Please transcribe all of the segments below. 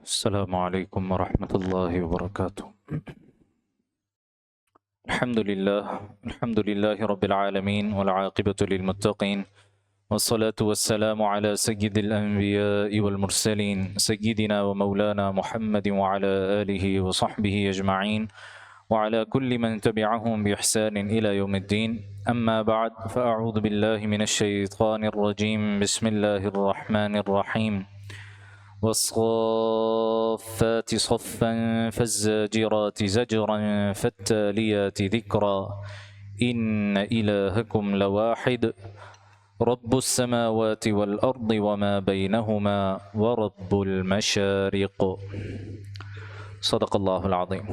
السلام علیکم ورحمۃ اللہ وبرکاتہ۔ الحمد للہ رب العالمین والعاقبۃ للمتقین والصلاة والسلام على سید الانبیاء والمرسلین سیدنا ومولانا محمد وعلى آلہ وصحبہ اجمعین وعلى كل من تبعهم بإحسان إلى يوم الدين، أما بعد فأعوذ بالله من الشيطان الرجيم، بسم الله الرحمن الرحيم، والصافات صفا فالزاجرات زجرا فالتاليات ذكرا إن إلهكم لواحد رب السماوات والأرض وما بينهما ورب المشارق صدق الله العظيم۔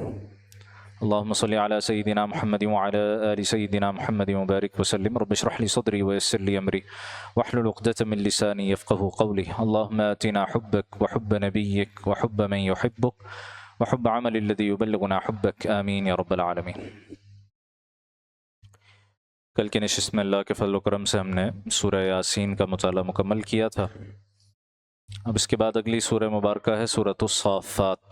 اللهم صل على سيدنا محمد وعلى آل سيدنا محمد وبارك وسلم۔ رب اشرح لي صدري ويسر لي أمري واحلل عقدة من لساني يفقه قولي۔ اللهم آتنا حبك وحب نبيك وحب من يحبك وحب عمل الذي يبلغنا حبك، آمين يا رب العالمين۔ کل کی نشست میں اللہ کے فضل و کرم سے ہم نے سورہ یاسین کا مطالعہ مکمل کیا تھا۔ اب اس کے بعد اگلی سورہ مبارکہ ہے سورۃ الصافات۔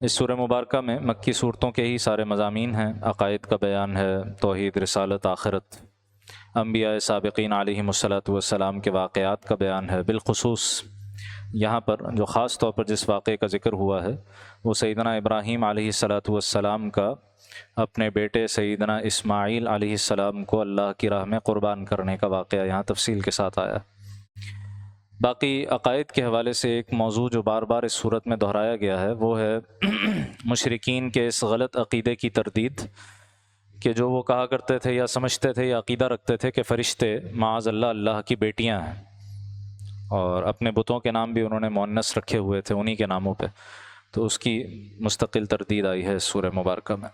اس سورہ مبارکہ میں مکی صورتوں کے ہی سارے مضامین ہیں، عقائد کا بیان ہے، توحید، رسالت، آخرت، انبیاء سابقین علیہم الصلاۃ والسلام کے واقعات کا بیان ہے۔ بالخصوص یہاں پر جو خاص طور پر جس واقعے کا ذکر ہوا ہے وہ سیدنا ابراہیم علیہ الصلاۃ والسلام کا اپنے بیٹے سیدنا اسماعیل علیہ السلام کو اللہ کی راہ میں قربان کرنے کا واقعہ یہاں تفصیل کے ساتھ آیا۔ باقی عقائد کے حوالے سے ایک موضوع جو بار بار اس صورت میں دہرایا گیا ہے وہ ہے مشرکین کے اس غلط عقیدے کی تردید کہ جو وہ کہا کرتے تھے یا سمجھتے تھے یا عقیدہ رکھتے تھے کہ فرشتے معاذ اللہ اللہ کی بیٹیاں ہیں، اور اپنے بتوں کے نام بھی انہوں نے مؤنث رکھے ہوئے تھے انہی کے ناموں پہ، تو اس کی مستقل تردید آئی ہے اس سورہ مبارکہ میں۔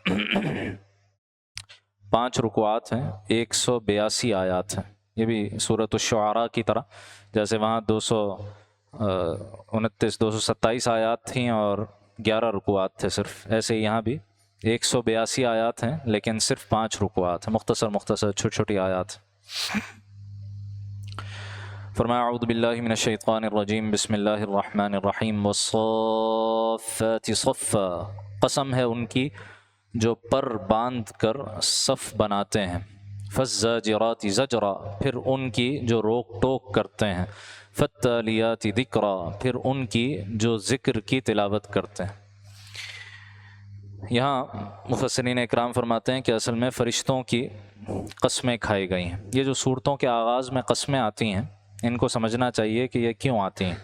5 رکوعات ہیں، 182 آیات ہیں، یہ بھی سورۃ الشعراء کی طرح، جیسے وہاں 229 227 آیات تھیں اور 11 رکوعات تھے صرف، ایسے ہی یہاں بھی 182 آیات ہیں لیکن صرف 5 رکوعات ہیں، مختصر چھوٹی چھوٹی آیات۔ فرمایا اعوذ باللہ من الشیطان الرجیم، بسم اللہ الرحمن الرحیم، والصافات صفا، قسم ہے ان کی جو پر باندھ کر صف بناتے ہیں، فالزاجرات زجرا، پھر ان کی جو روک ٹوک کرتے ہیں، فالتالیات ذکرا، پھر ان کی جو ذکر کی تلاوت کرتے ہیں۔ یہاں مفسرین اکرام فرماتے ہیں کہ اصل میں فرشتوں کی قسمیں کھائی گئی ہیں۔ یہ جو صورتوں کے آغاز میں قسمیں آتی ہیں ان کو سمجھنا چاہیے کہ یہ کیوں آتی ہیں۔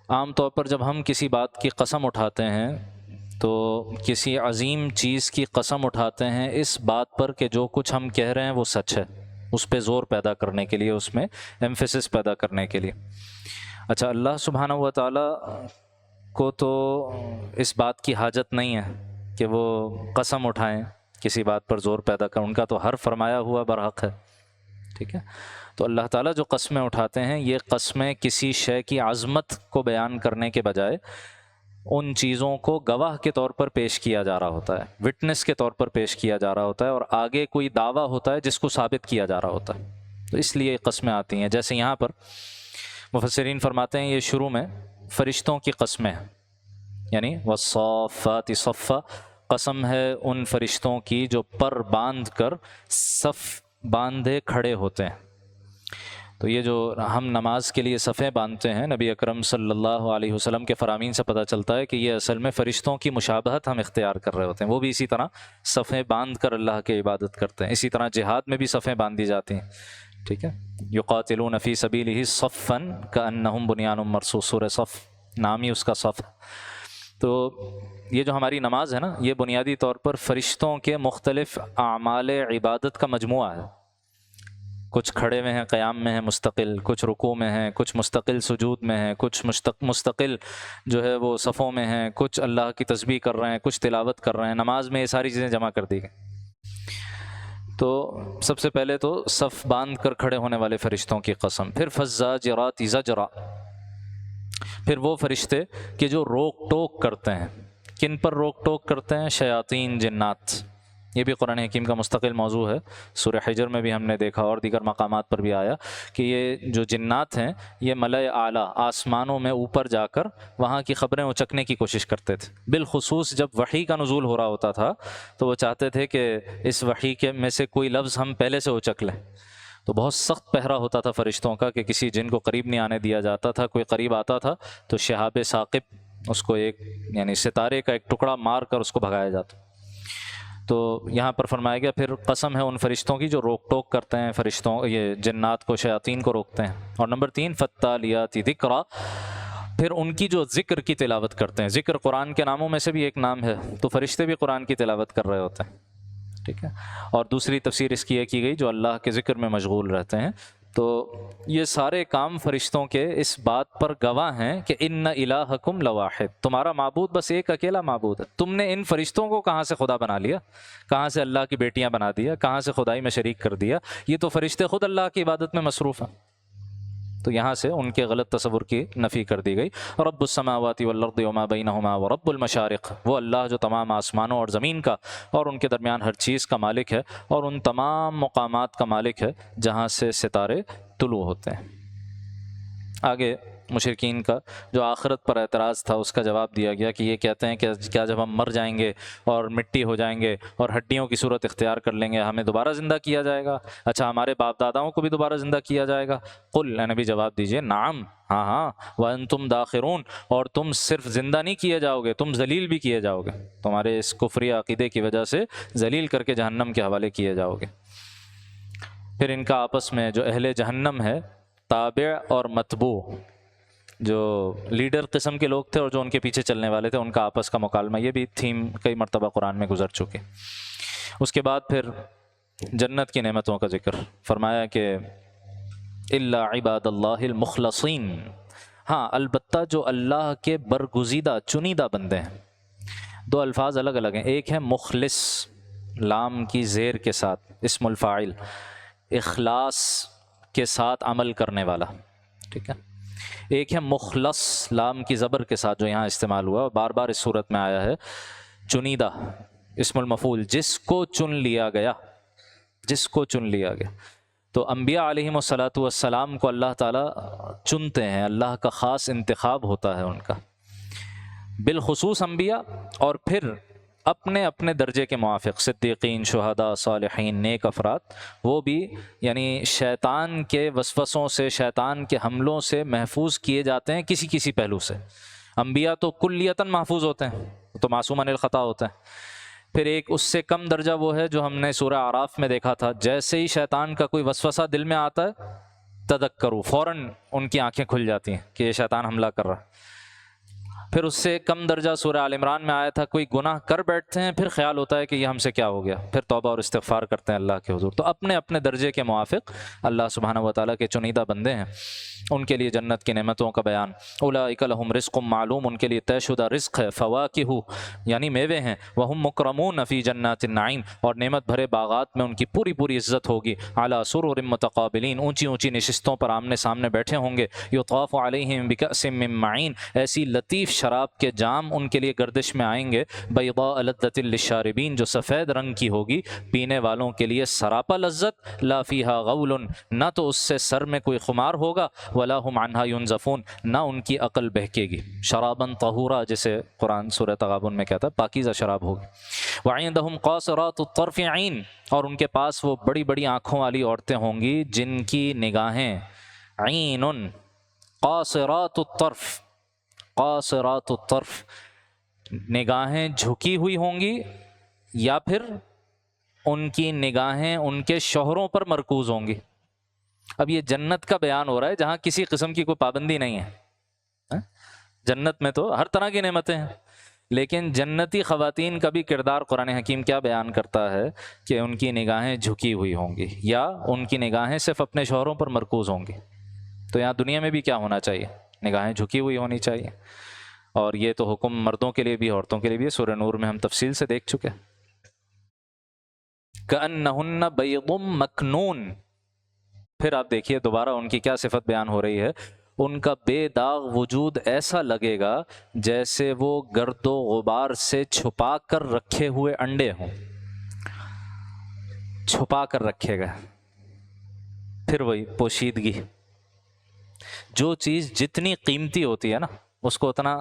عام طور پر جب ہم کسی بات کی قسم اٹھاتے ہیں تو کسی عظیم چیز کی قسم اٹھاتے ہیں اس بات پر کہ جو کچھ ہم کہہ رہے ہیں وہ سچ ہے، اس پہ زور پیدا کرنے کے لیے، اس میں ایمفیسس پیدا کرنے کے لیے۔ اچھا، اللہ سبحانہ و تعالیٰ کو تو اس بات کی حاجت نہیں ہے کہ وہ قسم اٹھائیں، کسی بات پر زور پیدا کریں، ان کا تو ہر فرمایا ہوا برحق ہے، ٹھیک ہے؟ تو اللہ تعالیٰ جو قسمیں اٹھاتے ہیں یہ قسمیں کسی شے کی عظمت کو بیان کرنے کے بجائے ان چیزوں کو گواہ کے طور پر پیش کیا جا رہا ہوتا ہے، وٹنس کے طور پر پیش کیا جا رہا ہوتا ہے، اور آگے کوئی دعویٰ ہوتا ہے جس کو ثابت کیا جا رہا ہوتا ہے، تو اس لیے قسمیں آتی ہیں۔ جیسے یہاں پر مفسرین فرماتے ہیں یہ شروع میں فرشتوں کی قسمیں ہیں، یعنی والصافات صفا، قسم ہے ان فرشتوں کی جو پر باندھ کر صف باندھے کھڑے ہوتے ہیں۔ تو یہ جو ہم نماز کے لیے صفیں باندھتے ہیں، نبی اکرم صلی اللہ علیہ وسلم کے فرامین سے پتہ چلتا ہے کہ یہ اصل میں فرشتوں کی مشابہت ہم اختیار کر رہے ہوتے ہیں، وہ بھی اسی طرح صفیں باندھ کر اللہ کی عبادت کرتے ہیں۔ اسی طرح جہاد میں بھی صفیں باندھی جاتی ہیں، ٹھیک ہے؟ یقاتلون فی سبیلہ صفا کأنہم بنیان مرصوص، سورہ صف نام ہی اس کا صف ہے۔ تو یہ جو ہماری نماز ہے نا، یہ بنیادی طور پر فرشتوں کے مختلف اعمال عبادت کا مجموعہ ہے۔ کچھ کھڑے ہوئے ہیں قیام میں ہیں مستقل، کچھ رکوع میں ہیں، کچھ مستقل سجود میں ہیں، کچھ مستقل جو ہے وہ صفوں میں ہیں، کچھ اللہ کی تسبیح کر رہے ہیں، کچھ تلاوت کر رہے ہیں. نماز میں یہ ساری چیزیں جمع کر دی گئی. تو سب سے پہلے تو صف باندھ کر کھڑے ہونے والے فرشتوں کی قسم. پھر فالزاجرات زجرا، پھر وہ فرشتے کہ جو روک ٹوک کرتے ہیں. کن پر روک ٹوک کرتے ہیں؟ شیاطین، جنات. یہ بھی قرآن حکیم کا مستقل موضوع ہے. سورہ حجر میں بھی ہم نے دیکھا اور دیگر مقامات پر بھی آیا کہ یہ جو جنات ہیں یہ ملائے اعلیٰ آسمانوں میں اوپر جا کر وہاں کی خبریں اچکنے کی کوشش کرتے تھے. بالخصوص جب وحی کا نزول ہو رہا ہوتا تھا تو وہ چاہتے تھے کہ اس وحی کے میں سے کوئی لفظ ہم پہلے سے اچک لیں. تو بہت سخت پہرا ہوتا تھا فرشتوں کا کہ کسی جن کو قریب نہیں آنے دیا جاتا تھا. کوئی قریب آتا تھا تو شہاب ثاقب اس کو ایک یعنی ستارے کا ایک ٹکڑا مار کر اس کو بھگایا جاتا. تو یہاں پر فرمایا گیا پھر قسم ہے ان فرشتوں کی جو روک ٹوک کرتے ہیں فرشتوں یہ جنات کو، شیاطین کو روکتے ہیں. اور نمبر 3 فالتالیات ذکرا، پھر ان کی جو ذکر کی تلاوت کرتے ہیں. ذکر قرآن کے ناموں میں سے بھی ایک نام ہے، تو فرشتے بھی قرآن کی تلاوت کر رہے ہوتے ہیں. ٹھیک ہے. اور دوسری تفسیر اس کی یہ کی گئی جو اللہ کے ذکر میں مشغول رہتے ہیں. تو یہ سارے کام فرشتوں کے اس بات پر گواہ ہیں کہ ان الہکم لواحد، تمہارا معبود بس ایک اکیلا معبود ہے. تم نے ان فرشتوں کو کہاں سے خدا بنا لیا، کہاں سے اللہ کی بیٹیاں بنا دیا، کہاں سے خدائی میں شریک کر دیا. یہ تو فرشتے خود اللہ کی عبادت میں مصروف ہیں. تو یہاں سے ان کے غلط تصور کی نفی کر دی گئی. رب السماوات والارض وما بینہما ورب المشارق، وہ اللہ جو تمام آسمانوں اور زمین کا اور ان کے درمیان ہر چیز کا مالک ہے اور ان تمام مقامات کا مالک ہے جہاں سے ستارے طلوع ہوتے ہیں. آگے مشرکین کا جو آخرت پر اعتراض تھا اس کا جواب دیا گیا کہ یہ کہتے ہیں کہ کیا جب ہم مر جائیں گے اور مٹی ہو جائیں گے اور ہڈیوں کی صورت اختیار کر لیں گے ہمیں دوبارہ زندہ کیا جائے گا؟ اچھا ہمارے باپ داداؤں کو بھی دوبارہ زندہ کیا جائے گا؟ قل، اے نبی جواب دیجئے نعم، ہاں ہاں، وانتم داخرون، اور تم صرف زندہ نہیں کیے جاؤ گے، تم ذلیل بھی کیے جاؤ گے. تمہارے اس کفری عقیدے کی وجہ سے ذلیل کر کے جہنم کے حوالے کیے جاؤ گے. پھر ان کا آپس میں جو اہل جہنم ہے، تابع اور متبوع، جو لیڈر قسم کے لوگ تھے اور جو ان کے پیچھے چلنے والے تھے، ان کا آپس کا مکالمہ، یہ بھی تھیم کئی مرتبہ قرآن میں گزر چکے. اس کے بعد پھر جنت کی نعمتوں کا ذکر فرمایا کہ الا عباد اللہ المخلصین، ہاں البتہ جو اللہ کے برگزیدہ چنیدہ بندے ہیں. دو الفاظ الگ الگ ہیں، ایک ہے مخلص لام کی زیر کے ساتھ اسم الفاعل، اخلاص کے ساتھ عمل کرنے والا. ٹھیک ہے. ایک ہے مخلص لام کی زبر کے ساتھ جو یہاں استعمال ہوا، بار بار اس صورت میں آیا ہے، چنیدہ اسم المفعول، جس کو چن لیا گیا، جس کو چن لیا گیا. تو انبیاء علیہم الصلاۃ والسلام کو اللہ تعالیٰ چنتے ہیں، اللہ کا خاص انتخاب ہوتا ہے ان کا، بالخصوص انبیاء، اور پھر اپنے اپنے درجے کے موافق صدیقین، شہداء، صالحین، نیک افراد، وہ بھی یعنی شیطان کے وسوسوں سے، شیطان کے حملوں سے محفوظ کیے جاتے ہیں کسی کسی پہلو سے. انبیاء تو کلیتاً محفوظ ہوتے ہیں، تو معصوم عن الخطا ہوتے ہیں. پھر ایک اس سے کم درجہ وہ ہے جو ہم نے سورہ اعراف میں دیکھا تھا، جیسے ہی شیطان کا کوئی وسوسہ دل میں آتا ہے تذکروا، فوراً ان کی آنکھیں کھل جاتی ہیں کہ یہ شیطان حملہ کر رہا ہے. پھر اس سے کم درجہ سورہ آل عمران میں آیا تھا، کوئی گناہ کر بیٹھتے ہیں پھر خیال ہوتا ہے کہ یہ ہم سے کیا ہو گیا، پھر توبہ اور استغفار کرتے ہیں اللہ کے حضور. تو اپنے اپنے درجے کے موافق اللہ سبحانہ و تعالیٰ کے چنیدہ بندے ہیں، ان کے لیے جنت کی نعمتوں کا بیان. اولئک لہم رزق معلوم، ان کے لیے طے شدہ رزق ہے. فواکہ یعنی میوے ہیں، وہم مکرمون فی جنات النعیم، اور نعمت بھرے باغات میں ان کی پوری پوری عزت ہوگی. علی سرر متقابلین، اونچی اونچی نشستوں پر آمنے سامنے بیٹھے ہوں گے. یطاف علیہم بکأس من معین، ایسی لطیف شراب کے جام ان کے لیے گردش میں آئیں گے. بیضاء لذۃ للشاربین، جو سفید رنگ کی ہوگی پینے والوں کے لیے سراپا لذت. لا فیہا غول، نہ تو اس سے سر میں کوئی خمار ہوگا، ولا ہم عنہا ینزفون، نہ ان کی عقل بہکے گی. شراباً طہورا، جسے قرآن سورہ تغابن میں کہتا ہے پاکیزہ شراب ہوگی. وعندہم قاصرات الطرف عین، اور ان کے پاس وہ بڑی بڑی آنکھوں والی عورتیں ہوں گی جن کی نگاہیں عین، قاصرات الطرف، قاصرات الطرف، نگاہیں جھکی ہوئی ہوں گی، یا پھر ان کی نگاہیں ان کے شوہروں پر مرکوز ہوں گی. اب یہ جنت کا بیان ہو رہا ہے جہاں کسی قسم کی کوئی پابندی نہیں ہے. جنت میں تو ہر طرح کی نعمتیں ہیں، لیکن جنتی خواتین کا بھی کردار قرآن حکیم کیا بیان کرتا ہے کہ ان کی نگاہیں جھکی ہوئی ہوں گی یا ان کی نگاہیں صرف اپنے شوہروں پر مرکوز ہوں گی. تو یہاں دنیا میں بھی کیا ہونا چاہیے؟ نگاہیں جھکی ہوئی ہونی چاہیے. اور یہ تو حکم مردوں کے لیے بھی عورتوں کے لیے بھی. سورہ نور میں ہم تفصیل سے دیکھ چکے. کأنہن بیض مکنون. پھر آپ دیکھیے دوبارہ ان کی کیا صفت بیان ہو رہی ہے. ان کا بے داغ وجود ایسا لگے گا جیسے وہ گرد و غبار سے چھپا کر رکھے ہوئے انڈے ہوں. چھپا کر رکھے گا. پھر وہی پوشیدگی. جو چیز جتنی قیمتی ہوتی ہے نا اس کو اتنا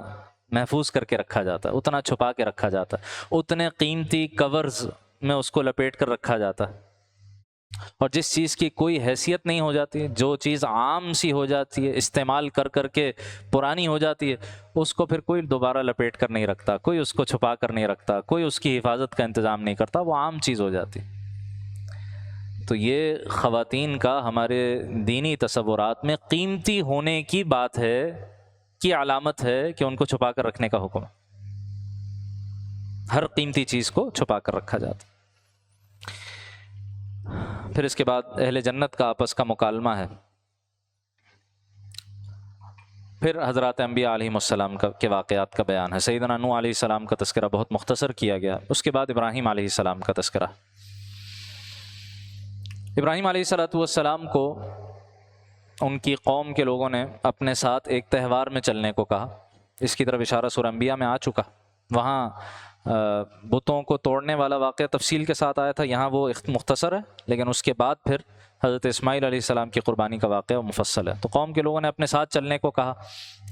محفوظ کر کے رکھا جاتا ہے, اتنا چھپا کے رکھا جاتا ہے, اتنے قیمتی کورز میں اس کو لپیٹ کر رکھا جاتا ہے. اور جس چیز کی کوئی حیثیت نہیں ہو جاتی, جو چیز عام سی ہو جاتی ہے, استعمال کر کر کے پرانی ہو جاتی ہے, اس کو پھر کوئی دوبارہ لپیٹ کر نہیں رکھتا, کوئی اس کو چھپا کر نہیں رکھتا, کوئی اس کی حفاظت کا انتظام نہیں کرتا, وہ عام چیز ہو جاتی. تو یہ خواتین کا ہمارے دینی تصورات میں قیمتی ہونے کی بات ہے, کی علامت ہے کہ ان کو چھپا کر رکھنے کا حکم ہے. ہر قیمتی چیز کو چھپا کر رکھا جاتا. پھر اس کے بعد اہل جنت کا آپس کا مکالمہ ہے. پھر حضرات انبیاء علیہم السلام کے واقعات کا بیان ہے. سیدنا نوح علیہ السلام کا تذکرہ بہت مختصر کیا گیا. اس کے بعد ابراہیم علیہ السلام کا تذکرہ. ابراہیم علیہ السلام کو ان کی قوم کے لوگوں نے اپنے ساتھ ایک تہوار میں چلنے کو کہا. اس کی طرف اشارہ سورہ انبیاء میں آ چکا. وہاں بتوں کو توڑنے والا واقعہ تفصیل کے ساتھ آیا تھا, یہاں وہ مختصر ہے, لیکن اس کے بعد پھر حضرت اسماعیل علیہ السلام کی قربانی کا واقعہ مفصل ہے. تو قوم کے لوگوں نے اپنے ساتھ چلنے کو کہا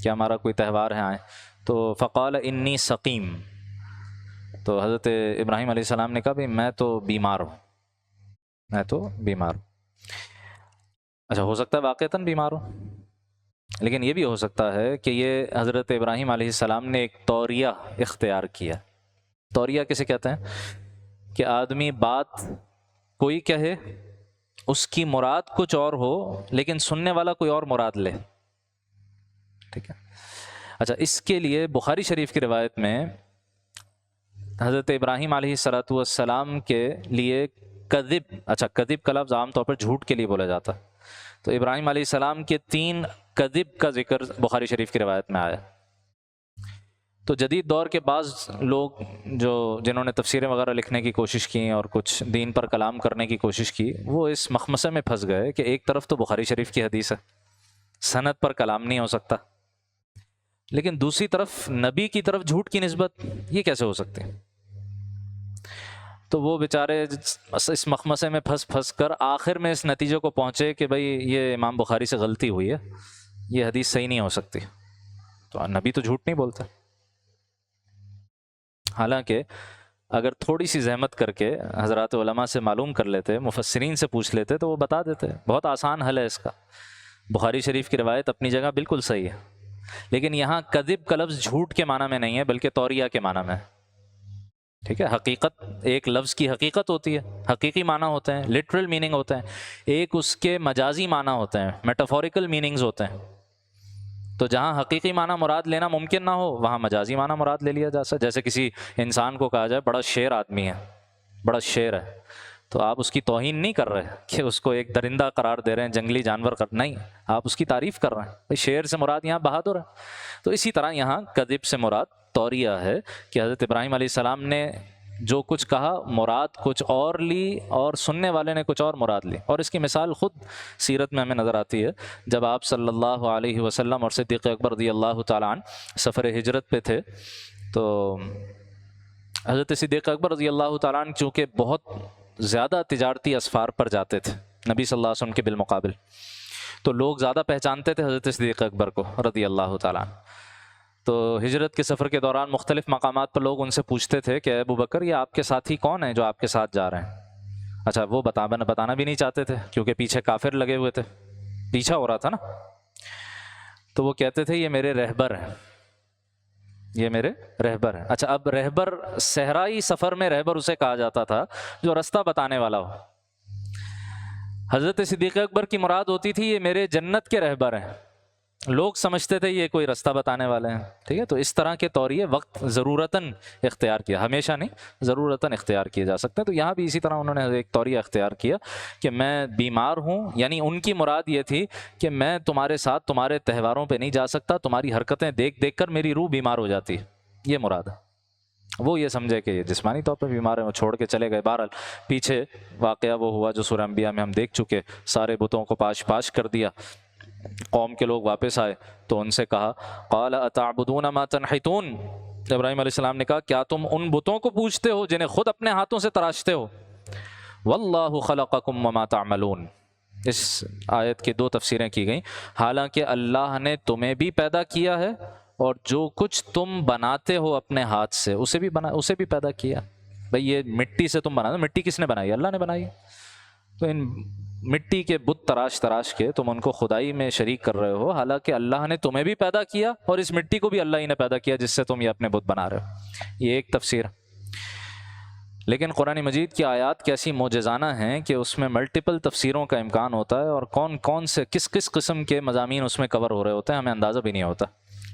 کہ ہمارا کوئی تہوار ہے آئیں. تو فقال انی سقیم. تو حضرت ابراہیم علیہ السلام نے کہا بھی میں تو بیمار ہوں, میں تو بیمار ہوں. اچھا, ہو سکتا ہے واقعتاً بیمار ہوں, لیکن یہ بھی ہو سکتا ہے کہ یہ حضرت ابراہیم علیہ السلام نے ایک طوریہ اختیار کیا. طوریہ کسے کہتے ہیں کہ آدمی بات کوئی کہے, اس کی مراد کچھ اور ہو لیکن سننے والا کوئی اور مراد لے. ٹھیک ہے. اچھا, اس کے لیے بخاری شریف کی روایت میں حضرت ابراہیم علیہ السلام کے لیے کذب, اچھا کذب کا لفظ عام طور پر جھوٹ کے لیے بولا جاتا ہے, تو ابراہیم علیہ السلام کے 3 کذب کا ذکر بخاری شریف کی روایت میں آیا. تو جدید دور کے بعض لوگ جنہوں نے تفسیریں وغیرہ لکھنے کی کوشش کی اور کچھ دین پر کلام کرنے کی کوشش کی, وہ اس مخمصے میں پھنس گئے کہ ایک طرف تو بخاری شریف کی حدیث ہے, سند پر کلام نہیں ہو سکتا, لیکن دوسری طرف نبی کی طرف جھوٹ کی نسبت, یہ کیسے ہو سکتی؟ تو وہ بیچارے اس مخمصے میں پھنس کر آخر میں اس نتیجے کو پہنچے کہ بھئی یہ امام بخاری سے غلطی ہوئی ہے, یہ حدیث صحیح نہیں ہو سکتی. تو نبی تو جھوٹ نہیں بولتا. حالانکہ اگر تھوڑی سی زحمت کر کے حضرات علماء سے معلوم کر لیتے, مفسرین سے پوچھ لیتے, تو وہ بتا دیتے. بہت آسان حل ہے اس کا. بخاری شریف کی روایت اپنی جگہ بالکل صحیح ہے, لیکن یہاں کذب کا لفظ جھوٹ کے معنی میں نہیں ہے بلکہ طوریہ کے معنی میں. ٹھیک ہے. حقیقت, ایک لفظ کی حقیقت ہوتی ہے, حقیقی معنی ہوتے ہیں, لٹرل میننگ ہوتے ہیں, ایک اس کے مجازی معنی ہوتے ہیں, میٹافوریکل میننگز ہوتے ہیں. تو جہاں حقیقی معنی مراد لینا ممکن نہ ہو وہاں مجازی معنی مراد لے لیا جا سکتا. جیسے کسی انسان کو کہا جائے بڑا شیر آدمی ہے, بڑا شیر ہے, تو آپ اس کی توہین نہیں کر رہے کہ اس کو ایک درندہ قرار دے رہے ہیں, جنگلی جانور نہیں, آپ اس کی تعریف کر رہے ہیں. شیر سے مراد یہاں بہادر ہے. تو اسی طرح یہاں کذب سے مراد طوریہ ہے کہ حضرت ابراہیم علیہ السلام نے جو کچھ کہا مراد کچھ اور لی اور سننے والے نے کچھ اور مراد لی. اور اس کی مثال خود سیرت میں ہمیں نظر آتی ہے. جب آپ صلی اللہ علیہ وسلم اور صدیق اکبر رضی اللہ تعالیٰ عنہ سفر ہجرت پہ تھے, تو حضرت صدیق اکبر رضی اللہ تعالیٰ عنہ چونکہ بہت زیادہ تجارتی اسفار پر جاتے تھے نبی صلی اللہ علیہ وسلم کے بالمقابل, تو لوگ زیادہ پہچانتے تھے حضرت صدیق اکبر کو رضی اللہ تعالیٰ عنہ. تو ہجرت کے سفر کے دوران مختلف مقامات پر لوگ ان سے پوچھتے تھے کہ ابو بکر یہ آپ کے ساتھی کون ہیں جو آپ کے ساتھ جا رہے ہیں؟ اچھا, وہ بتانا بھی نہیں چاہتے تھے کیونکہ پیچھے کافر لگے ہوئے تھے, پیچھا ہو رہا تھا نا. تو وہ کہتے تھے یہ میرے رہبر ہیں, یہ میرے رہبر ہیں. اچھا, اب رہبر صحرائی سفر میں رہبر اسے کہا جاتا تھا جو رستہ بتانے والا ہو. حضرت صدیق اکبر کی مراد ہوتی تھی یہ میرے جنت کے رہبر ہیں, لوگ سمجھتے تھے یہ کوئی رستہ بتانے والے ہیں، ٹھیک ہے. تو اس طرح کے طوریے وقت ضرورتاً اختیار کیا، ہمیشہ نہیں، ضرورتاً اختیار کیے جا سکتے ہیں. تو یہاں بھی اسی طرح انہوں نے ایک طوریہ اختیار کیا کہ میں بیمار ہوں، یعنی ان کی مراد یہ تھی کہ میں تمہارے ساتھ تمہارے تہواروں پہ نہیں جا سکتا، تمہاری حرکتیں دیکھ دیکھ کر میری روح بیمار ہو جاتی ہے، یہ مراد ہے. وہ یہ سمجھے کہ یہ جسمانی طور پہ بیمار ہیں، وہ چھوڑ کے چلے گئے. بہرحال پیچھے واقعہ وہ ہوا جو سورہ انبیاء میں ہم دیکھ چکے، سارے بتوں کو پاش پاش کر دیا. قوم کے لوگ واپس آئے تو ان سے کہا قال اتعبدون ما تنحتون، ابراہیم علیہ السلام نے کہا کیا تم ان بتوں کو پوجتے ہو جنہیں خود اپنے ہاتھوں سے تراشتے ہو؟ واللہ خلقکم وما تعملون. اس آیت کی دو تفسیریں کی گئیں. حالانکہ اللہ نے تمہیں بھی پیدا کیا ہے اور جو کچھ تم بناتے ہو اپنے ہاتھ سے اسے بھی پیدا کیا. بھئی یہ مٹی سے تم بنا، مٹی کس نے بنائی؟ اللہ نے بنائی. تو ان مٹی کے بت تراش تراش کے تم ان کو خدائی میں شریک کر رہے ہو، حالانکہ اللہ نے تمہیں بھی پیدا کیا اور اس مٹی کو بھی اللہ ہی نے پیدا کیا جس سے تم یہ اپنے بت بنا رہے ہو. یہ ایک تفسیر. لیکن قرآن مجید کی آیات کیسی معجزانہ ہیں کہ اس میں ملٹیپل تفسیروں کا امکان ہوتا ہے، اور کون کون سے کس کس قسم کے مضامین اس میں کور ہو رہے ہوتے ہیں ہمیں اندازہ بھی نہیں ہوتا.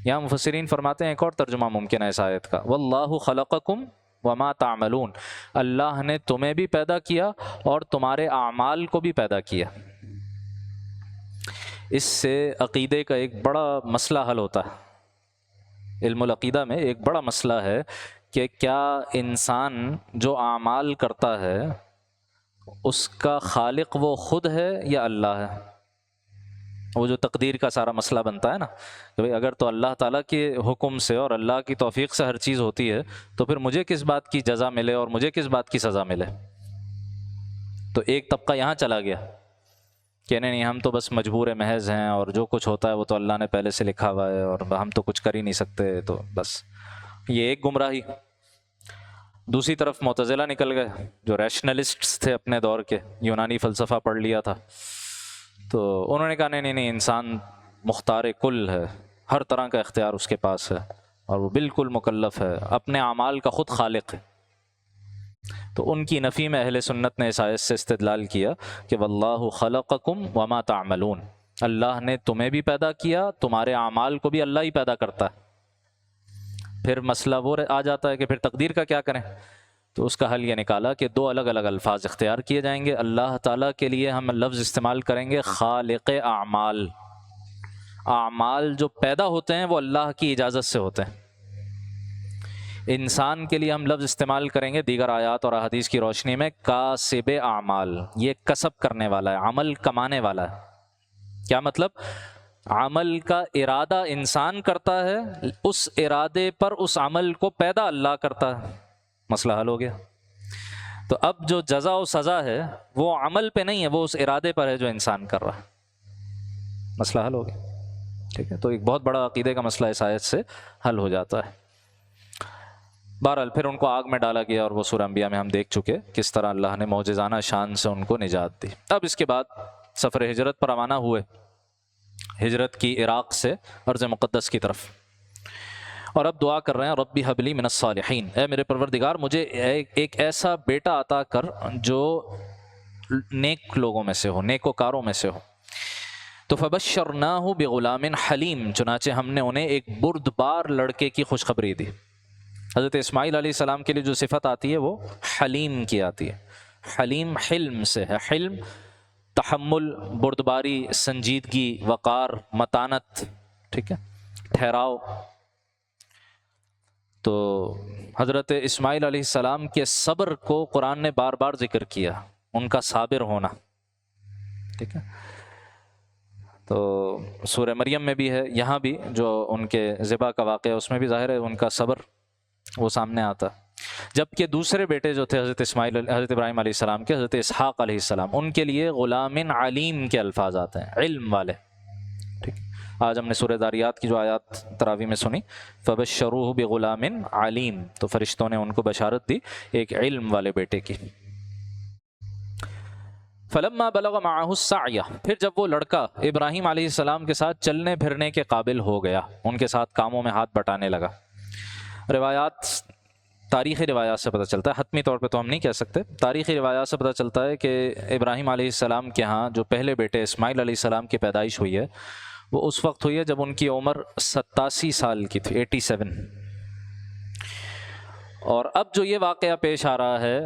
یہاں مفسرین فرماتے ہیں ایک اور ترجمہ ممکن ہے اس آیت کا، واللہ خلقکم وما تعملون، اللہ نے تمہیں بھی پیدا کیا اور تمہارے اعمال کو بھی پیدا کیا. اس سے عقیدے کا ایک بڑا مسئلہ حل ہوتا ہے. علم العقیدہ میں ایک بڑا مسئلہ ہے کہ کیا انسان جو اعمال کرتا ہے اس کا خالق وہ خود ہے یا اللہ ہے؟ وہ جو تقدیر کا سارا مسئلہ بنتا ہے نا کہ بھئی اگر تو اللہ تعالیٰ کے حکم سے اور اللہ کی توفیق سے ہر چیز ہوتی ہے تو پھر مجھے کس بات کی جزا ملے اور مجھے کس بات کی سزا ملے. تو ایک طبقہ یہاں چلا گیا کہ نہیں ہم تو بس مجبور محض ہیں اور جو کچھ ہوتا ہے وہ تو اللہ نے پہلے سے لکھا ہوا ہے اور ہم تو کچھ کر ہی نہیں سکتے، تو بس یہ ایک گمراہی. دوسری طرف معتزلہ نکل گئے جو ریشنلسٹس تھے اپنے دور کے، یونانی فلسفہ پڑھ لیا تھا، تو انہوں نے کہا نہیں انسان مختار کل ہے، ہر طرح کا اختیار اس کے پاس ہے اور وہ بالکل مکلف ہے، اپنے اعمال کا خود خالق ہے. تو ان کی نفی میں اہل سنت نے اس آیت سے استدلال کیا کہ واللہ خلقکم وما تعملون، اللہ نے تمہیں بھی پیدا کیا، تمہارے اعمال کو بھی اللہ ہی پیدا کرتا ہے. پھر مسئلہ وہ آ جاتا ہے کہ پھر تقدیر کا کیا کریں؟ تو اس کا حل یہ نکالا کہ دو الگ الگ الفاظ اختیار کیے جائیں گے. اللہ تعالیٰ کے لیے ہم لفظ استعمال کریں گے خالق اعمال، اعمال جو پیدا ہوتے ہیں وہ اللہ کی اجازت سے ہوتے ہیں. انسان کے لیے ہم لفظ استعمال کریں گے دیگر آیات اور احادیث کی روشنی میں کاسب اعمال، یہ کسب کرنے والا ہے، عمل کمانے والا ہے. کیا مطلب؟ عمل کا ارادہ انسان کرتا ہے، اس ارادے پر اس عمل کو پیدا اللہ کرتا ہے. مسئلہ حل ہو گیا. تو اب جو جزا و سزا ہے وہ عمل پہ نہیں ہے، وہ اس ارادے پر ہے جو انسان کر رہا ہے. مسئلہ حل ہو گیا. ٹھیک ہے، تو ایک بہت بڑا عقیدے کا مسئلہ اس آیت سے حل ہو جاتا ہے. بہرحال پھر ان کو آگ میں ڈالا گیا اور وہ سورہ انبیاء میں ہم دیکھ چکے کس طرح اللہ نے معجزانہ شان سے ان کو نجات دی. اب اس کے بعد سفر ہجرت پر روانہ ہوئے، ہجرت کی عراق سے ارض مقدس کی طرف، اور اب دعا کر رہے ہیں ربی حب لی من الصالحین، اے میرے پروردگار مجھے ایک ایسا بیٹا عطا کر جو نیک لوگوں میں سے ہو، نیکوکاروں میں سے ہو. تو فبشرناہ بغلام حلیم، چنانچہ ہم نے انہیں ایک بردبار لڑکے کی خوشخبری دی. حضرت اسماعیل علیہ السلام کے لیے جو صفت آتی ہے وہ حلیم کی آتی ہے. حلیم حلم سے ہے، حلم تحمل، بردباری، سنجیدگی، وقار، متانت، ٹھیک ہے، ٹھہراؤ. تو حضرت اسماعیل علیہ السلام کے صبر کو قرآن نے بار بار ذکر کیا، ان کا صابر ہونا. ٹھیک ہے، تو سورہ مریم میں بھی ہے، یہاں بھی جو ان کے ذبح کا واقعہ اس میں بھی ظاہر ہے ان کا صبر وہ سامنے آتا. جبکہ دوسرے بیٹے جو تھے حضرت ابراہیم علیہ السلام کے، حضرت اسحاق علیہ السلام، ان کے لیے غلام علیم کے الفاظ آتے ہیں، علم والے. ٹھیک، آج ہم نے سورہ ذاریات کی جو آیات تراویح میں سنی، فبشروہ بغلام علیم، تو فرشتوں نے ان کو بشارت دی ایک علم والے بیٹے کی. فلما بلغ معہ السعی، پھر جب وہ لڑکا ابراہیم علیہ السلام کے ساتھ چلنے پھرنے کے قابل ہو گیا، ان کے ساتھ کاموں میں ہاتھ بٹانے لگا. روایات، تاریخی روایات سے پتہ چلتا ہے، حتمی طور پہ تو ہم نہیں کہہ سکتے، تاریخی روایات سے پتہ چلتا ہے کہ ابراہیم علیہ السلام کے ہاں جو پہلے بیٹے اسماعیل علیہ السلام کی پیدائش ہوئی ہے وہ اس وقت ہوئی ہے جب ان کی عمر 87 سال کی تھی، 87۔ اور اب جو یہ واقعہ پیش آ رہا ہے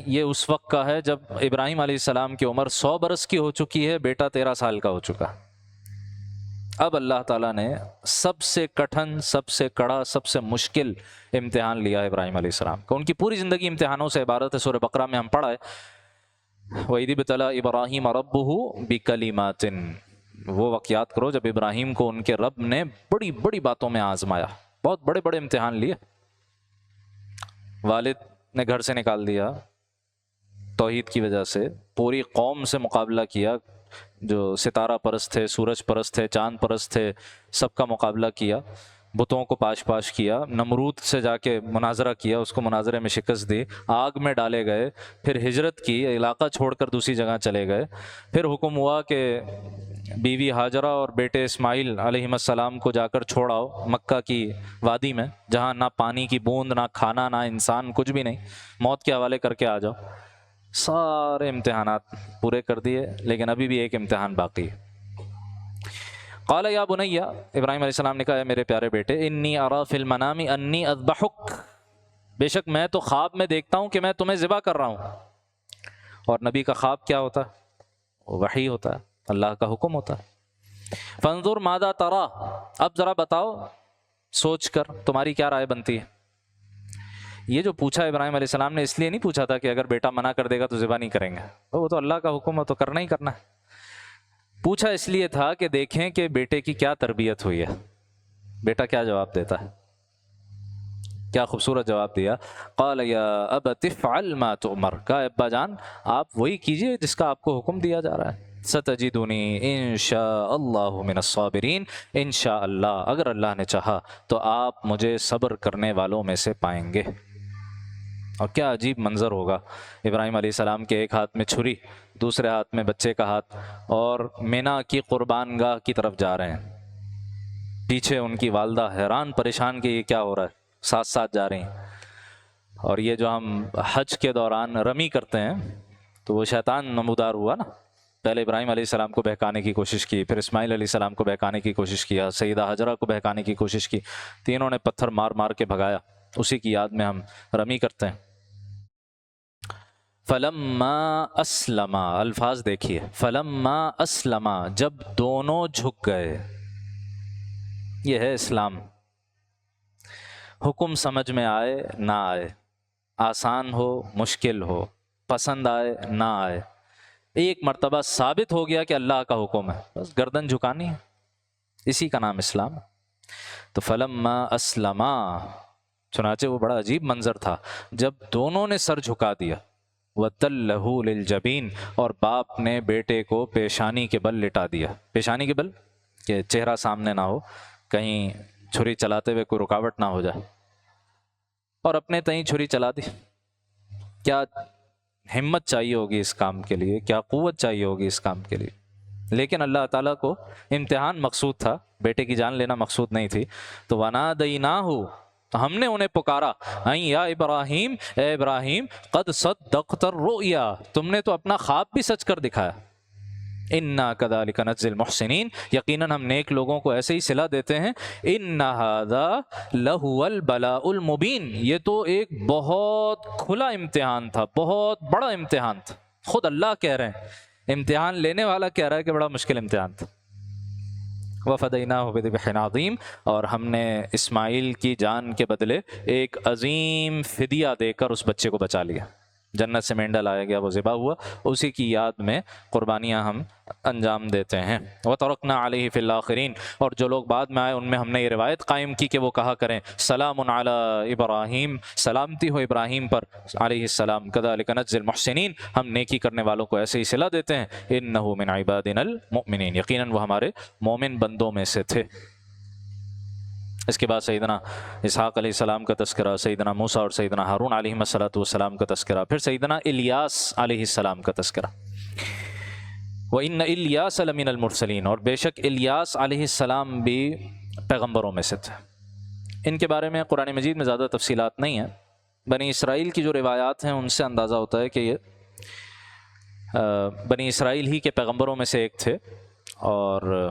یہ اس وقت کا ہے جب ابراہیم علیہ السلام کی عمر 100 برس کی ہو چکی ہے، بیٹا 13 سال کا ہو چکا۔ اب اللہ تعالیٰ نے سب سے کٹھن، سب سے کڑا، سب سے مشکل امتحان لیا ہے ابراہیم علیہ السلام کا۔ ان کی پوری زندگی امتحانوں سے عبارت ہے۔ سورہ بقرہ میں ہم پڑھا ہے وَإِذِ ابْتَلَىٰ إِبْرَاهِيمَ رَبُّهُ بِكَلِمَاتٍ، وہ وقت یاد کرو جب ابراہیم کو ان کے رب نے بڑی بڑی باتوں میں آزمایا، بہت بڑے بڑے امتحان لیے۔ والد نے گھر سے نکال دیا توحید کی وجہ سے، پوری قوم سے مقابلہ کیا، جو ستارہ پرست تھے، سورج پرست تھے، چاند پرست تھے، سب کا مقابلہ کیا، بتوں کو پاش پاش کیا، نمرود سے جا کے مناظرہ کیا، اس کو مناظرے میں شکست دی، آگ میں ڈالے گئے، پھر ہجرت کی، علاقہ چھوڑ کر دوسری جگہ چلے گئے، پھر حکم ہوا کہ بیوی ہاجرہ اور بیٹے اسماعیل علیہ السلام کو جا کر چھوڑاؤ مکہ کی وادی میں، جہاں نہ پانی کی بوند، نہ کھانا، نہ انسان، کچھ بھی نہیں، موت کے حوالے کر کے آ جاؤ۔ سارے امتحانات پورے کر دیے، لیکن ابھی بھی ایک امتحان باقی ہے۔ قال یا بنیا، ابراہیم علیہ السلام نے کہا ہے میرے پیارے بیٹے، انی ارا فی المنام انی اذبحک، بے شک میں تو خواب میں دیکھتا ہوں کہ میں تمہیں ذبح کر رہا ہوں۔ اور نبی کا خواب کیا ہوتا ہے؟ وحی ہوتا ہے، اللہ کا حکم ہوتا ہے۔ فانظر ماذا ترا، اب ذرا بتاؤ سوچ کر تمہاری کیا رائے بنتی ہے۔ یہ جو پوچھا ابراہیم علیہ السلام نے اس لیے نہیں پوچھا تھا کہ اگر بیٹا منع کر دے گا تو ذبح نہیں کریں گے، وہ تو اللہ کا حکم ہے تو کرنا ہی کرنا ہے۔ پوچھا اس لیے تھا کہ دیکھیں کہ بیٹے کی کیا تربیت ہوئی ہے، بیٹا کیا جواب دیتا ہے۔ کیا خوبصورت جواب دیا، قال یا ابت افعل ما تؤمر، کہا ابا جان آپ وہی کیجئے جس کا آپ کو حکم دیا جا رہا ہے۔ ستجدنی انشاء اللہ من الصابرین، انشاء اللہ اگر اللہ نے چاہا تو آپ مجھے صبر کرنے والوں میں سے پائیں گے۔ اور کیا عجیب منظر ہوگا، ابراہیم علیہ السلام کے ایک ہاتھ میں چھری، دوسرے ہاتھ میں بچے کا ہاتھ، اور مینا کی قربان گاہ کی طرف جا رہے ہیں، پیچھے ان کی والدہ حیران پریشان کہ یہ کیا ہو رہا ہے، ساتھ ساتھ جا رہی ہیں۔ اور یہ جو ہم حج کے دوران رمی کرتے ہیں تو وہ شیطان نمودار ہوا نا، پہلے ابراہیم علیہ السلام کو بہکانے کی کوشش کی، پھر اسماعیل علیہ السلام کو بہکانے کی کوشش کیا، سیدہ حجرہ کو بہکانے کی کوشش کی، تینوں نے پتھر مار مار کے بھگایا، اسی کی یاد میں ہم رمی کرتے ہیں۔ فلما اسلما، الفاظ دیکھیے، فلما اسلما، جب دونوں جھک گئے، یہ ہے اسلام۔ حکم سمجھ میں آئے نہ آئے، آسان ہو مشکل ہو، پسند آئے نہ آئے، ایک مرتبہ ثابت ہو گیا کہ اللہ کا حکم ہے، بس گردن جھکانی ہے، اسی کا نام اسلام ہے۔ تو فلما اسلما، چنانچہ وہ بڑا عجیب منظر تھا جب دونوں نے سر جھکا دیا، وَتَلَّهُ لِلْجَبِينِ، اور باپ نے بیٹے کو پیشانی کے بل لٹا دیا۔ پیشانی کے بل کہ چہرہ سامنے نہ ہو، کہیں چھری چلاتے ہوئے کوئی رکاوٹ نہ ہو جائے، اور اپنے تئیں چھری چلا دی۔ کیا ہمت چاہیے ہوگی اس کام کے لیے، کیا قوت چاہیے ہوگی اس کام کے لیے، لیکن اللہ تعالیٰ کو امتحان مقصود تھا، بیٹے کی جان لینا مقصود نہیں تھی۔ تو وَنَادَيْنَاهُ، تو ہم نے انہیں پکارا، اَن یا ابراہیم، اے ابراہیم، قد صدقت الرؤیا، تم نے تو اپنا خواب بھی سچ کر دکھایا۔ اِنَّا كَذَلِكَ نَجْزِي الْمُحْسِنِينَ، یقیناً ہم نیک لوگوں کو ایسے ہی صلہ دیتے ہیں۔ إِنَّ هَذَا لَهُوَ الْبَلَاءُ الْمُبِينُ، یہ تو ایک بہت کھلا امتحان تھا، بہت بڑا امتحان تھا، خود اللہ کہہ رہے ہیں، امتحان لینے والا کہہ رہا ہے کہ بڑا مشکل امتحان تھا۔ وَفَدَيْنَاهُ بِذِبْحٍ عَظِيمٍ، اور ہم نے اسماعیل کی جان کے بدلے ایک عظیم فدیہ دے کر اس بچے کو بچا لیا، جنت سے مینڈا لایا گیا، وہ ذبح ہوا، اسی کی یاد میں قربانیاں ہم انجام دیتے ہیں۔ وَتَرَكْنَا عَلَيْهِ فِي الْآخِرِينَ، اور جو لوگ بعد میں آئے ان میں ہم نے یہ روایت قائم کی کہ وہ کہا کریں سلام علی ابراہیم، سلامتی ہو ابراہیم پر علیہ السلام، كَذَلِكَ نَجْزِي الْمُحْسِنِينَ، ہم نیکی کرنے والوں کو ایسے ہی صلہ دیتے ہیں۔ إِنَّهُ مِنْ عِبَادِنَا الْمُؤْمِنِينَ، یقیناً وہ ہمارے مومن بندوں میں سے تھے۔ اس کے بعد سیدنا اسحاق علیہ السلام کا تذکرہ، سیدنا موسیٰ اور سیدنا ہارون علیہ السلام کا تذکرہ، پھر سیدنا الیاس علیہ السلام کا تذکرہ۔ وَإِنَّ إِلْيَاسَ لَمِنَ الْمُرْسَلِينَ، اور بے شک الیاس علیہ السلام بھی پیغمبروں میں سے تھے۔ ان کے بارے میں قرآن مجید میں زیادہ تفصیلات نہیں ہیں، بنی اسرائیل کی جو روایات ہیں ان سے اندازہ ہوتا ہے کہ یہ بنی اسرائیل ہی کے پیغمبروں میں سے ایک تھے، اور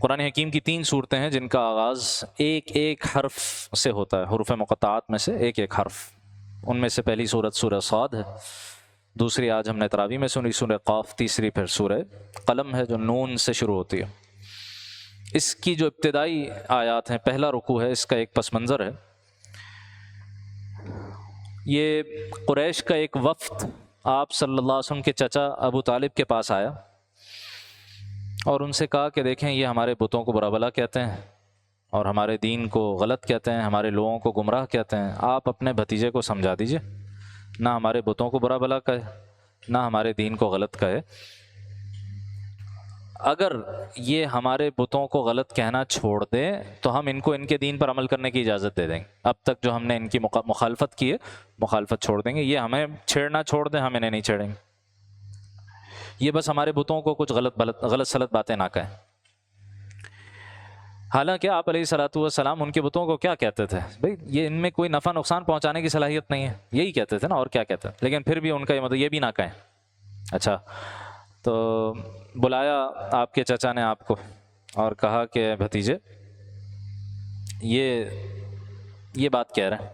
قرآن حکیم کی 3 صورتیں ہیں جن کا آغاز ایک ایک حرف سے ہوتا ہے، حروف مقطعات میں سے ایک ایک حرف۔ ان میں سے پہلی صورت سورہ صاد ہے، دوسری آج ہم نے تراویح میں سنی سورہ قاف، تیسری پھر سورہ قلم ہے جو نون سے شروع ہوتی ہے۔ اس کی جو ابتدائی آیات ہیں، پہلا رکوع ہے، اس کا ایک پس منظر ہے۔ یہ قریش کا ایک وفد آپ صلی اللہ علیہ وسلم کے چچا ابو طالب کے پاس آیا اور ان سے کہا کہ دیکھیں یہ ہمارے بتوں کو برا بھلا کہتے ہیں اور ہمارے دین کو غلط کہتے ہیں، ہمارے لوگوں کو گمراہ کہتے ہیں، آپ اپنے بھتیجے کو سمجھا دیجئے، نہ ہمارے بتوں کو برا بھلا کہے نہ ہمارے دین کو غلط کہے۔ اگر یہ ہمارے بتوں کو غلط کہنا چھوڑ دیں تو ہم ان کو ان کے دین پر عمل کرنے کی اجازت دے دیں گے۔ اب تک جو ہم نے ان کی مخالفت کی ہے، مخالفت چھوڑ دیں گے۔ یہ ہمیں چھیڑنا چھوڑ دیں، ہم انہیں نہیں چھیڑیں گے۔ یہ بس ہمارے بتوں کو کچھ غلط سلط باتیں نہ کہیں۔ حالانکہ آپ علیہ الصلوۃ والسلام ان کے بتوں کو کیا کہتے تھے؟ بھئی یہ ان میں کوئی نفع نقصان پہنچانے کی صلاحیت نہیں ہے، یہی کہتے تھے نا، اور کیا کہتے ہیں؟ لیکن پھر بھی ان کا یہ مطلب یہ بھی نہ کہیں۔ اچھا، تو بلایا آپ کے چچا نے آپ کو اور کہا کہ بھتیجے یہ بات کہہ رہے ہیں۔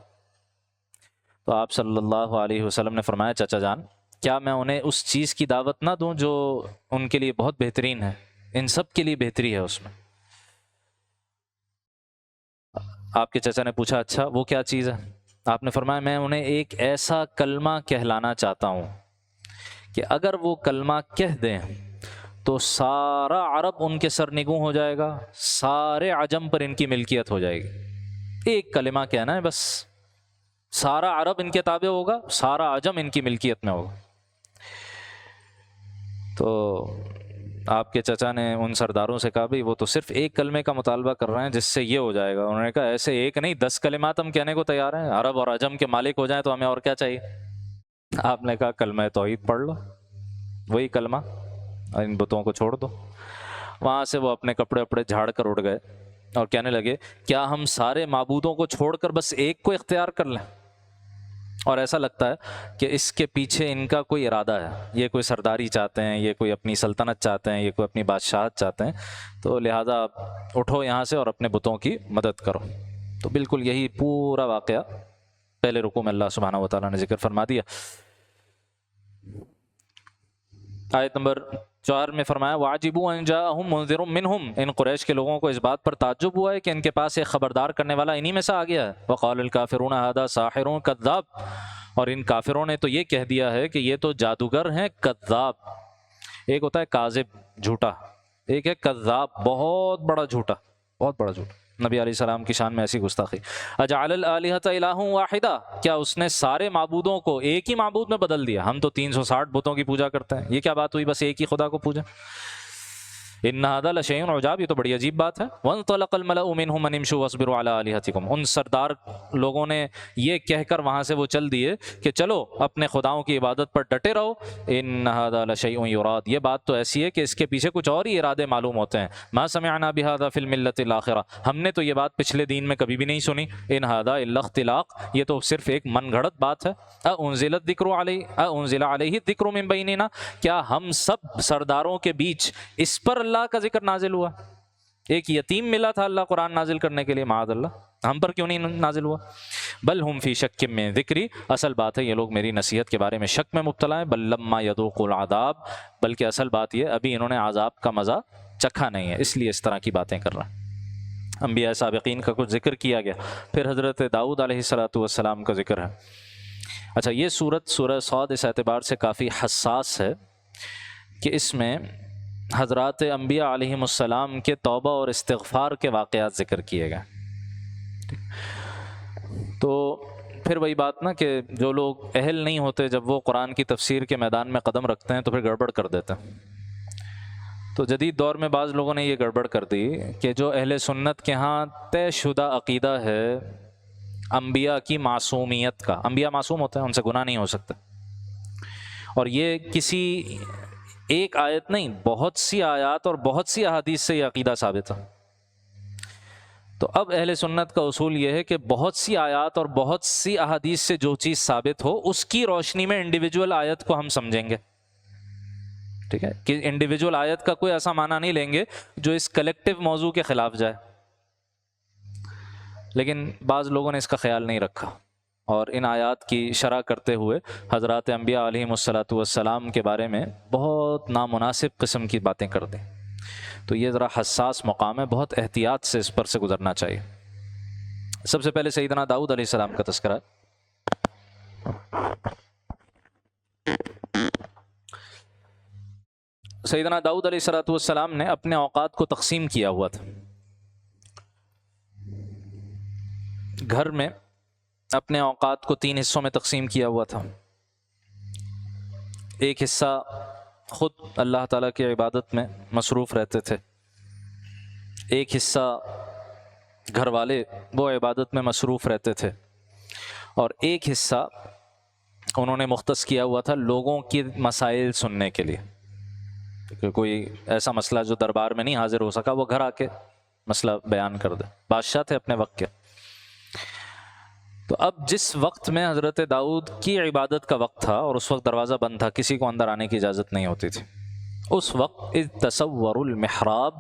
تو آپ صلی اللہ علیہ وسلم نے فرمایا چچا جان، کیا میں انہیں اس چیز کی دعوت نہ دوں جو ان کے لیے بہت بہترین ہے، ان سب کے لیے بہتری ہے اس میں؟ آپ کے چچا نے پوچھا اچھا وہ کیا چیز ہے؟ آپ نے فرمایا میں انہیں ایک ایسا کلمہ کہلانا چاہتا ہوں کہ اگر وہ کلمہ کہہ دیں تو سارا عرب ان کے سرنگوں ہو جائے گا، سارے عجم پر ان کی ملکیت ہو جائے گی۔ ایک کلمہ کہنا ہے بس، سارا عرب ان کے تابع ہوگا، سارا عجم ان کی ملکیت میں ہوگا۔ تو آپ کے چچا نے ان سرداروں سے کہا بھئی وہ تو صرف ایک کلمے کا مطالبہ کر رہے ہیں جس سے یہ ہو جائے گا۔ انہوں نے کہا ایسے ایک نہیں 10 کلمات ہم کہنے کو تیار ہیں، عرب اور عجم کے مالک ہو جائیں تو ہمیں اور کیا چاہیے؟ آپ نے کہا کلمہ توحید پڑھ لو، وہی کلمہ، اور ان بتوں کو چھوڑ دو۔ وہاں سے وہ اپنے کپڑے اپڑے جھاڑ کر اٹھ گئے اور کہنے لگے کیا ہم سارے معبودوں کو چھوڑ کر بس ایک کو اختیار کر لیں؟ اور ایسا لگتا ہے کہ اس کے پیچھے ان کا کوئی ارادہ ہے، یہ کوئی سرداری چاہتے ہیں، یہ کوئی اپنی سلطنت چاہتے ہیں، یہ کوئی اپنی بادشاہت چاہتے ہیں، تو لہٰذا اٹھو یہاں سے اور اپنے بتوں کی مدد کرو۔ تو بالکل یہی پورا واقعہ پہلے رکوع میں اللہ سبحانہ و تعالیٰ نے ذکر فرما دیا۔ آیت نمبر 4 میں فرمایا وَعَجِبُوا أَن جَاءَهُم مُنذِرٌ مِّنْهُمْ، ان قریش کے لوگوں کو اس بات پر تعجب ہوا ہے کہ ان کے پاس ایک خبردار کرنے والا انہی میں سے آ گیا ہے۔ وَقَالَ الْكَافِرُونَ هَذَا سَاحِرٌ كَذَّابٌ، اور ان کافروں نے تو یہ کہہ دیا ہے کہ یہ تو جادوگر ہیں، کذاب۔ ایک ہوتا ہے کاذب، جھوٹا، ایک ہے کذاب، بہت بڑا جھوٹا، بہت بڑا جھوٹا۔ نبی علیہ السلام کی شان میں ایسی گستاخی۔ اجعل الآلہۃ الہ واحدہ، کیا اس نے سارے معبودوں کو ایک ہی معبود میں بدل دیا؟ ہم تو 360 بتوں کی پوجا کرتے ہیں، یہ کیا بات ہوئی بس ایک ہی خدا کو پوجا؟ ان ھذا لشیء عجاب، یہ تو بڑی عجیب بات ہے۔ وانطلق الملأ منهم ان امشوا واصبروا علی آلہتکم، ان سردار لوگوں نے یہ کہہ کر وہاں سے وہ چل دیے کہ چلو اپنے خداؤں کی عبادت پر ڈٹے رہو۔ ان ھذا لشیء یراد، یہ بات تو ایسی ہے کہ اس کے پیچھے کچھ اور ہی ارادے معلوم ہوتے ہیں۔ ما سمعنا بہذا فی الملۃ الاخرہ، ہم نے تو یہ بات پچھلے دین میں کبھی بھی نہیں سنی۔ ان ھذا الا اختلاق، یہ تو صرف ایک من گھڑت بات ہے۔ انزل الذکر علیہ الذکر من بیننا، کیا ہم سب سرداروں کے بیچ اس پر اللہ کا ذکر نازل ہوا؟ ایک یتیم ملا تھا اللہ قرآن نازل کرنے کے لیے، معاذ اللہ، ہم پر کیوں نہیں نازل ہوا؟ بل ہم فی شک من ذکری، اصل بات ہے یہ لوگ میری نصیحت کے بارے میں شک میں مبتلا ہیں۔ بل لما یذوقوا العذاب، بلکہ اصل بات یہ ابھی انہوں نے عذاب کا مزہ چکھا نہیں ہے، اس لیے اس طرح کی باتیں کر رہے ہیں۔ انبیاء سابقین کا کچھ ذکر کیا گیا، پھر حضرت داؤد علیہ السلام کا ذکر ہے۔ اچھا، یہ سورہ صاد اس اعتبار سے کافی حساس ہے کہ اس میں حضرات انبیاء علیہم السلام کے توبہ اور استغفار کے واقعات ذکر کیے گئے۔ تو پھر وہی بات نا کہ جو لوگ اہل نہیں ہوتے جب وہ قرآن کی تفسیر کے میدان میں قدم رکھتے ہیں تو پھر گڑبڑ کر دیتے ہیں۔ تو جدید دور میں بعض لوگوں نے یہ گڑبڑ کر دی کہ جو اہل سنت کے ہاں طے شدہ عقیدہ ہے انبیاء کی معصومیت کا، انبیاء معصوم ہوتے ہیں، ان سے گناہ نہیں ہو سکتا، اور یہ کسی ایک آیت نہیں، بہت سی آیات اور بہت سی احادیث سے یہ عقیدہ ثابت ہے۔ تو اب اہل سنت کا اصول یہ ہے کہ بہت سی آیات اور بہت سی احادیث سے جو چیز ثابت ہو اس کی روشنی میں انڈیویجول آیت کو ہم سمجھیں گے۔ ٹھیک ہے، کہ انڈیویجول آیت کا کوئی ایسا معنی نہیں لیں گے جو اس کلیکٹیو موضوع کے خلاف جائے، لیکن بعض لوگوں نے اس کا خیال نہیں رکھا اور ان آیات کی شرح کرتے ہوئے حضرات انبیاء علیہم الصلاۃ والسلام کے بارے میں بہت نامناسب قسم کی باتیں کر دیں۔ تو یہ ذرا حساس مقام ہے، بہت احتیاط سے اس پر سے گزرنا چاہیے۔ سب سے پہلے سیدنا داؤد علیہ السلام کا تذکرہ ہے۔ سیدنا داؤد علیہ السلام نے اپنے اوقات کو تقسیم کیا ہوا تھا۔ گھر میں اپنے اوقات کو 3 حصوں میں تقسیم کیا ہوا تھا۔ ایک حصہ خود اللہ تعالیٰ کی عبادت میں مصروف رہتے تھے، ایک حصہ گھر والے وہ عبادت میں مصروف رہتے تھے، اور ایک حصہ انہوں نے مختص کیا ہوا تھا لوگوں کی مسائل سننے کے لیے، کہ کوئی ایسا مسئلہ جو دربار میں نہیں حاضر ہو سکا وہ گھر آ کے مسئلہ بیان کر دے۔ بادشاہ تھے اپنے وقت کے۔ تو اب جس وقت میں حضرت داؤد کی عبادت کا وقت تھا اور اس وقت دروازہ بند تھا، کسی کو اندر آنے کی اجازت نہیں ہوتی تھی، اس وقت اذ تصور المحراب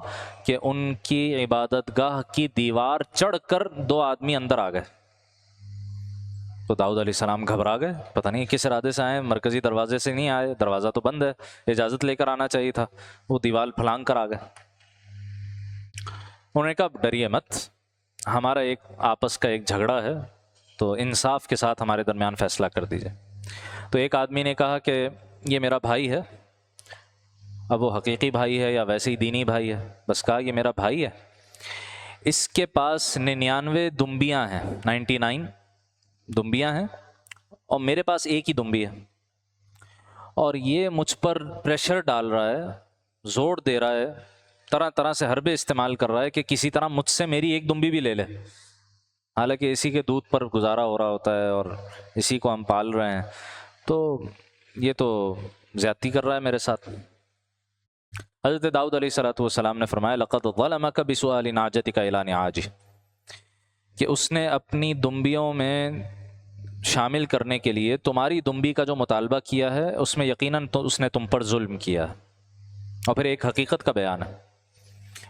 کہ ان کی عبادت گاہ کی دیوار چڑھ کر 2 آدمی اندر آ گئے۔ تو داؤد علیہ السلام گھبرا گئے، پتہ نہیں کس ارادے سے آئے، مرکزی دروازے سے نہیں آئے، دروازہ تو بند ہے، اجازت لے کر آنا چاہیے تھا، وہ دیوار پھلانگ کر آ گئے۔ انہوں نے کہا ڈریے مت، ہمارا ایک آپس کا ایک جھگڑا ہے، تو انصاف کے ساتھ ہمارے درمیان فیصلہ کر دیجئے۔ تو ایک آدمی نے کہا کہ یہ میرا بھائی ہے۔ اب وہ حقیقی بھائی ہے یا ویسے ہی دینی بھائی ہے؟ بس کہا یہ میرا بھائی ہے، اس کے پاس 99 دمبیاں ہیں، 99 دمبیاں ہیں، اور میرے پاس ایک ہی دمبی ہے، اور یہ مجھ پر پریشر ڈال رہا ہے، زور دے رہا ہے، طرح طرح سے حربے استعمال کر رہا ہے کہ کسی طرح مجھ سے میری ایک دمبی بھی لے لے، حالانکہ اسی کے دودھ پر گزارا ہو رہا ہوتا ہے اور اسی کو ہم پال رہے ہیں، تو یہ تو زیادتی کر رہا ہے میرے ساتھ۔ حضرت داؤد علیہ السلام نے فرمایا لقد ظلمک بسؤال نعجتک الی نعاجہ، کہ اس نے اپنی دمبیوں میں شامل کرنے کے لیے تمہاری دمبی کا جو مطالبہ کیا ہے اس میں یقیناً تو اس نے تم پر ظلم کیا ہے۔ اور پھر ایک حقیقت کا بیان ہے،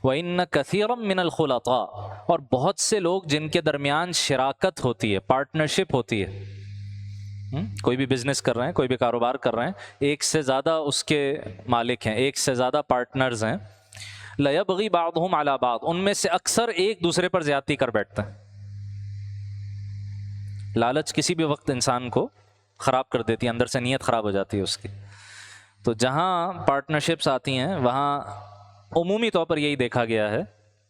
وَإِنَّ كَثِيرًا مِّنَ الْخُلَطَاءِ، اور بہت سے لوگ جن کے درمیان شراکت ہوتی ہے، پارٹنرشپ ہوتی ہے، کوئی بھی بزنس کر رہے ہیں، کوئی بھی کاروبار کر رہے ہیں، ایک سے زیادہ اس کے مالک ہیں، ایک سے زیادہ پارٹنرز ہیں، لَيَبْغِي بَعْضُهُمْ عَلَى بَعْضٍ، ان میں سے اکثر ایک دوسرے پر زیادتی کر بیٹھتے ہیں۔ لالچ کسی بھی وقت انسان کو خراب کر دیتی ہے، اندر سے نیت خراب ہو جاتی ہے اس کی۔ تو جہاں پارٹنرشپس آتی ہیں وہاں عمومی طور پر یہی دیکھا گیا ہے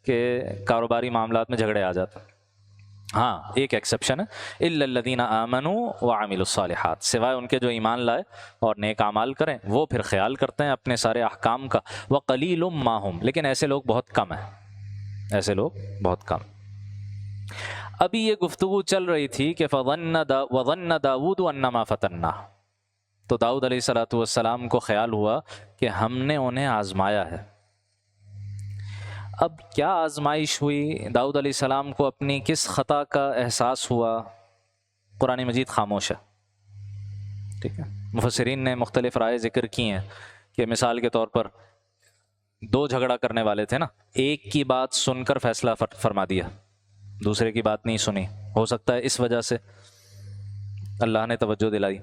کہ کاروباری معاملات میں جھگڑے آ جاتے ہیں۔ ہاں ایک ایکسیپشن ہے، الا الذین آمنوا وعملوا الصالحات، سوائے ان کے جو ایمان لائے اور نیک اعمال کریں، وہ پھر خیال کرتے ہیں اپنے سارے احکام کا، وقلیل ما ہم، لیکن ایسے لوگ بہت کم ہیں، ایسے لوگ بہت کم۔ ابھی یہ گفتگو چل رہی تھی کہ وظن داؤد انما فتناہ، تو داؤد علیہ السلام کو خیال ہوا کہ ہم نے انہیں آزمایا ہے۔ اب کیا آزمائش ہوئی، داؤد علیہ السلام کو اپنی کس خطا کا احساس ہوا، قرآن مجید خاموش ہے، ٹھیک ہے۔ مفسرین نے مختلف رائے ذکر کی ہیں کہ مثال کے طور پر 2 جھگڑا کرنے والے تھے نا، ایک کی بات سن کر فیصلہ فرما دیا، دوسرے کی بات نہیں سنی، ہو سکتا ہے اس وجہ سے اللہ نے توجہ دلائی،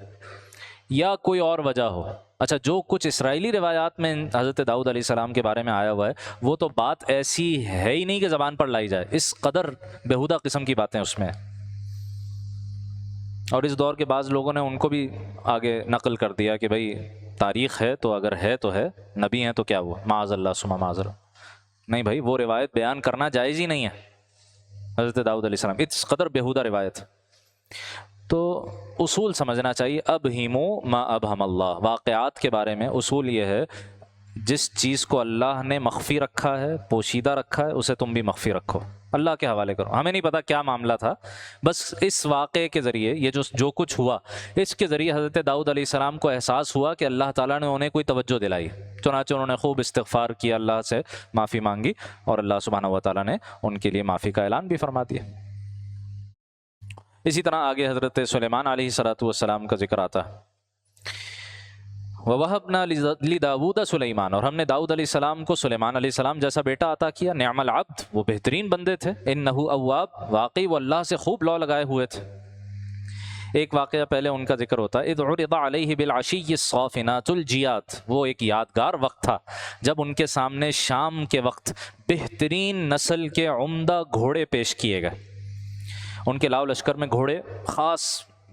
یا کوئی اور وجہ ہو۔ اچھا، جو کچھ اسرائیلی روایات میں حضرت داؤد علیہ السلام کے بارے میں آیا ہوا ہے وہ تو بات ایسی ہے ہی نہیں کہ زبان پر لائی جائے، اس قدر بیہودہ قسم کی باتیں اس میں، اور اس دور کے بعض لوگوں نے ان کو بھی آگے نقل کر دیا کہ بھائی تاریخ ہے تو اگر ہے تو ہے، نبی ہیں تو کیا ہوا، معاذ اللہ ثم معاذ اللہ، نہیں بھائی وہ روایت بیان کرنا جائز ہی نہیں ہے۔ حضرت داؤد علیہ السلام اس قدر بیہودہ روایت، تو اصول سمجھنا چاہیے، ابہموا ما ابہم اللہ، واقعات کے بارے میں اصول یہ ہے جس چیز کو اللہ نے مخفی رکھا ہے، پوشیدہ رکھا ہے، اسے تم بھی مخفی رکھو، اللہ کے حوالے کرو۔ ہمیں نہیں پتا کیا معاملہ تھا، بس اس واقعے کے ذریعے یہ جو کچھ ہوا اس کے ذریعے حضرت داؤد علیہ السلام کو احساس ہوا کہ اللہ تعالیٰ نے انہیں کوئی توجہ دلائی، چنانچہ انہوں نے خوب استغفار کیا، اللہ سے معافی مانگی، اور اللہ سبحانہ و تعالیٰ نے ان کے لیے معافی کا اعلان بھی فرما دیا۔ اسی طرح آگے حضرت سلیمان علیہ السلام کا ذکر آتا ہے، وَوَهَبْنَا لِدَاوُودَ سُلَيْمَانَ، اور ہم نے داؤد علیہ السلام کو سلیمان علیہ السلام جیسا بیٹا عطا کیا. نعم العبد، وہ بہترین بندے تھے. انہ اواب، واقعی وہ اللہ سے خوب لو لگائے ہوئے تھے. ایک واقعہ پہلے ان کا ذکر ہوتا ہے. اذ عرض علیہ بالعشی الصافنات الجیات، وہ ایک یادگار وقت تھا جب ان کے سامنے شام کے وقت بہترین نسل کے عمدہ گھوڑے پیش کیے گئے. ان کے لاؤ لشکر میں گھوڑے خاص،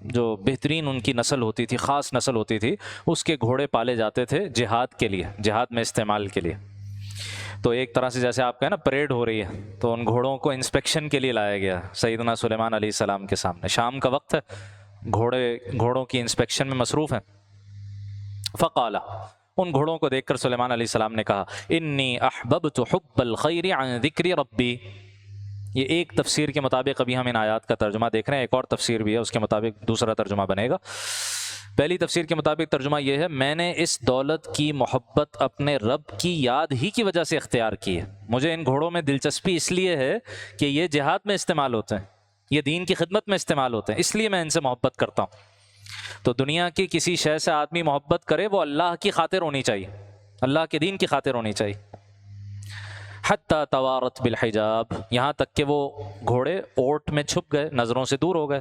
جو بہترین ان کی نسل ہوتی تھی، خاص نسل ہوتی تھی، اس کے گھوڑے پالے جاتے تھے جہاد کے لیے، جہاد میں استعمال کے لیے. تو ایک طرح سے جیسے آپ کہیں نا پریڈ ہو رہی ہے، تو ان گھوڑوں کو انسپیکشن کے لیے لایا گیا سیدنا سلیمان علیہ السلام کے سامنے. شام کا وقت ہے، گھوڑوں کی انسپیکشن میں مصروف ہیں. فقالا، ان گھوڑوں کو دیکھ کر سلیمان علیہ السلام نے کہا انی احببت حب الخیر عن ذکر ربی. یہ ایک تفسیر کے مطابق ابھی ہم ان آیات کا ترجمہ دیکھ رہے ہیں، ایک اور تفسیر بھی ہے، اس کے مطابق دوسرا ترجمہ بنے گا. پہلی تفسیر کے مطابق ترجمہ یہ ہے، میں نے اس دولت کی محبت اپنے رب کی یاد ہی کی وجہ سے اختیار کی ہے. مجھے ان گھوڑوں میں دلچسپی اس لیے ہے کہ یہ جہاد میں استعمال ہوتے ہیں، یہ دین کی خدمت میں استعمال ہوتے ہیں، اس لیے میں ان سے محبت کرتا ہوں. تو دنیا کی کسی شے سے آدمی محبت کرے وہ اللہ کی خاطر ہونی چاہیے، اللہ کے دین کی خاطر ہونی چاہیے. حتی توارت بالحجاب، یہاں تک کہ وہ گھوڑے اوٹ میں چھپ گئے، نظروں سے دور ہو گئے.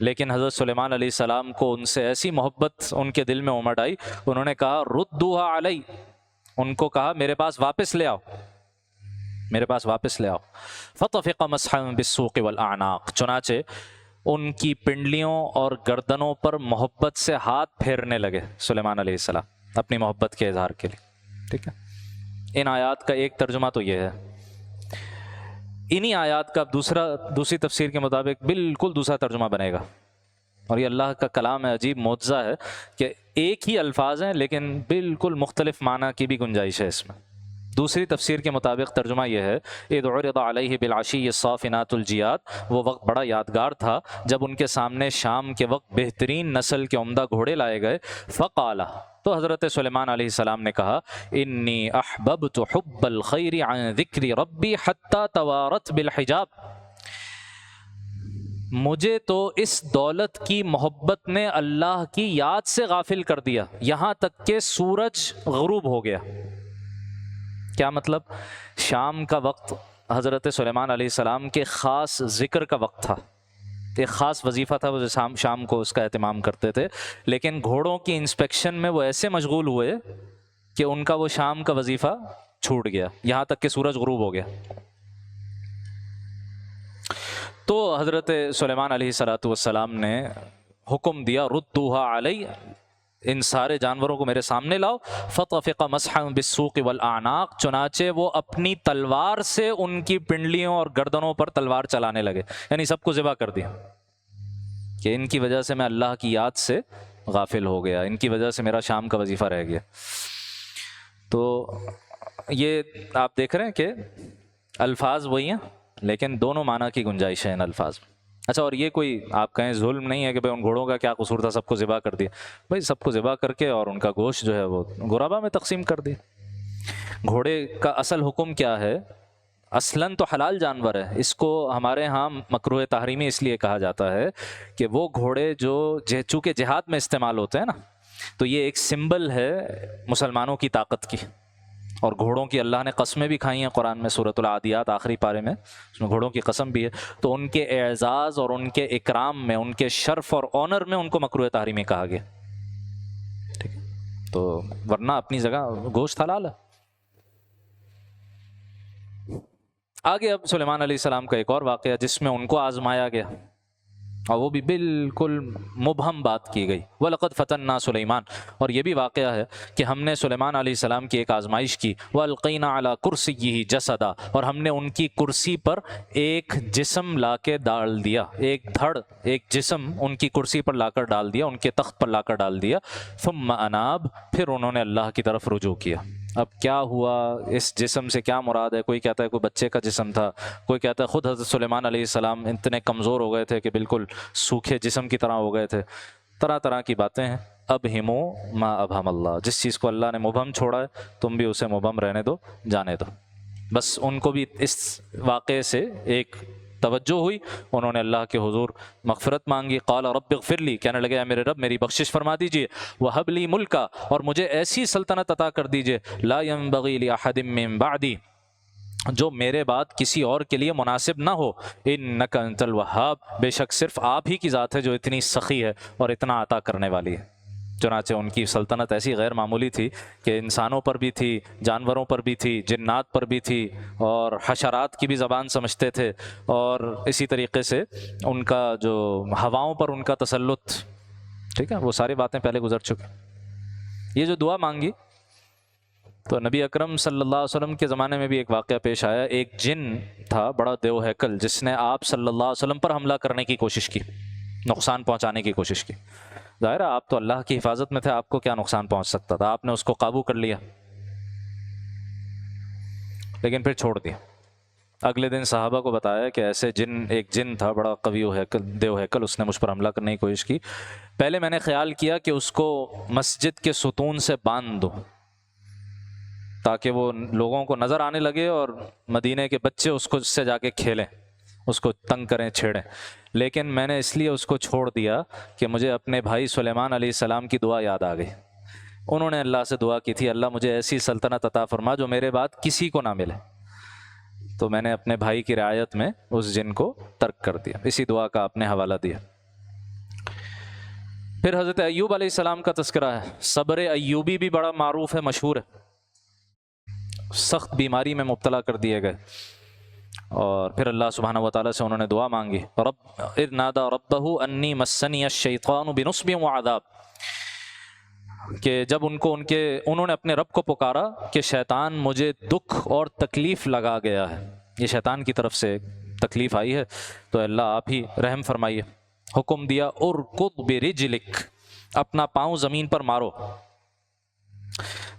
لیکن حضرت سلیمان علیہ السلام کو ان سے ایسی محبت ان کے دل میں امڑ آئی، انہوں نے کہا ردوہا علی، ان کو کہا میرے پاس واپس لے آؤ، میرے پاس واپس لے آؤ. فطفق مسحا بالسوق والاعناق، چنانچہ ان کی پنڈلیوں اور گردنوں پر محبت سے ہاتھ پھیرنے لگے سلیمان علیہ السلام اپنی محبت کے اظہار کے لیے. ٹھیک ہے، ان آیات کا ایک ترجمہ تو یہ ہے. انہی آیات کا دوسری تفسیر کے مطابق بالکل دوسرا ترجمہ بنے گا. اور یہ اللہ کا کلام ہے، عجیب معجزہ ہے کہ ایک ہی الفاظ ہیں لیکن بالکل مختلف معنی کی بھی گنجائش ہے اس میں. دوسری تفسیر کے مطابق ترجمہ یہ ہے، اذ عرض علیہ بالعشی الصافنات الجیات، وہ وقت بڑا یادگار تھا جب ان کے سامنے شام کے وقت بہترین نسل کے عمدہ گھوڑے لائے گئے. فقالا، تو حضرت سلیمان علیہ السلام نے کہا انی احببت حب الخیر عن ذکر ربی حتی توارت بالحجاب، مجھے تو اس دولت کی محبت نے اللہ کی یاد سے غافل کر دیا یہاں تک کہ سورج غروب ہو گیا. کیا مطلب؟ شام کا وقت حضرت سلیمان علیہ السلام کے خاص ذکر کا وقت تھا، ایک خاص وظیفہ تھا، وہ شام کو اس کا اہتمام کرتے تھے. لیکن گھوڑوں کی انسپیکشن میں وہ ایسے مشغول ہوئے کہ ان کا وہ شام کا وظیفہ چھوٹ گیا یہاں تک کہ سورج غروب ہو گیا. تو حضرت سلیمان علیہ السلام نے حکم دیا ردوہا علی، ان سارے جانوروں کو میرے سامنے لاؤ. فطفق مسحا بالسوق والاعناق، چنانچہ وہ اپنی تلوار سے ان کی پنڈلیوں اور گردنوں پر تلوار چلانے لگے، یعنی سب کو ذبح کر دیا کہ ان کی وجہ سے میں اللہ کی یاد سے غافل ہو گیا، ان کی وجہ سے میرا شام کا وظیفہ رہ گیا. تو یہ آپ دیکھ رہے ہیں کہ الفاظ وہی ہیں لیکن دونوں معنی کی گنجائش ہے ان الفاظ میں. اچھا، اور یہ کوئی آپ کہیں ظلم نہیں ہے کہ بھائی ان گھوڑوں کا کیا قصور تھا، سب کو ذبح کر دیا. بھائی سب کو ذبح کر کے اور ان کا گوشت جو ہے وہ غربا میں تقسیم کر دیا. گھوڑے کا اصل حکم کیا ہے؟ اصلاً تو حلال جانور ہے، اس کو ہمارے ہاں مکروہ تحریمی اس لیے کہا جاتا ہے کہ وہ گھوڑے جو چونکہ جہاد میں استعمال ہوتے ہیں نا، تو یہ ایک سمبل ہے مسلمانوں کی طاقت کی. اور گھوڑوں کی اللہ نے قسمیں بھی کھائی ہیں قرآن میں، سورۃ العادیات آخری پارے میں اس میں گھوڑوں کی قسم بھی ہے. تو ان کے اعزاز اور ان کے اکرام میں، ان کے شرف اور آنر میں ان کو مکروہ تحریمی کہا گیا. ٹھیک ہے، تو ورنہ اپنی جگہ گوشت حلال ہے. آگے اب سلیمان علیہ السلام کا ایک اور واقعہ جس میں ان کو آزمایا گیا، اور وہ بھی بالکل مبہم بات کی گئی. وَلَقَدْ فَتَنَّا سُلَيْمَانَ، اور یہ بھی واقعہ ہے کہ ہم نے سلیمان علیہ السلام کی ایک آزمائش کی. وَأَلْقَيْنَا عَلَى كُرْسِيِّهِ جَسَدًا، اور ہم نے ان کی کرسی پر ایک جسم لا کے ڈال دیا، ایک جسم ان کی کرسی پر لا کر ڈال دیا، ان کے تخت پر لا کر ڈال دیا. ثُمَّ أَنَابَ، پھر انہوں نے اللہ کی طرف رجوع کیا. اب کیا ہوا، اس جسم سے کیا مراد ہے؟ کوئی کہتا ہے کوئی بچے کا جسم تھا، کوئی کہتا ہے خود حضرت سلیمان علیہ السلام اتنے کمزور ہو گئے تھے کہ بالکل سوکھے جسم کی طرح ہو گئے تھے. طرح طرح کی باتیں ہیں. ابہموا ما ابہم اللہ، جس چیز کو اللہ نے مبہم چھوڑا ہے تم بھی اسے مبہم رہنے دو، جانے دو. بس ان کو بھی اس واقعے سے ایک توجہ ہوئی, انہوں نے اللہ کے حضور مغفرت مانگی. قال رب اغفر لی, کہنے لگے اے میرے رب میری بخشش فرما دیجئے. وہب لی ملکا, اور مجھے ایسی سلطنت عطا کر دیجئے, لا ينبغی لأحد من بعدی, جو میرے بعد کسی اور کے لیے مناسب نہ ہو. انک انت الوہاب, بے شک صرف آپ ہی کی ذات ہے جو اتنی سخی ہے اور اتنا عطا کرنے والی ہے. چنانچہ ان کی سلطنت ایسی غیر معمولی تھی کہ انسانوں پر بھی تھی, جانوروں پر بھی تھی, جنات پر بھی تھی, اور حشرات کی بھی زبان سمجھتے تھے, اور اسی طریقے سے ان کا جو ہواؤں پر ان کا تسلط, ٹھیک ہے, وہ ساری باتیں پہلے گزر چکی. یہ جو دعا مانگی تو نبی اکرم صلی اللہ علیہ وسلم کے زمانے میں بھی ایک واقعہ پیش آیا. ایک جن تھا بڑا دیو ہیکل, جس نے آپ صلی اللہ علیہ وسلم پر حملہ کرنے کی کوشش کی, نقصان پہنچانے کی کوشش کی. ظاہر ہے آپ تو اللہ کی حفاظت میں تھے, آپ کو کیا نقصان پہنچ سکتا تھا, آپ نے اس کو قابو کر لیا, لیکن پھر چھوڑ دیا. اگلے دن صحابہ کو بتایا کہ ایسے ایک جن تھا بڑا قوی دیو ہیکل, اس نے مجھ پر حملہ کرنے کی کوشش کی. پہلے میں نے خیال کیا کہ اس کو مسجد کے ستون سے باندھ دو تاکہ وہ لوگوں کو نظر آنے لگے اور مدینے کے بچے اس کو سے جا کے کھیلیں, اس کو تنگ کریں, چھیڑیں. لیکن میں نے اس لیے اس کو چھوڑ دیا کہ مجھے اپنے بھائی سلیمان علیہ السلام کی دعا یاد آ گئی. انہوں نے اللہ سے دعا کی تھی, اللہ مجھے ایسی سلطنت عطا فرما جو میرے بعد کسی کو نہ ملے. تو میں نے اپنے بھائی کی رعایت میں اس جن کو ترک کر دیا. اسی دعا کا آپ نے حوالہ دیا. پھر حضرت ایوب علیہ السلام کا تذکرہ ہے. صبر ایوبی بھی بڑا معروف ہے, مشہور ہے. سخت بیماری میں مبتلا کر دیے گئے, اور پھر اللہ سبحانہ و تعالیٰ سے انہوں نے دعا مانگی. رب اذ نادى ربه انی مسنی الشیطان بنصب وعذاب, کہ جب انہوں نے اپنے رب کو پکارا کہ شیطان مجھے دکھ اور تکلیف لگا گیا ہے, یہ شیطان کی طرف سے تکلیف آئی ہے, تو اللہ آپ ہی رحم فرمائیے. حکم دیا ارکض برجلک, اپنا پاؤں زمین پر مارو.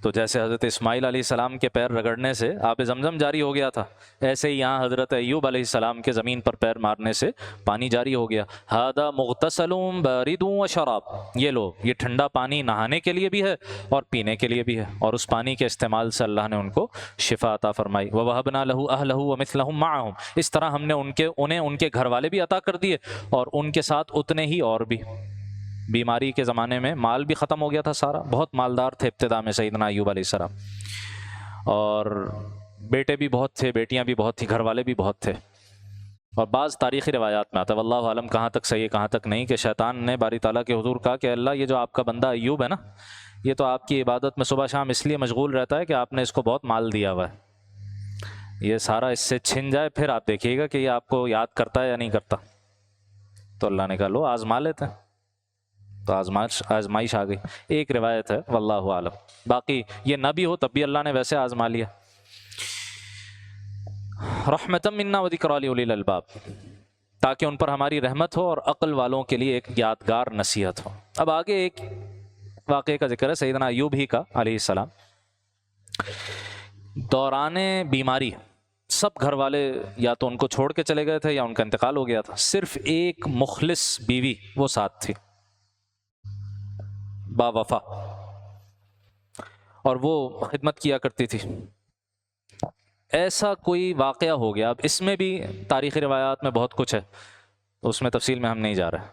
تو جیسے حضرت اسماعیل علیہ السلام کے پیر رگڑنے سے آب زمزم جاری ہو گیا تھا, ایسے ہی یہاں حضرت ایوب علیہ السلام کے زمین پر پیر مارنے سے پانی جاری ہو گیا. ھذا مغتسل بارد وشراب, یہ لو, یہ ٹھنڈا پانی نہانے کے لیے بھی ہے اور پینے کے لیے بھی ہے, اور اس پانی کے استعمال سے اللہ نے ان کو شفا عطا فرمائی. ووهبنا له اهله ومثلهم معهم, اس طرح ہم نے انہیں ان کے گھر والے بھی عطا کر دیے اور ان کے ساتھ اتنے ہی اور بھی. بیماری کے زمانے میں مال بھی ختم ہو گیا تھا سارا, بہت مالدار تھے ابتدا میں سیدنا ایوب علیہ السلام, اور بیٹے بھی بہت تھے, بیٹیاں بھی بہت تھیں, گھر والے بھی بہت تھے. اور بعض تاریخی روایات میں آتا ہے, واللہ عالم کہاں تک صحیح ہے کہاں تک نہیں, کہ شیطان نے باری تعالیٰ کے حضور کہا کہ اللہ یہ جو آپ کا بندہ ایوب ہے نا, یہ تو آپ کی عبادت میں صبح شام اس لیے مشغول رہتا ہے کہ آپ نے اس کو بہت مال دیا ہوا ہے, یہ سارا اس سے چھن جائے پھر آپ دیکھیے گا کہ یہ آپ کو یاد کرتا ہے یا نہیں کرتا. تو اللہ نے کہا لو آزما لیتے ہیں, تو آزمائش آ گئی. ایک روایت ہے واللہ عالم, باقی یہ نہ بھی ہو تب بھی اللہ نے ویسے آزما لیا. رحمتا منا وذکریٰ لأولی الالباب, تاکہ ان پر ہماری رحمت ہو اور عقل والوں کے لیے ایک یادگار نصیحت ہو. اب آگے ایک واقعے کا ذکر ہے سیدنا ایوب ہی کا علیہ السلام. دوران بیماری سب گھر والے یا تو ان کو چھوڑ کے چلے گئے تھے یا ان کا انتقال ہو گیا تھا, صرف ایک مخلص بیوی وہ ساتھ تھی, با وفا, اور وہ خدمت کیا کرتی تھی. ایسا کوئی واقعہ ہو گیا, اب اس میں بھی تاریخی روایات میں بہت کچھ ہے, تو اس میں تفصیل میں ہم نہیں جا رہے,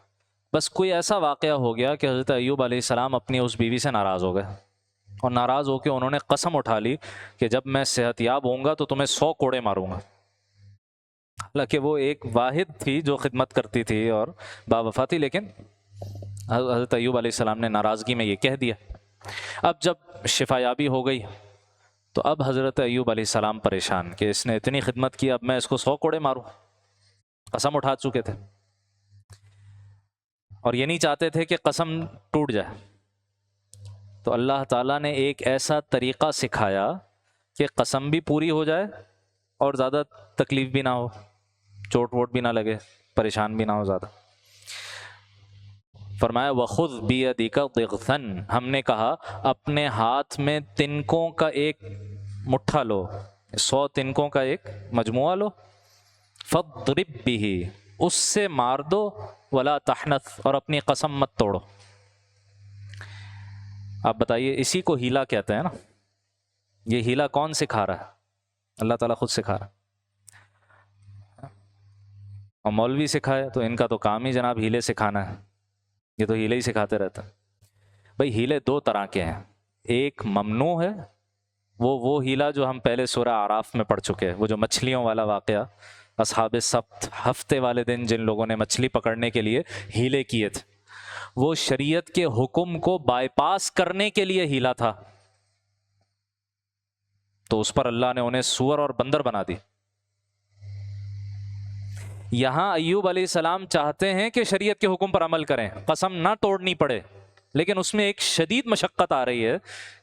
بس کوئی ایسا واقعہ ہو گیا کہ حضرت ایوب علیہ السلام اپنی اس بیوی سے ناراض ہو گئے, اور ناراض ہو کے انہوں نے قسم اٹھا لی کہ جب میں صحت یاب ہوں گا تو تمہیں 100 کوڑے ماروں گا. حالانکہ وہ ایک واحد تھی جو خدمت کرتی تھی اور با وفا تھی, لیکن حضرت ایوب علیہ السلام نے ناراضگی میں یہ کہہ دیا. اب جب شفا یابی ہو گئی تو اب حضرت ایوب علیہ السلام پریشان کہ اس نے اتنی خدمت کی, اب میں اس کو 100 کوڑے ماروں. قسم اٹھا چکے تھے اور یہ نہیں چاہتے تھے کہ قسم ٹوٹ جائے. تو اللہ تعالیٰ نے ایک ایسا طریقہ سکھایا کہ قسم بھی پوری ہو جائے اور زیادہ تکلیف بھی نہ ہو, چوٹ ووٹ بھی نہ لگے, پریشان بھی نہ ہو زیادہ. فرمایا وَخُذْ بِيَدِكَ ضِغْثًا, ہم نے کہا اپنے ہاتھ میں تنکوں کا ایک مٹھا لو, 100 تنکوں کا ایک مجموعہ لو, فَاضْرِبْ بِهِ, اس سے مار دو, وَلَا تَحْنَثْ, اور اپنی قسم مت توڑو. آپ بتائیے اسی کو ہیلا کہتے ہیں نا, یہ ہیلا کون سکھا رہا ہے؟ اللہ تعالیٰ خود سکھا رہا ہے. اور مولوی سکھائے تو ان کا تو کام ہی جناب ہیلے سکھانا ہے، یہ تو ہیلے ہی سکھاتے رہتے ہیں۔ بھائی ہیلے دو طرح کے ہیں، ایک ممنوع ہے، وہ ہیلا جو ہم پہلے سورہ اعراف میں پڑھ چکے ہیں، وہ جو مچھلیوں والا واقعہ، اصحاب السبت ہفتے والے دن جن لوگوں نے مچھلی پکڑنے کے لیے ہیلے کیے تھے، وہ شریعت کے حکم کو بائی پاس کرنے کے لیے ہیلا تھا، تو اس پر اللہ نے انہیں سور اور بندر بنا دی۔ یہاں ایوب علیہ السلام چاہتے ہیں کہ شریعت کے حکم پر عمل کریں، قسم نہ توڑنی پڑے، لیکن اس میں ایک شدید مشقت آ رہی ہے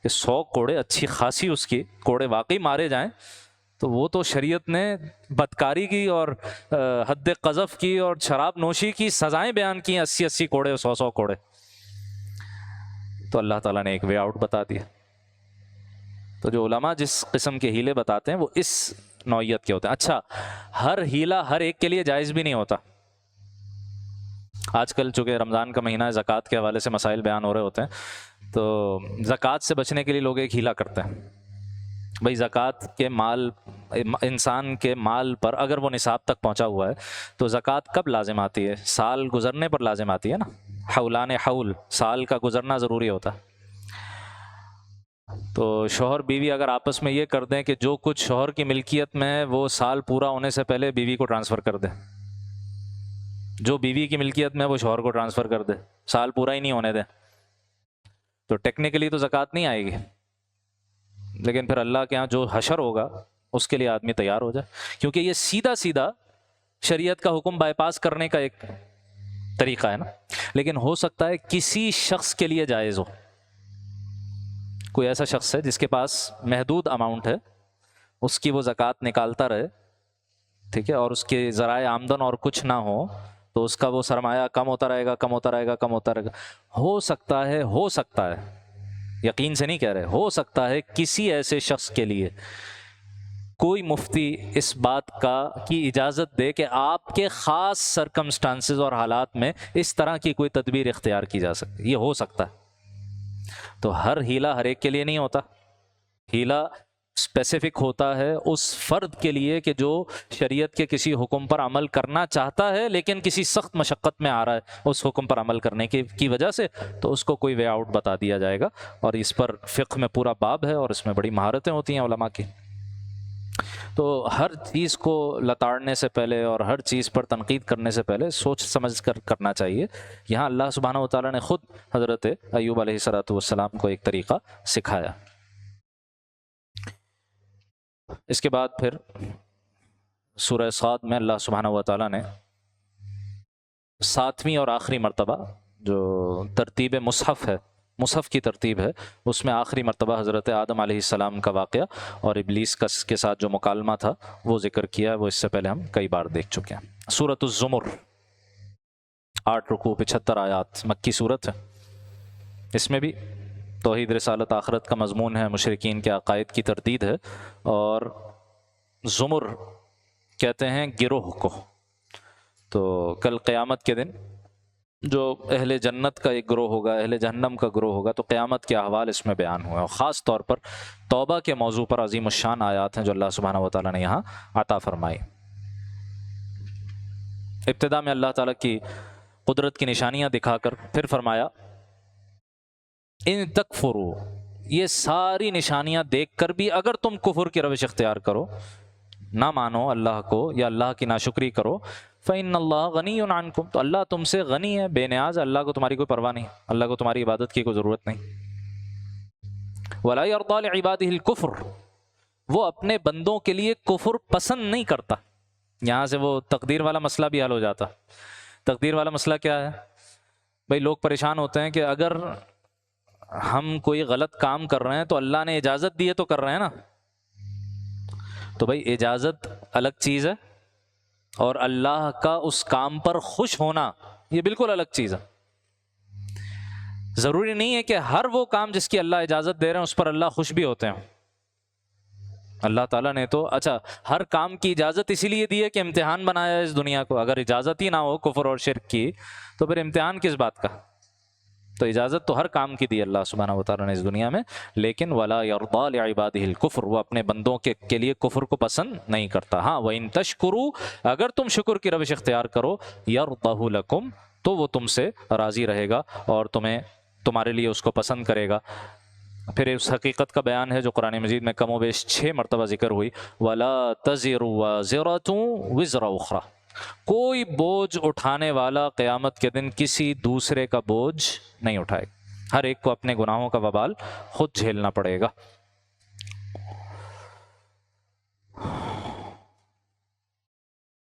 کہ 100 کوڑے اچھی خاصی اس کی کوڑے واقعی مارے جائیں، تو وہ تو شریعت نے بدکاری کی اور حد قذف کی اور شراب نوشی کی سزائیں بیان کی ہیں، 80 کوڑے، 100 کوڑے۔ تو اللہ تعالیٰ نے ایک وے آؤٹ بتا دیا۔ تو جو علماء جس قسم کے ہیلے بتاتے ہیں وہ اس نوعیت کے ہوتے ہیں۔ اچھا، ہر ہیلا ہر ایک کے لیے جائز بھی نہیں ہوتا۔ آج کل چونکہ رمضان کا مہینہ ہے، زکوٰۃ کے حوالے سے مسائل بیان ہو رہے ہوتے ہیں، تو زکوٰۃ سے بچنے کے لیے لوگ ایک ہیلا کرتے ہیں۔ بھائی زکوٰۃ کے مال، انسان کے مال پر اگر وہ نصاب تک پہنچا ہوا ہے تو زکوٰۃ کب لازم آتی ہے؟ سال گزرنے پر لازم آتی ہے نا، حولان حول، سال کا گزرنا ضروری ہوتا ہے۔ تو شوہر بیوی اگر آپس میں یہ کر دیں کہ جو کچھ شوہر کی ملکیت میں ہے وہ سال پورا ہونے سے پہلے بیوی کو ٹرانسفر کر دے، جو بیوی کی ملکیت میں ہے وہ شوہر کو ٹرانسفر کر دے، سال پورا ہی نہیں ہونے دیں، تو ٹیکنیکلی تو زکوٰۃ نہیں آئے گی، لیکن پھر اللہ کے ہاں جو حشر ہوگا اس کے لیے آدمی تیار ہو جائے، کیونکہ یہ سیدھا سیدھا شریعت کا حکم بائی پاس کرنے کا ایک طریقہ ہے نا۔ لیکن ہو سکتا ہے کسی شخص کے لیے جائز ہو، کوئی ایسا شخص ہے جس کے پاس محدود اماؤنٹ ہے، اس کی وہ زکوٰۃ نکالتا رہے، ٹھیک ہے، اور اس کے ذرائع آمدن اور کچھ نہ ہو، تو اس کا وہ سرمایہ کم ہوتا رہے گا، کم ہوتا رہے گا، کم ہوتا رہے گا۔ ہو سکتا ہے، یقین سے نہیں کہہ رہے، ہو سکتا ہے کسی ایسے شخص کے لیے کوئی مفتی اس بات کی اجازت دے کہ آپ کے خاص سرکمسٹانسز اور حالات میں اس طرح کی کوئی تدبیر اختیار کی جا سکتی، یہ ہو سکتا ہے۔ تو ہر ہیلا ہر ایک کے لیے نہیں ہوتا، ہیلا اسپیسیفک ہوتا ہے اس فرد کے لیے کہ جو شریعت کے کسی حکم پر عمل کرنا چاہتا ہے لیکن کسی سخت مشقت میں آ رہا ہے اس حکم پر عمل کرنے کی وجہ سے، تو اس کو کوئی وے آؤٹ بتا دیا جائے گا، اور اس پر فقہ میں پورا باب ہے اور اس میں بڑی مہارتیں ہوتی ہیں علماء کی۔ تو ہر چیز کو لتاڑنے سے پہلے اور ہر چیز پر تنقید کرنے سے پہلے سوچ سمجھ کر کرنا چاہیے۔ یہاں اللہ سبحانہ و تعالیٰ نے خود حضرت ایوب علیہ السلام کو ایک طریقہ سکھایا۔ اس کے بعد پھر سورہ صاد میں اللہ سبحانہ و تعالیٰ نے 7ویں اور آخری مرتبہ جو ترتیب مصحف ہے، مصحف کی ترتیب ہے، اس میں آخری مرتبہ حضرت آدم علیہ السلام کا واقعہ اور ابلیس کے ساتھ جو مکالمہ تھا وہ ذکر کیا، وہ اس سے پہلے ہم کئی بار دیکھ چکے ہیں۔ سورۃ الزمر، 8 رکوع 75 آیات، مکی صورت ہے۔ اس میں بھی توحید، رسالت، آخرت کا مضمون ہے، مشرکین کے عقائد کی تردید ہے، اور زمر کہتے ہیں گروہ کو۔ تو کل قیامت کے دن جو اہل جنت کا ایک گروہ ہوگا، اہل جہنم کا گروہ ہوگا، تو قیامت کے احوال اس میں بیان ہوئے، اور خاص طور پر توبہ کے موضوع پر عظیم الشان آیات ہیں جو اللہ سبحانہ و تعالیٰ نے یہاں عطا فرمائی۔ ابتدا میں اللہ تعالیٰ کی قدرت کی نشانیاں دکھا کر پھر فرمایا ان تکفروا، یہ ساری نشانیاں دیکھ کر بھی اگر تم کفر کی روش اختیار کرو، نہ مانو اللہ کو یا اللہ کی ناشکری کرو، فإن اللہ غنی عنکم، تو اللہ تم سے غنی ہے، بے نیاز، اللہ کو تمہاری کوئی پرواہ نہیں، اللہ کو تمہاری عبادت کی کوئی ضرورت نہیں۔ ولا یرضی لعبادہ الکفر، وہ اپنے بندوں کے لیے کفر پسند نہیں کرتا۔ یہاں سے وہ تقدیر والا مسئلہ بھی حل ہو جاتا۔ تقدیر والا مسئلہ کیا ہے؟ بھائی لوگ پریشان ہوتے ہیں کہ اگر ہم کوئی غلط کام کر رہے ہیں تو اللہ نے اجازت دی ہے تو کر رہے ہیں نا، تو بھائی اجازت الگ چیز ہے اور اللہ کا اس کام پر خوش ہونا یہ بالکل الگ چیز ہے۔ ضروری نہیں ہے کہ ہر وہ کام جس کی اللہ اجازت دے رہے ہیں اس پر اللہ خوش بھی ہوتے ہیں۔ اللہ تعالیٰ نے تو اچھا ہر کام کی اجازت اسی لیے دی ہے کہ امتحان بنایا ہے اس دنیا کو، اگر اجازت ہی نہ ہو کفر اور شرک کی تو پھر امتحان کس بات کا؟ تو اجازت تو ہر کام کی دی اللہ سبحانہ و تعالیٰ نے اس دنیا میں، لیکن ولا یرضی لعبادہ الکفر، وہ اپنے بندوں کے لیے کفر کو پسند نہیں کرتا۔ ہاں وَإِن تشکروا، اگر تم شکر کی روش اختیار کرو، یرضہ لکم، تو وہ تم سے راضی رہے گا اور تمہارے لیے اس کو پسند کرے گا۔ پھر اس حقیقت کا بیان ہے جو قرآن مجید میں کم و بیش 6 مرتبہ ذکر ہوئی، وَلَا تَزِرُ وَازِرَةٌ وِزْرَ أُخْرَى، کوئی بوجھ اٹھانے والا قیامت کے دن کسی دوسرے کا بوجھ نہیں اٹھائے گا، ہر ایک کو اپنے گناہوں کا وبال خود جھیلنا پڑے گا۔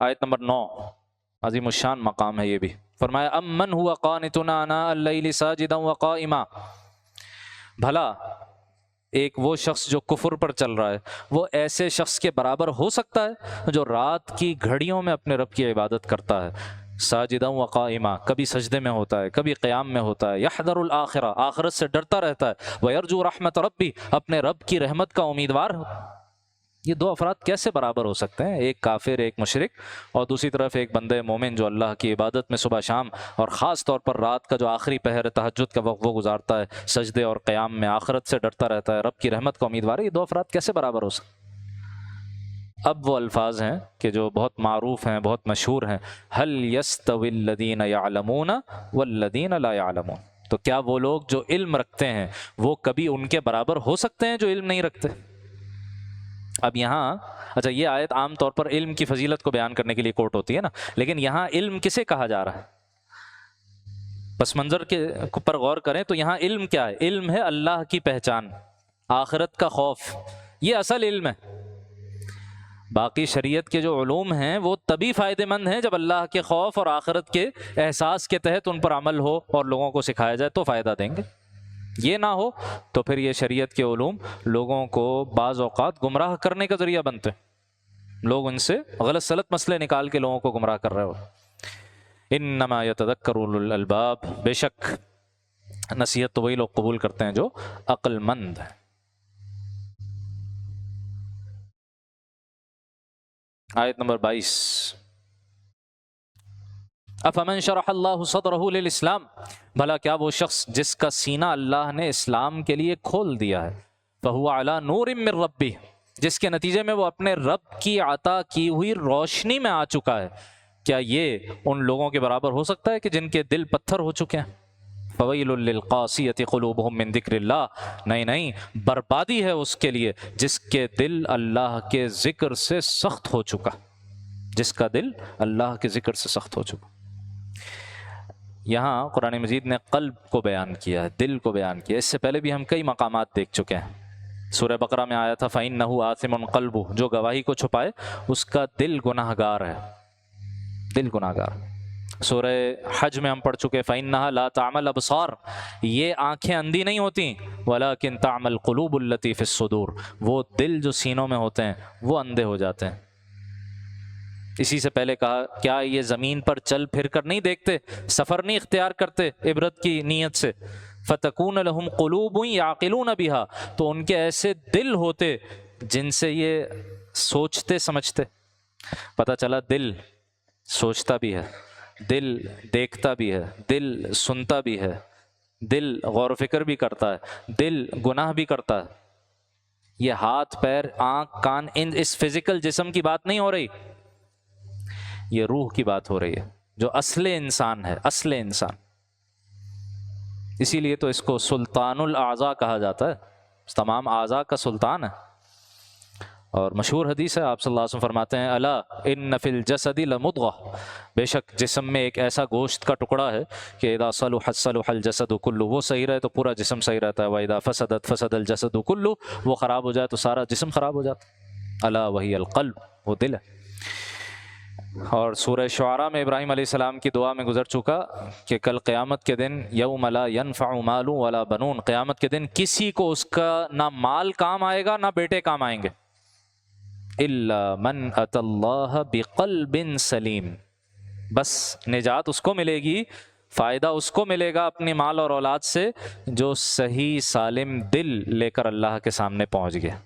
آیت نمبر 9، عظیم الشان مقام ہے یہ بھی، فرمایا امن ہوا قانت آناء اللیل ساجدا وقائما، بھلا ایک وہ شخص جو کفر پر چل رہا ہے وہ ایسے شخص کے برابر ہو سکتا ہے جو رات کی گھڑیوں میں اپنے رب کی عبادت کرتا ہے، ساجدا وقائما، کبھی سجدے میں ہوتا ہے کبھی قیام میں ہوتا ہے، یحذر الآخرہ، آخرت سے ڈرتا رہتا ہے، ویرجو رحمت ربی، اپنے رب کی رحمت کا امیدوار ہو۔ یہ دو افراد کیسے برابر ہو سکتے ہیں؟ ایک کافر ایک مشرک، اور دوسری طرف ایک بندے مومن جو اللہ کی عبادت میں صبح شام اور خاص طور پر رات کا جو آخری پہر تہجد کا وقت وہ گزارتا ہے سجدے اور قیام میں، آخرت سے ڈرتا رہتا ہے، رب کی رحمت کا امیدوار ہے۔ یہ دو افراد کیسے برابر ہو سکتے ہیں؟ اب وہ الفاظ ہیں کہ جو بہت معروف ہیں، بہت مشہور ہیں، هل يستوي الذين يعلمون والذين لا يعلمون، تو کیا وہ لوگ جو علم رکھتے ہیں وہ کبھی ان کے برابر ہو سکتے ہیں جو علم نہیں رکھتے؟ اب یہاں اچھا یہ آیت عام طور پر علم کی فضیلت کو بیان کرنے کے لیے کوٹ ہوتی ہے نا، لیکن یہاں علم کسے کہا جا رہا ہے؟ پس منظر کے پر غور کریں تو یہاں علم کیا ہے؟ علم ہے اللہ کی پہچان، آخرت کا خوف، یہ اصل علم ہے۔ باقی شریعت کے جو علوم ہیں وہ تبھی فائدہ مند ہیں جب اللہ کے خوف اور آخرت کے احساس کے تحت ان پر عمل ہو اور لوگوں کو سکھایا جائے تو فائدہ دیں گے، یہ نہ ہو تو پھر یہ شریعت کے علوم لوگوں کو بعض اوقات گمراہ کرنے کا ذریعہ بنتے ہیں، لوگ ان سے غلط سلط مسئلے نکال کے لوگوں کو گمراہ کر رہے ہو۔ انما یتذکر اولو الالباب، بے شک نصیحت تو وہی لوگ قبول کرتے ہیں جو عقل مند ہیں۔ آیت نمبر 22، افمن شرح اللہ صدرہ للاسلام، بھلا کیا وہ شخص جس کا سینہ اللہ نے اسلام کے لیے کھول دیا ہے، فہو علی نور من ربہ، جس کے نتیجے میں وہ اپنے رب کی عطا کی ہوئی روشنی میں آ چکا ہے، کیا یہ ان لوگوں کے برابر ہو سکتا ہے کہ جن کے دل پتھر ہو چکے ہیں؟ فویل للقاسیۃ قلوبہم من ذکر اللہ، نہیں بربادی ہے اس کے لیے جس کے دل اللہ کے ذکر سے سخت ہو چکا، جس کا دل اللہ کے ذکر سے سخت ہو چکا۔ یہاں قرآن مجید نے قلب کو بیان کیا ہے، دل کو بیان کیا، اس سے پہلے بھی ہم کئی مقامات دیکھ چکے ہیں۔ سورہ بقرہ میں آیا تھا فَإِنَّهُ آثِمٌ قَلْبُهُ، جو گواہی کو چھپائے اس کا دل گناہ گار ہے، دل گناہ گار۔ سورہ حج میں ہم پڑھ چکے فَإِنَّهَا لَا تَعْمَى الْأَبْصَارُ، یہ آنکھیں اندھی نہیں ہوتی، وَلَكِنْ تَعْمَى الْقُلُوبُ الَّتِي فِي الصُّدُورِ، وہ دل جو سینوں میں ہوتے ہیں وہ اندھے ہو جاتے ہیں۔ اسی سے پہلے کہا کیا یہ زمین پر چل پھر کر نہیں دیکھتے، سفر نہیں اختیار کرتے عبرت کی نیت سے؟ فَتَكُونَ لَهُمْ قُلُوبٌ يَعْقِلُونَ بِهَا، تو ان کے ایسے دل ہوتے جن سے یہ سوچتے سمجھتے۔ پتہ چلا دل سوچتا بھی ہے، دل دیکھتا بھی ہے، دل سنتا بھی ہے، دل غور و فکر بھی کرتا ہے، دل گناہ بھی کرتا ہے۔ یہ ہاتھ پیر آنکھ کان اس فزیکل جسم کی بات نہیں ہو رہی، یہ روح کی بات ہو رہی ہے جو اصل انسان ہے، اصل انسان۔ اسی لیے تو اس کو سلطان الاعضاء کہا جاتا ہے، تمام اعضاء کا سلطان ہے۔ اور مشہور حدیث ہے، آپ صلی اللہ علیہ وسلم فرماتے ہیں الا ان فی الجسد لمضغہ، بے شک جسم میں ایک ایسا گوشت کا ٹکڑا ہے کہ اذا صلح صلح الجسد کلہ، وہ صحیح رہے تو پورا جسم صحیح رہتا ہے، واذا فسدت فسد الجسد کلہ، وہ خراب ہو جائے تو سارا جسم خراب ہو جاتا ہے۔ الا وہی القلب، وہ دل ہے۔ اور سورہ شعراء میں ابراہیم علیہ السلام کی دعا میں گزر چکا کہ کل قیامت کے دن یوم لا ینفع مال ولا بنون، قیامت کے دن کسی کو اس کا نہ مال کام آئے گا نہ بیٹے کام آئیں گے، الا من اتى اللہ بقلب سلیم، بس نجات اس کو ملے گی، فائدہ اس کو ملے گا اپنی مال اور اولاد سے جو صحیح سالم دل لے کر اللہ کے سامنے پہنچ گیا،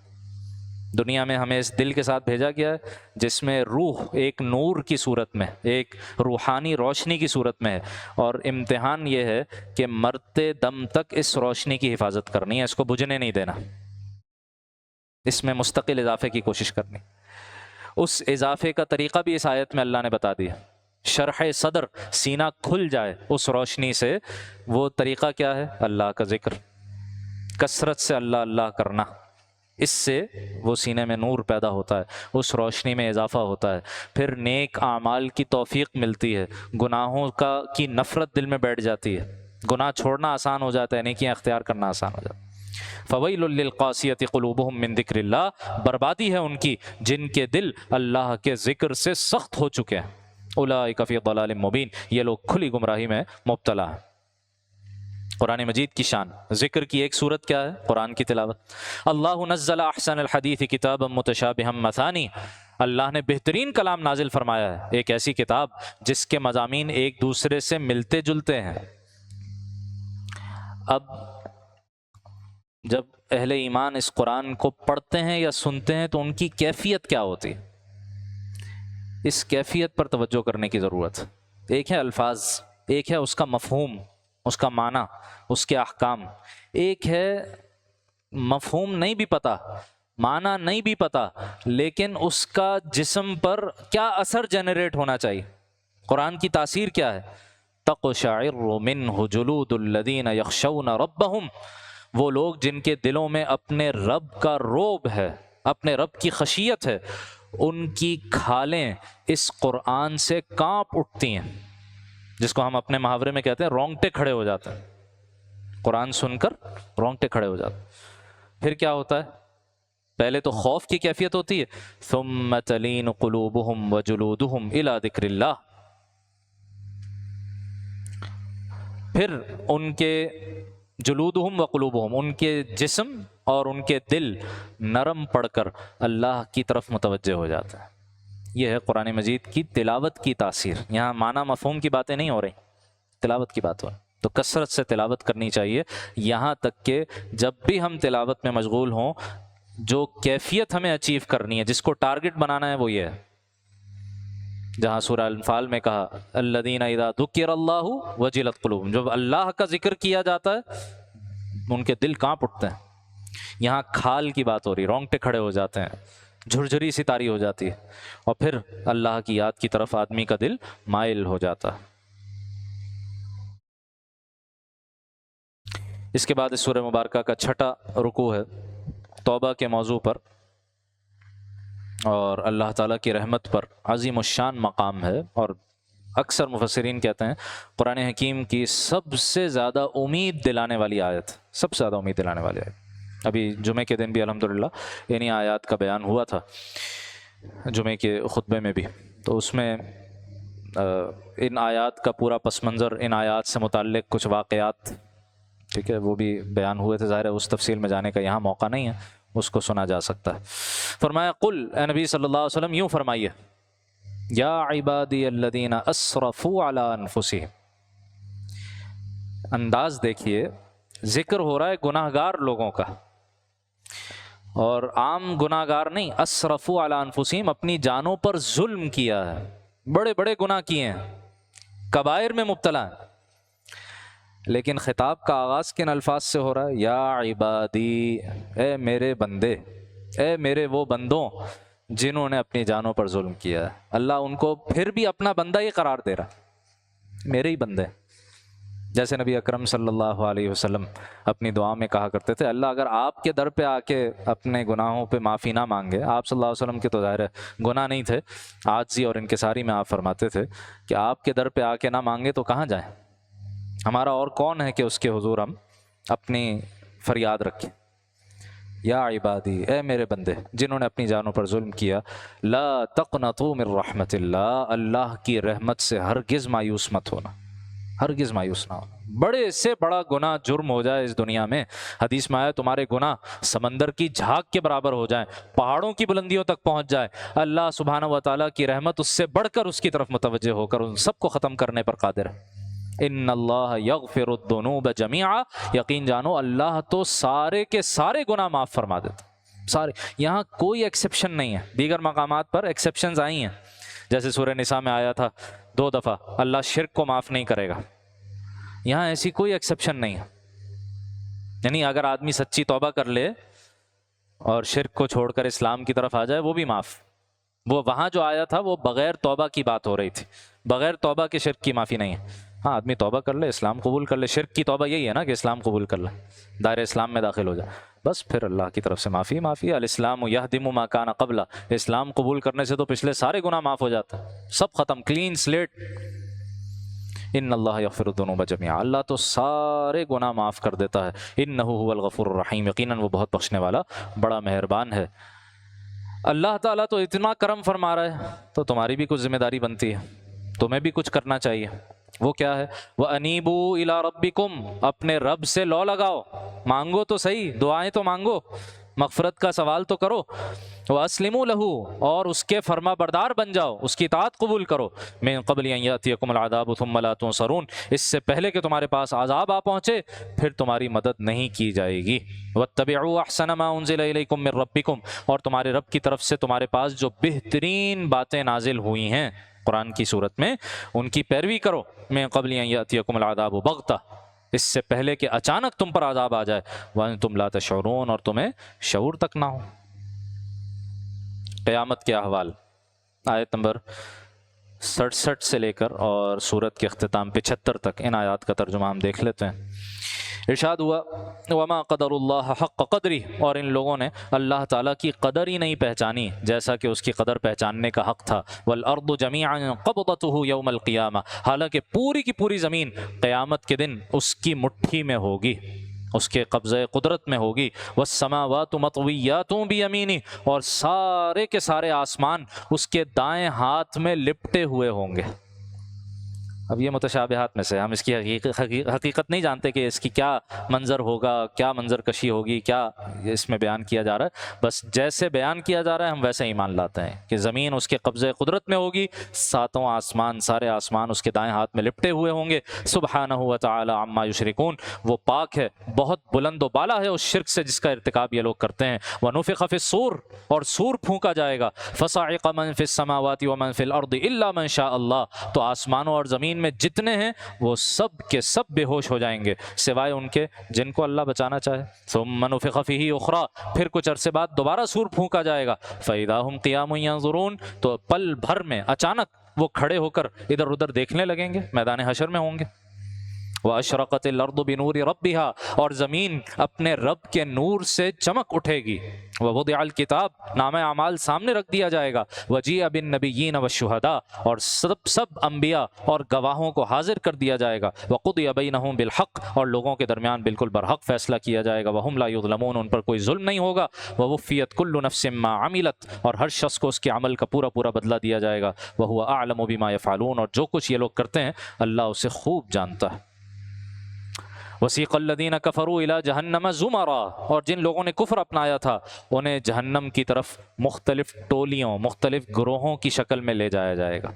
دنیا میں ہمیں اس دل کے ساتھ بھیجا گیا ہے جس میں روح ایک نور کی صورت میں، ایک روحانی روشنی کی صورت میں ہے، اور امتحان یہ ہے کہ مرتے دم تک اس روشنی کی حفاظت کرنی ہے، اس کو بجھنے نہیں دینا، اس میں مستقل اضافے کی کوشش کرنی۔ اس اضافے کا طریقہ بھی اس آیت میں اللہ نے بتا دیا، شرح صدر، سینہ کھل جائے اس روشنی سے۔ وہ طریقہ کیا ہے؟ اللہ کا ذکر، کثرت سے اللہ اللہ کرنا، اس سے وہ سینے میں نور پیدا ہوتا ہے، اس روشنی میں اضافہ ہوتا ہے، پھر نیک اعمال کی توفیق ملتی ہے، گناہوں کی نفرت دل میں بیٹھ جاتی ہے، گناہ چھوڑنا آسان ہو جاتا ہے، نیکیاں اختیار کرنا آسان ہو جاتا ہے۔ فویل للقاسیۃ قلوبہم من ذکر اللہ، بربادی ہے ان کی جن کے دل اللہ کے ذکر سے سخت ہو چکے ہیں، اولئک فی ضلال مبین، یہ لوگ کھلی گمراہی میں مبتلا ہیں۔ قرآن مجید کی شان، ذکر کی ایک صورت کیا ہے؟ قرآن کی تلاوت۔ اللہ نزل احسن الحدیث کتابا متشابہا مثانی، اللہ نے بہترین کلام نازل فرمایا ہے، ایک ایسی کتاب جس کے مضامین ایک دوسرے سے ملتے جلتے ہیں۔ اب جب اہل ایمان اس قرآن کو پڑھتے ہیں یا سنتے ہیں تو ان کی کیفیت کیا ہوتی ہے؟ اس کیفیت پر توجہ کرنے کی ضرورت ہے۔ ایک ہے الفاظ، ایک ہے اس کا مفہوم، اس کا معنی، اس کے احکام، ایک ہے مفہوم نہیں بھی پتہ، معنی نہیں بھی پتہ، لیکن اس کا جسم پر کیا اثر جنریٹ ہونا چاہیے، قرآن کی تاثیر کیا ہے۔ تقشعر منہ جلود الذین یخشون ربہم، وہ لوگ جن کے دلوں میں اپنے رب کا روب ہے، اپنے رب کی خشیت ہے، ان کی کھالیں اس قرآن سے کانپ اٹھتی ہیں، جس کو ہم اپنے محاورے میں کہتے ہیں رونگٹے کھڑے ہو جاتے ہیں، قرآن سن کر رونگٹے کھڑے ہو جاتے ہیں۔ پھر کیا ہوتا ہے؟ پہلے تو خوف کی کیفیت ہوتی ہے، ثم تلین قلوبہم وجلودہم الی ذکر اللہ، پھر ان کے جلودہم وقلوبہم، ان کے جسم اور ان کے دل نرم پڑ کر اللہ کی طرف متوجہ ہو جاتا ہے۔ یہ ہے قرآن مجید کی تلاوت کی تاثیر۔ یہاں معنی مفہوم کی باتیں نہیں ہو رہی، تلاوت کی بات ہو رہی، تو کثرت سے تلاوت کرنی چاہیے، یہاں تک کہ جب بھی ہم تلاوت میں مشغول ہوں، جو کیفیت ہمیں اچیو کرنی ہے، جس کو ٹارگٹ بنانا ہے، وہ یہ ہے جہاں سورہ انفال میں کہا الذین اذا ذکر اللہ وجلت قلوبہم، جب اللہ کا ذکر کیا جاتا ہے ان کے دل کانپ اٹھتے ہیں۔ یہاں کھال کی بات ہو رہی، رونگٹے کھڑے ہو جاتے ہیں، جھرجھری سی طاری ہو جاتی ہے، اور پھر اللہ کی یاد کی طرف آدمی کا دل مائل ہو جاتا ہے۔ اس کے بعد اس سورہ مبارکہ کا چھٹا رکوع ہے توبہ کے موضوع پر، اور اللہ تعالیٰ کی رحمت پر عظیم الشان مقام ہے، اور اکثر مفسرین کہتے ہیں قرآن حکیم کی سب سے زیادہ امید دلانے والی آیت، سب سے زیادہ امید دلانے والی آیت۔ ابھی جمعے کے دن بھی الحمدللہ انہی آیات کا بیان ہوا تھا، جمعے کے خطبے میں بھی، تو اس میں ان آیات کا پورا پس منظر، ان آیات سے متعلق کچھ واقعات، ٹھیک ہے، وہ بھی بیان ہوئے تھے۔ ظاہر ہے اس تفصیل میں جانے کا یہاں موقع نہیں ہے، اس کو سنا جا سکتا ہے۔ فرمایا قل، اے نبی صلی اللہ علیہ وسلم یوں فرمائیے، یا عبادی الذین اسرفوا علی انفسہم، انداز دیکھیے، ذکر ہو رہا ہے گناہ گار لوگوں کا، اور عام گناہ گار نہیں، اسرفوا علی انفسہم، اپنی جانوں پر ظلم کیا ہے، بڑے بڑے گناہ کیے ہیں، کبائر میں مبتلا ہیں، لیکن خطاب کا آغاز کن الفاظ سے ہو رہا ہے؟ یا عبادی، اے میرے بندے، اے میرے وہ بندوں جنہوں نے اپنی جانوں پر ظلم کیا ہے۔ اللہ ان کو پھر بھی اپنا بندہ ہی قرار دے رہا، میرے ہی بندے، جیسے نبی اکرم صلی اللہ علیہ وسلم اپنی دعا میں کہا کرتے تھے، اللہ اگر آپ کے در پہ آ کے اپنے گناہوں پہ معافی نہ مانگے، آپ صلی اللہ علیہ وسلم کے تو ظاہر ہے گناہ نہیں تھے، عاجزی اور انکساری میں آپ فرماتے تھے کہ آپ کے در پہ آ کے نہ مانگے تو کہاں جائیں، ہمارا اور کون ہے کہ اس کے حضور ہم اپنی فریاد رکھیں۔ یا عبادی، اے میرے بندے جنہوں نے اپنی جانوں پر ظلم کیا، لا تقنطوا من رحمت اللہ، اللہ کی رحمت سے ہرگز مایوس مت ہونا، ہرگز مایوس نہ ہونا۔ بڑے سے بڑا گناہ جرم ہو جائے اس دنیا میں، حدیث میں آیا تمہارے گناہ سمندر کی جھاگ کے برابر ہو جائیں، پہاڑوں کی بلندیوں تک پہنچ جائے، اللہ سبحانہ و تعالیٰ کی رحمت اس سے بڑھ کر اس کی طرف متوجہ ہو کر ان سب کو ختم کرنے پر قادر ہے۔ ان اللہ یغفر الذنوب جميعا، یقین جانو اللہ تو سارے کے سارے گناہ معاف فرما دیتا، سارے، یہاں کوئی ایکسیپشن نہیں ہے. دیگر مقامات پر ایکسیپشنز آئی ہیں، جیسے سورہ نساء میں آیا تھا 2 دفعہ اللہ شرک کو معاف نہیں کرے گا. یہاں ایسی کوئی ایکسیپشن نہیں ہے. یعنی اگر آدمی سچی توبہ کر لے اور شرک کو چھوڑ کر اسلام کی طرف آ جائے وہ بھی معاف. وہ وہاں جو آیا تھا وہ بغیر توبہ کی بات ہو رہی تھی، بغیر توبہ کے شرک کی معافی نہیں ہے. ہاں آدمی توبہ کر لے، اسلام قبول کر لے. شرک کی توبہ یہی ہے نا کہ اسلام قبول کر لے، دائرہ اسلام میں داخل ہو جائے، بس پھر اللہ کی طرف سے معافی معافی. الاسلام یہدم ما کان قبلہ، اسلام قبول کرنے سے تو پچھلے سارے گناہ معاف ہو جاتے ہیں، سب ختم، کلین سلیٹ. ان اللہ یغفر الذنوب جميعا، اللہ تو سارے گناہ معاف کر دیتا ہے. انہ هو الغفور الرحیم، یقیناً وہ بہت بخشنے والا بڑا مہربان ہے. اللہ تعالیٰ تو اتنا کرم فرما رہا ہے تو تمہاری بھی کچھ ذمہ داری بنتی ہے، تمہیں بھی کچھ کرنا چاہیے. وہ کیا ہے؟ وَأَنِيبُوا إِلَىٰ رَبِّكُمْ، اپنے رب سے لو لگاؤ، مانگو تو صحیح، دعائیں تو مانگو، مغفرت کا سوال تو کرو. وَأَسْلِمُوا لَهُ، اور اس کے فرما بردار بن جاؤ، اس کی اطاعت قبول کرو. مِن قَبْلِ أَن يَأْتِيَكُمُ الْعَذَابُ ثُمَّ لَا تُنصَرُونَ، اس سے پہلے کہ تمہارے پاس عذاب آ پہنچے پھر تمہاری مدد نہیں کی جائے گی. وَاتَّبِعُوا أَحْسَنَ مَا أُنزِلَ إِلَيْكُم مِّن رَبِّكُمْ، اور تمہارے رب کی طرف سے تمہارے پاس جو بہترین باتیں نازل ہوئی ہیں قرآن کی صورت میں، ان کی پیروی کرو. مِن قَبْلِ أَن يَأْتِيَكُمُ الْعَذَابُ بَغْتَةً، اس سے پہلے کہ اچانک تم پر عذاب آ جائے. وَأَنتُمْ لَا تَشْعُرُونَ، اور تمہیں شعور تک نہ ہو. قیامت کے احوال، آیت نمبر 67 سے لے کر اور سورت کے اختتام 75 تک ان آیات کا ترجمہ ہم دیکھ لیتے ہیں. ارشاد ہوا وما قدر اللہ حق قدری، اور ان لوگوں نے اللہ تعالیٰ کی قدر ہی نہیں پہچانی جیسا کہ اس کی قدر پہچاننے کا حق تھا. والارض جميعا قبضته یوم القیامہ، حالانکہ پوری کی پوری زمین قیامت کے دن اس کی مٹھی میں ہوگی، اس کے قبضہ قدرت میں ہوگی. والسماوات مطویات بیمینہ، اور سارے کے سارے آسمان اس کے دائیں ہاتھ میں لپٹے ہوئے ہوں گے. اب یہ متشابہات میں سے ہم اس کی حقیقت نہیں جانتے کہ اس کی کیا منظر ہوگا، کیا منظر کشی ہوگی، کیا اس میں بیان کیا جا رہا ہے. بس جیسے بیان کیا جا رہا ہے ہم ویسے ایمان لاتے ہیں کہ زمین اس کے قبضے قدرت میں ہوگی، ساتوں آسمان، سارے آسمان اس کے دائیں ہاتھ میں لپٹے ہوئے ہوں گے. سبحانہ و تعالی عما یشرکون، وہ پاک ہے، بہت بلند و بالا ہے اس شرک سے جس کا ارتکاب یہ لوگ کرتے ہیں. ونفخ فی الصور، اور سور پھونکا جائے گا. فصعق من فی السماوات ومن فی الارض الا من شاء اللہ، تو آسمانوں اور زمین میں جتنے ہیں وہ سب کے سب بے ہوش ہو جائیں گے سوائے ان کے جن کو اللہ بچانا چاہے. ثم نفخ فیہ اخری، پھر کچھ عرصے بعد دوبارہ سور پھونکا جائے گا. فاذا هم قیام ینظرون، تو پل بھر میں اچانک وہ کھڑے ہو کر ادھر ادھر دیکھنے لگیں گے، میدان حشر میں ہوں گے. وَأَشْرَقَتِ الْأَرْضُ بِنُورِ رَبِّهَا، اور زمین اپنے رب کے نور سے چمک اٹھے گی. وَوُضِعَ الْكِتَابُ، نامہ اعمال سامنے رکھ دیا جائے گا. وَجِيءَ بِالنَّبِيِّينَ وَالشُّهَدَاءِ، اور سب انبیاء اور گواہوں کو حاضر کر دیا جائے گا. وَقُضِيَ بَيْنَهُم بِالْحَقِّ، اور لوگوں کے درمیان بالکل برحق فیصلہ کیا جائے گا. وَهُمْ لَا يُظْلَمُونَ، ان پر کوئی ظلم نہیں ہوگا. وَوُفِّيَتْ كُلُّ نَفْسٍ مَّا عَمِلَتْ، اور ہر شخص کو اس کے عمل کا پورا پورا بدلہ دیا جائے گا. وَهُوَ أَعْلَمُ بِمَا يَفْعَلُونَ، اور جو کچھ یہ لوگ کرتے ہیں اللہ اسے خوب جانتا ہے. وسیق الذین کفروا الی جہنم زمرا، اور جن لوگوں نے کفر اپنایا تھا انہیں جہنم کی طرف مختلف ٹولیوں، مختلف گروہوں کی شکل میں لے جایا جائے گا.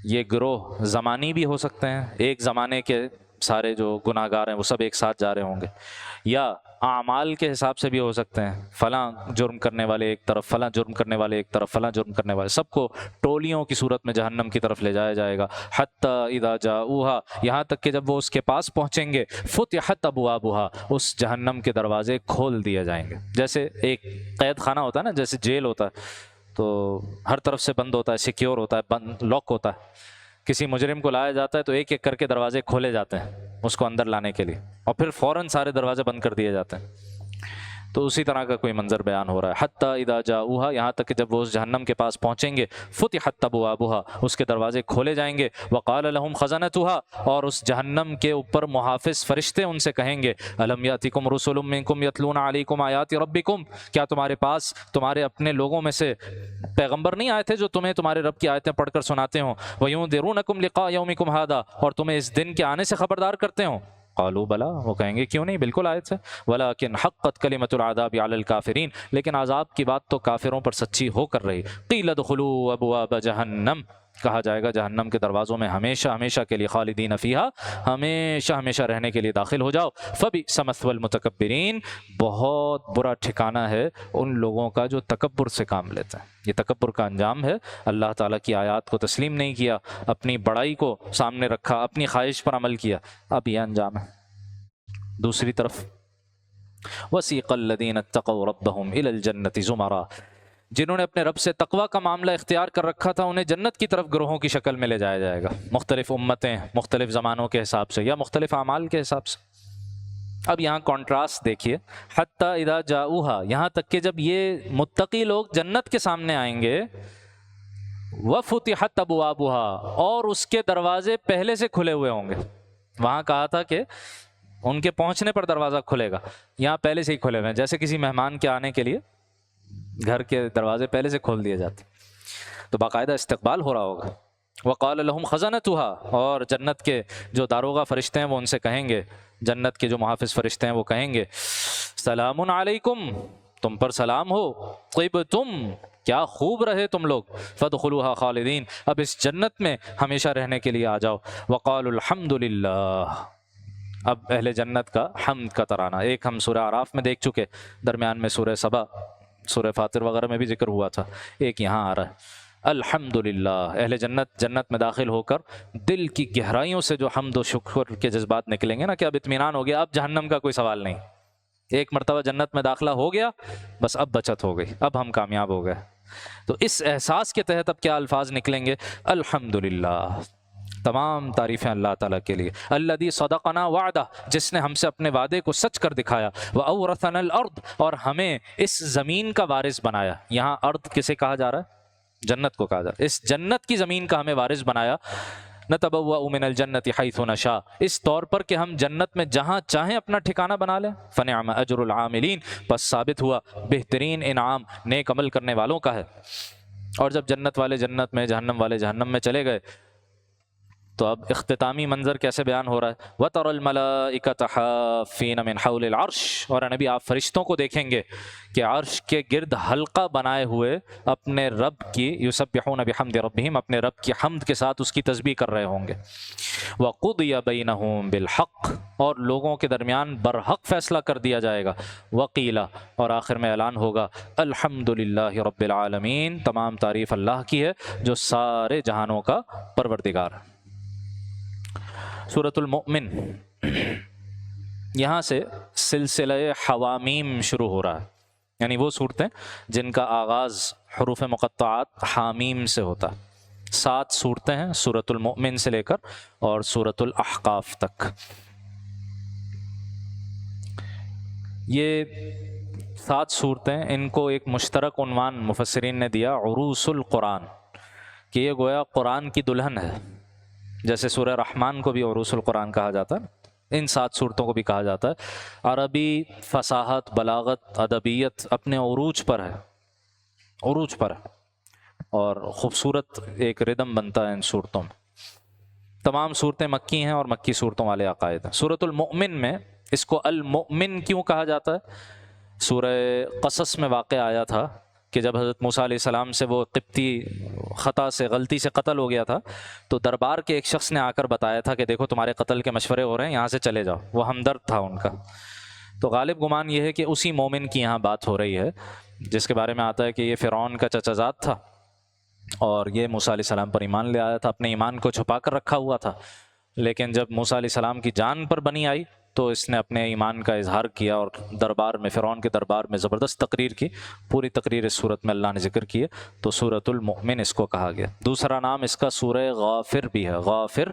یہ گروہ زمانی بھی ہو سکتے ہیں، ایک زمانے کے سارے جو گناہ گار ہیں وہ سب ایک ساتھ جا رہے ہوں گے، یا اعمال کے حساب سے بھی ہو سکتے ہیں. فلاں جرم کرنے والے ایک طرف، فلاں جرم کرنے والے ایک طرف، فلاں جرم کرنے والے، سب کو ٹولیوں کی صورت میں جہنم کی طرف لے جایا جائے گا. حتی اذا جاؤہا، یہاں تک کہ جب وہ اس کے پاس پہنچیں گے، فتحت ابوابہا، اس جہنم کے دروازے کھول دیے جائیں گے. جیسے ایک قید خانہ ہوتا ہے نا، جیسے جیل ہوتا ہے تو ہر طرف سے بند ہوتا ہے، سیکیور ہوتا ہے، بند لاک ہوتا ہے. کسی مجرم کو لایا جاتا ہے تو ایک ایک کر کے دروازے کھولے جاتے ہیں اس کو اندر لانے کے لیے، اور پھر فوراً سارے دروازے بند کر دیے جاتے ہیں. تو اسی طرح کا کوئی منظر بیان ہو رہا ہے. حتی اذا جاؤہا، یہاں تک کہ جب وہ اس جہنم کے پاس پہنچیں گے، فتحت ابوابہا، اس کے دروازے کھولے جائیں گے. وقال لہم خزنتہا، اور اس جہنم کے اوپر محافظ فرشتے ان سے کہیں گے، الم یاتکم رسل منکم یتلون علیکم آیات ربکم، کیا تمہارے پاس تمہارے اپنے لوگوں میں سے پیغمبر نہیں آئے تھے جو تمہیں تمہارے رب کی آیتیں پڑھ کر سناتے ہوں. وینذرونکم لقاء یومکم ھذا، اور تمہیں اس دن کے آنے سے خبردار کرتے ہوں. قالوا بلا، وہ کہیں گے کیوں نہیں، بالکل آیت سے. ولکن حقت کلمۃ العذاب علی الکافرین، لیکن عذاب کی بات تو کافروں پر سچی ہو کر رہی. قیل ادخلوا ابواب جہنم، کہا جائے گا جہنم کے دروازوں میں ہمیشہ ہمیشہ کے لیے خالدین فیہا، ہمیشہ ہمیشہ رہنے کے لیے داخل ہو جاؤ۔ فبئس مثوی المتکبرین، بہت برا ٹھکانہ ہے ان لوگوں کا جو تکبر سے کام لیتے ہیں۔ یہ تکبر کا انجام ہے، اللہ تعالیٰ کی آیات کو تسلیم نہیں کیا، اپنی بڑائی کو سامنے رکھا، اپنی خواہش پر عمل کیا، اب یہ انجام ہے۔ دوسری طرف وسیق الذین اتقوا ربهم الی الجنۃ زمرا، جنہوں نے اپنے رب سے تقوی کا معاملہ اختیار کر رکھا تھا انہیں جنت کی طرف گروہوں کی شکل میں لے جایا جائے گا، مختلف امتیں مختلف زمانوں کے حساب سے یا مختلف اعمال کے حساب سے۔ اب یہاں کانٹراسٹ دیکھیے، حتی اذا جاؤہا، یہاں تک کہ جب یہ متقی لوگ جنت کے سامنے آئیں گے، وفتحت ابوابہا، اور اس کے دروازے پہلے سے کھلے ہوئے ہوں گے۔ وہاں کہا تھا کہ ان کے پہنچنے پر دروازہ کھلے گا، یہاں پہلے سے ہی کھلے ہوئے ہیں، جیسے کسی مہمان کے آنے کے لیے گھر کے دروازے پہلے سے کھول دیے جاتے، تو باقاعدہ استقبال ہو رہا ہوگا۔ وقال لهم خزنتها، اور جنت کے جو داروغہ فرشتے ہیں وہ ان سے کہیں گے، جنت کے جو محافظ فرشتے ہیں وہ کہیں گے سلام علیکم، تم پر سلام ہو، طبتم، کیا خوب رہے تم لوگ، فادخلوها خالدین، اب اس جنت میں ہمیشہ رہنے کے لیے آ جاؤ۔ وقالوا الحمد للہ، اب اہل جنت کا حمد کا ترانہ، ایک ہم سورہ اعراف میں دیکھ چکے، درمیان میں سورہ سبا، سورہ فاطر وغیرہ میں بھی ذکر ہوا تھا، ایک یہاں آ رہا ہے الحمدللہ۔ اہل جنت میں داخل ہو کر دل کی گہرائیوں سے جو حمد و شکر کے جذبات نکلیں گے نا، کہ اب اطمینان ہو گیا، اب جہنم کا کوئی سوال نہیں، ایک مرتبہ جنت میں داخلہ ہو گیا بس اب بچت ہو گئی، اب ہم کامیاب ہو گئے۔ تو اس احساس کے تحت اب کیا الفاظ نکلیں گے، الحمدللہ، تمام تعریفیں اللہ تعالیٰ کے لیے، الذی صدقنا وعدہ، جس نے ہم سے اپنے وعدے کو سچ کر دکھایا، وَأَوْرَثَنَا الْأَرْض، اور ہمیں اس زمین کا وارث بنایا۔ یہاں ارض کسے کہا جا رہا ہے؟ جنت کو کہا جا رہا ہے، اس جنت کی زمین کا ہمیں وارث بنایا۔ نَتَبَوَّأُ مِنَ الْجَنَّةِ حَيْثُ نَشَاءُ، اس طور پر کہ ہم جنت میں جہاں چاہیں اپنا ٹھکانہ بنا لیں۔ فَنِعْمَ أَجْرُ الْعَامِلِينَ، بس ثابت ہوا بہترین انعام نیک عمل کرنے والوں کا ہے۔ اور جب جنت والے جنت میں، جہنم والے جہنم میں چلے گئے، تو اب اختتامی منظر کیسے بیان ہو رہا ہے، وَتَرَى الْمَلَائِكَةَ حَافِّينَ مِنْ حَوْلِ الْعَرْشِ، اور نبی آپ فرشتوں کو دیکھیں گے کہ عرش کے گرد حلقہ بنائے ہوئے اپنے رب کی، یسبحون بحمد ربہم، اپنے رب کی حمد کے ساتھ اس کی تسبیح کر رہے ہوں گے۔ وَقُضِيَ بَيْنَهُم بِالْحَقِّ، اور لوگوں کے درمیان برحق فیصلہ کر دیا جائے گا۔ وَقِيلَ، اور آخر میں اعلان ہوگا الحمدللہ رب العالمین، تمام تعریف اللہ کی ہے جو سارے جہانوں کا پروردگار ہے۔ سورۃ المؤمن، یہاں سے سلسلہ حوامیم شروع ہو رہا ہے، یعنی وہ صورتیں جن کا آغاز حروف مقطعات حامیم سے ہوتا ہے۔ 7 صورتیں ہیں سورۃ المؤمن سے لے کر اور سورۃ الاحقاف تک۔ یہ 7 صورتیں، ان کو ایک مشترک عنوان مفسرین نے دیا عروس القرآن، کہ یہ گویا قرآن کی دلہن ہے، جیسے سورہ رحمان کو بھی عروس القرآن کہا جاتا ہے، ان 7 صورتوں کو بھی کہا جاتا ہے۔ عربی فصاحت، بلاغت، ادبیت اپنے عروج پر ہے، عروج پر ہے، اور خوبصورت ایک ردم بنتا ہے ان صورتوں میں۔ تمام صورتیں مکی ہیں اور مکی صورتوں والے عقائد ہیں۔ سورۃ المؤمن میں اس کو المؤمن کیوں کہا جاتا ہے؟ سورہ قصص میں واقع آیا تھا کہ جب حضرت موسیٰ علیہ السلام سے وہ قبطی خطا سے، غلطی سے قتل ہو گیا تھا، تو دربار کے ایک شخص نے آ کر بتایا تھا کہ دیکھو تمہارے قتل کے مشورے ہو رہے ہیں، یہاں سے چلے جاؤ، وہ ہمدرد تھا ان کا۔ تو غالب گمان یہ ہے کہ اسی مومن کی یہاں بات ہو رہی ہے، جس کے بارے میں آتا ہے کہ یہ فرعون کا چچا زاد تھا اور یہ موسیٰ علیہ السلام پر ایمان لے آیا تھا، اپنے ایمان کو چھپا کر رکھا ہوا تھا، لیکن جب موسیٰ علیہ السلام کی جان پر بنی آئی تو اس نے اپنے ایمان کا اظہار کیا اور دربار میں، فرعون کے دربار میں زبردست تقریر کی۔ پوری تقریر اس صورت میں اللہ نے ذکر کی ہے، تو سورۃ المؤمن اس کو کہا گیا۔ دوسرا نام اس کا سورہ غافر بھی ہے، غافر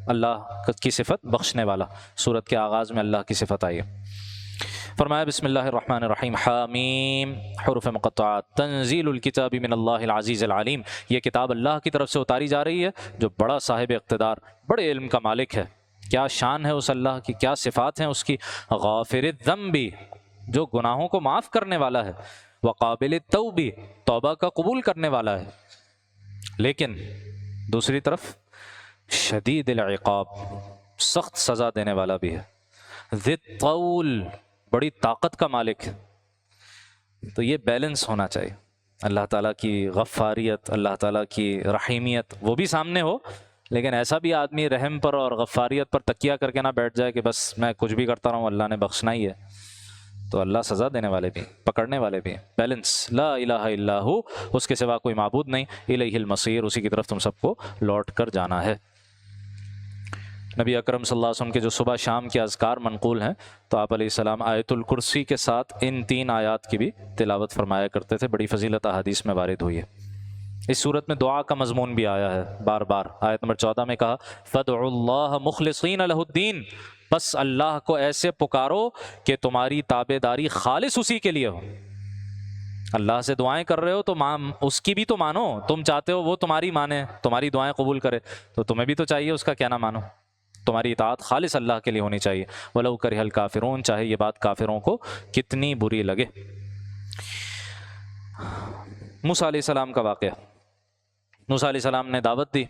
اللہ کی صفت، بخشنے والا۔ سورت کے آغاز میں اللہ کی صفت آئی ہے۔ فرمایا بسم اللہ الرحمن الرحیم، حامیم، حروف مقطعات، تنزیل الکتاب من اللہ العزیز العلیم، یہ کتاب اللہ کی طرف سے اتاری جا رہی ہے جو بڑا صاحب اقتدار، بڑے علم کا مالک ہے۔ کیا شان ہے اس اللہ کی، کیا صفات ہیں اس کی۔ غافر الذنب، جو گناہوں کو معاف کرنے والا ہے۔ وقابل التوب، توبہ کا قبول کرنے والا ہے۔ لیکن دوسری طرف شدید العقاب، سخت سزا دینے والا بھی ہے۔ ذی الطول، بڑی طاقت کا مالک ہے۔ تو یہ بیلنس ہونا چاہیے، اللہ تعالیٰ کی غفاریت، اللہ تعالیٰ کی رحیمیت وہ بھی سامنے ہو، لیکن ایسا بھی آدمی رحم پر اور غفاریت پر تکیہ کر کے نہ بیٹھ جائے کہ بس میں کچھ بھی کرتا رہوں، اللہ نے بخشنا ہی ہے، تو اللہ سزا دینے والے بھی پکڑنے والے بھی ہیں۔ بیلنس، لا الہ الا ہو، اس کے سوا کوئی معبود نہیں، الیہ المصیر، اسی کی طرف تم سب کو لوٹ کر جانا ہے۔ نبی اکرم صلی اللہ علیہ وسلم کے جو صبح شام کے اذکار منقول ہیں، تو آپ علیہ السلام آیت الکرسی کے ساتھ ان 3 آیات کی بھی تلاوت فرمایا کرتے تھے، بڑی فضیلت احادیث میں وارد ہوئی ہے۔ اس صورت میں دعا کا مضمون بھی آیا ہے بار بار، آیت نمبر 14 میں کہا فَادْعُوا اللَّهَ مُخْلِصِينَ لَهُ الدِّينَ، بس اللہ کو ایسے پکارو کہ تمہاری تابع داری خالص اسی کے لیے ہو۔ اللہ سے دعائیں کر رہے ہو تو اس کی بھی تو مانو، تم چاہتے ہو وہ تمہاری مانے، تمہاری دعائیں قبول کرے، تو تمہیں بھی تو چاہیے اس کا کیا نہ مانو، تمہاری اطاعت خالص اللہ کے لیے ہونی چاہیے، وَلَوْ كَرِهَ الْكَافِرُونَ، چاہے یہ بات کافروں کو کتنی بری لگے۔ موسیٰ علیہ السلام کا واقعہ، موسیٰ علیہ السلام نے دعوت دی،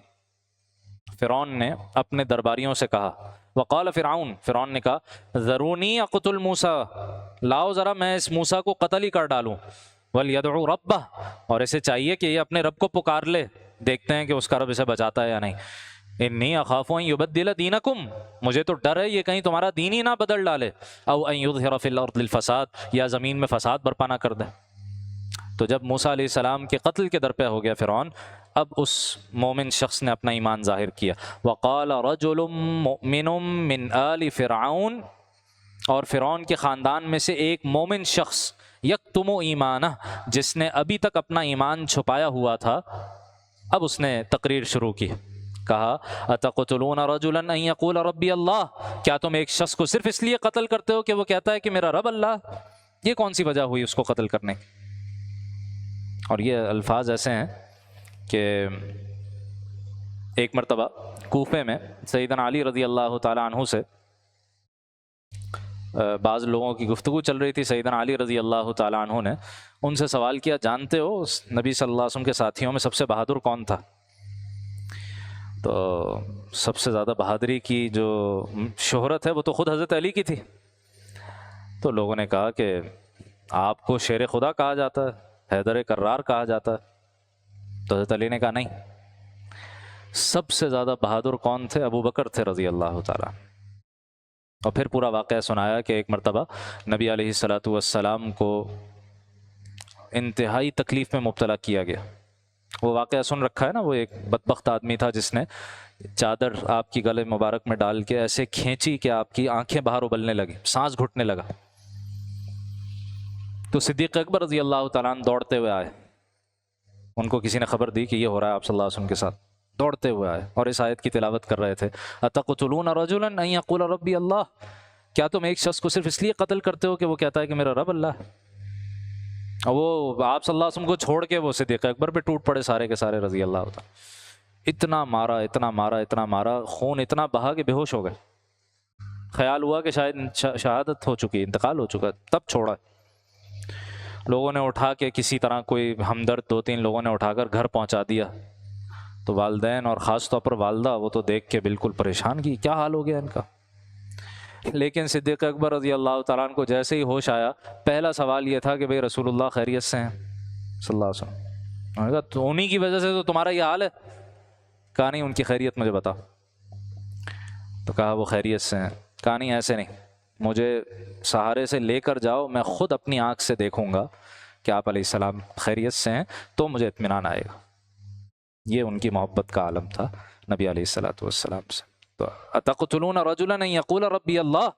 فرعون نے اپنے درباریوں سے کہا، وقال فرعون، فرعون نے کہا ذرونی اقتل موسیٰ، لاؤ ذرا میں اس موسیٰ کو قتل ہی کر ڈالوں، وَلْيَدْعُ رَبَّهُ، اور اسے چاہیے کہ یہ اپنے رب کو پکار لے، دیکھتے ہیں کہ اس کا رب اسے بچاتا ہے یا نہیں۔ انی اخاف ان یبدل دینکم، مجھے تو ڈر ہے یہ کہیں تمہارا دین ہی نہ بدل ڈالے، او ان یظہر فی الارض الفساد، یا زمین میں فساد برپا نہ کر دے۔ تو جب موسیٰ علیہ السلام کے قتل کے درپے ہو گیا فرعون، اب اس مومن شخص نے اپنا ایمان ظاہر کیا، وقال رجل مؤمن من آل فرعون، اور فرعون کے خاندان میں سے ایک مومن شخص، یکتم ایمانہ، جس نے ابھی تک اپنا ایمان چھپایا ہوا تھا، اب اس نے تقریر شروع کی، کہا اتقتلون رجلا ان یقول ربی اللہ، کیا تم ایک شخص کو صرف اس لیے قتل کرتے ہو کہ وہ کہتا ہے کہ میرا رب اللہ؟ یہ کون سی وجہ ہوئی اس کو قتل کرنے کی؟ اور یہ الفاظ ایسے ہیں کہ ایک مرتبہ کوفے میں سیدنا علی رضی اللہ تعالی عنہ سے بعض لوگوں کی گفتگو چل رہی تھی، سیدنا علی رضی اللہ تعالی عنہ نے ان سے سوال کیا، جانتے ہو نبی صلی اللہ علیہ وسلم کے ساتھیوں میں سب سے بہادر کون تھا؟ تو سب سے زیادہ بہادری کی جو شہرت ہے وہ تو خود حضرت علی کی تھی۔ تو لوگوں نے کہا کہ آپ کو شیر خدا کہا جاتا ہے، حیدر کرار کہا جاتا ہے۔ تو حضرت علی نے کہا نہیں، سب سے زیادہ بہادر کون تھے؟ ابو بکر تھے رضی اللہ تعالیٰ۔ اور پھر پورا واقعہ سنایا کہ ایک مرتبہ نبی علیہ الصلاۃ والسلام کو انتہائی تکلیف میں مبتلا کیا گیا۔ وہ واقعہ سن رکھا ہے نا، وہ ایک بدبخت آدمی تھا جس نے چادر آپ کی گلے مبارک میں ڈال کے ایسے کھینچی کہ آپ کی آنکھیں باہر ابلنے لگی، سانس گھٹنے لگا۔ تو صدیق اکبر رضی اللہ تعالیٰ عنہ دوڑتے ہوئے آئے، ان کو کسی نے خبر دی کہ یہ ہو رہا ہے آپ صلی اللہ علیہ وسلم کے ساتھ، دوڑتے ہوئے آئے اور اس آیت کی تلاوت کر رہے تھے، اتقتلون رجلا ان یقول ربی اللہ، کیا تم ایک شخص کو صرف اس لیے قتل کرتے ہو کہ وہ کہتا ہے کہ میرا رب اللہ ہے؟ اور وہ آپ صلی اللہ علیہ وسلم کو چھوڑ کے وہ صدیق اکبر پہ ٹوٹ پڑے سارے کے سارے رضی اللہ تعالیٰ۔ اتنا مارا اتنا مارا اتنا مارا، خون اتنا بہا کہ بے ہوش ہو گئے، خیال ہوا کہ شاید شہادت ہو چکی، انتقال ہو چکا، تب چھوڑا۔ لوگوں نے اٹھا کے کسی طرح، کوئی ہمدرد 2-3 لوگوں نے اٹھا کر گھر پہنچا دیا۔ تو والدین اور خاص طور پر والدہ، وہ تو دیکھ کے بالکل پریشان کی کیا حال ہو گیا ان کا۔ لیکن صدیق اکبر رضی اللہ تعالیٰ عنہ کو جیسے ہی ہوش آیا، پہلا سوال یہ تھا کہ بھئی رسول اللہ خیریت سے ہیں صلی اللہ علیہ وسلم؟ انہوں نے کہا تو انہی کی وجہ سے تو تمہارا یہ حال ہے؟ کہا نہیں، ان کی خیریت مجھے بتا۔ تو کہا وہ خیریت سے ہیں۔ کہا نہیں ایسے نہیں، مجھے سہارے سے لے کر جاؤ، میں خود اپنی آنکھ سے دیکھوں گا کہ آپ علیہ السلام خیریت سے ہیں تو مجھے اطمینان آئے گا۔ یہ ان کی محبت کا عالم تھا نبی علیہ الصلوۃ والسلام سے۔ تو اتقتلون رجلا ان یقول ربی اللہ،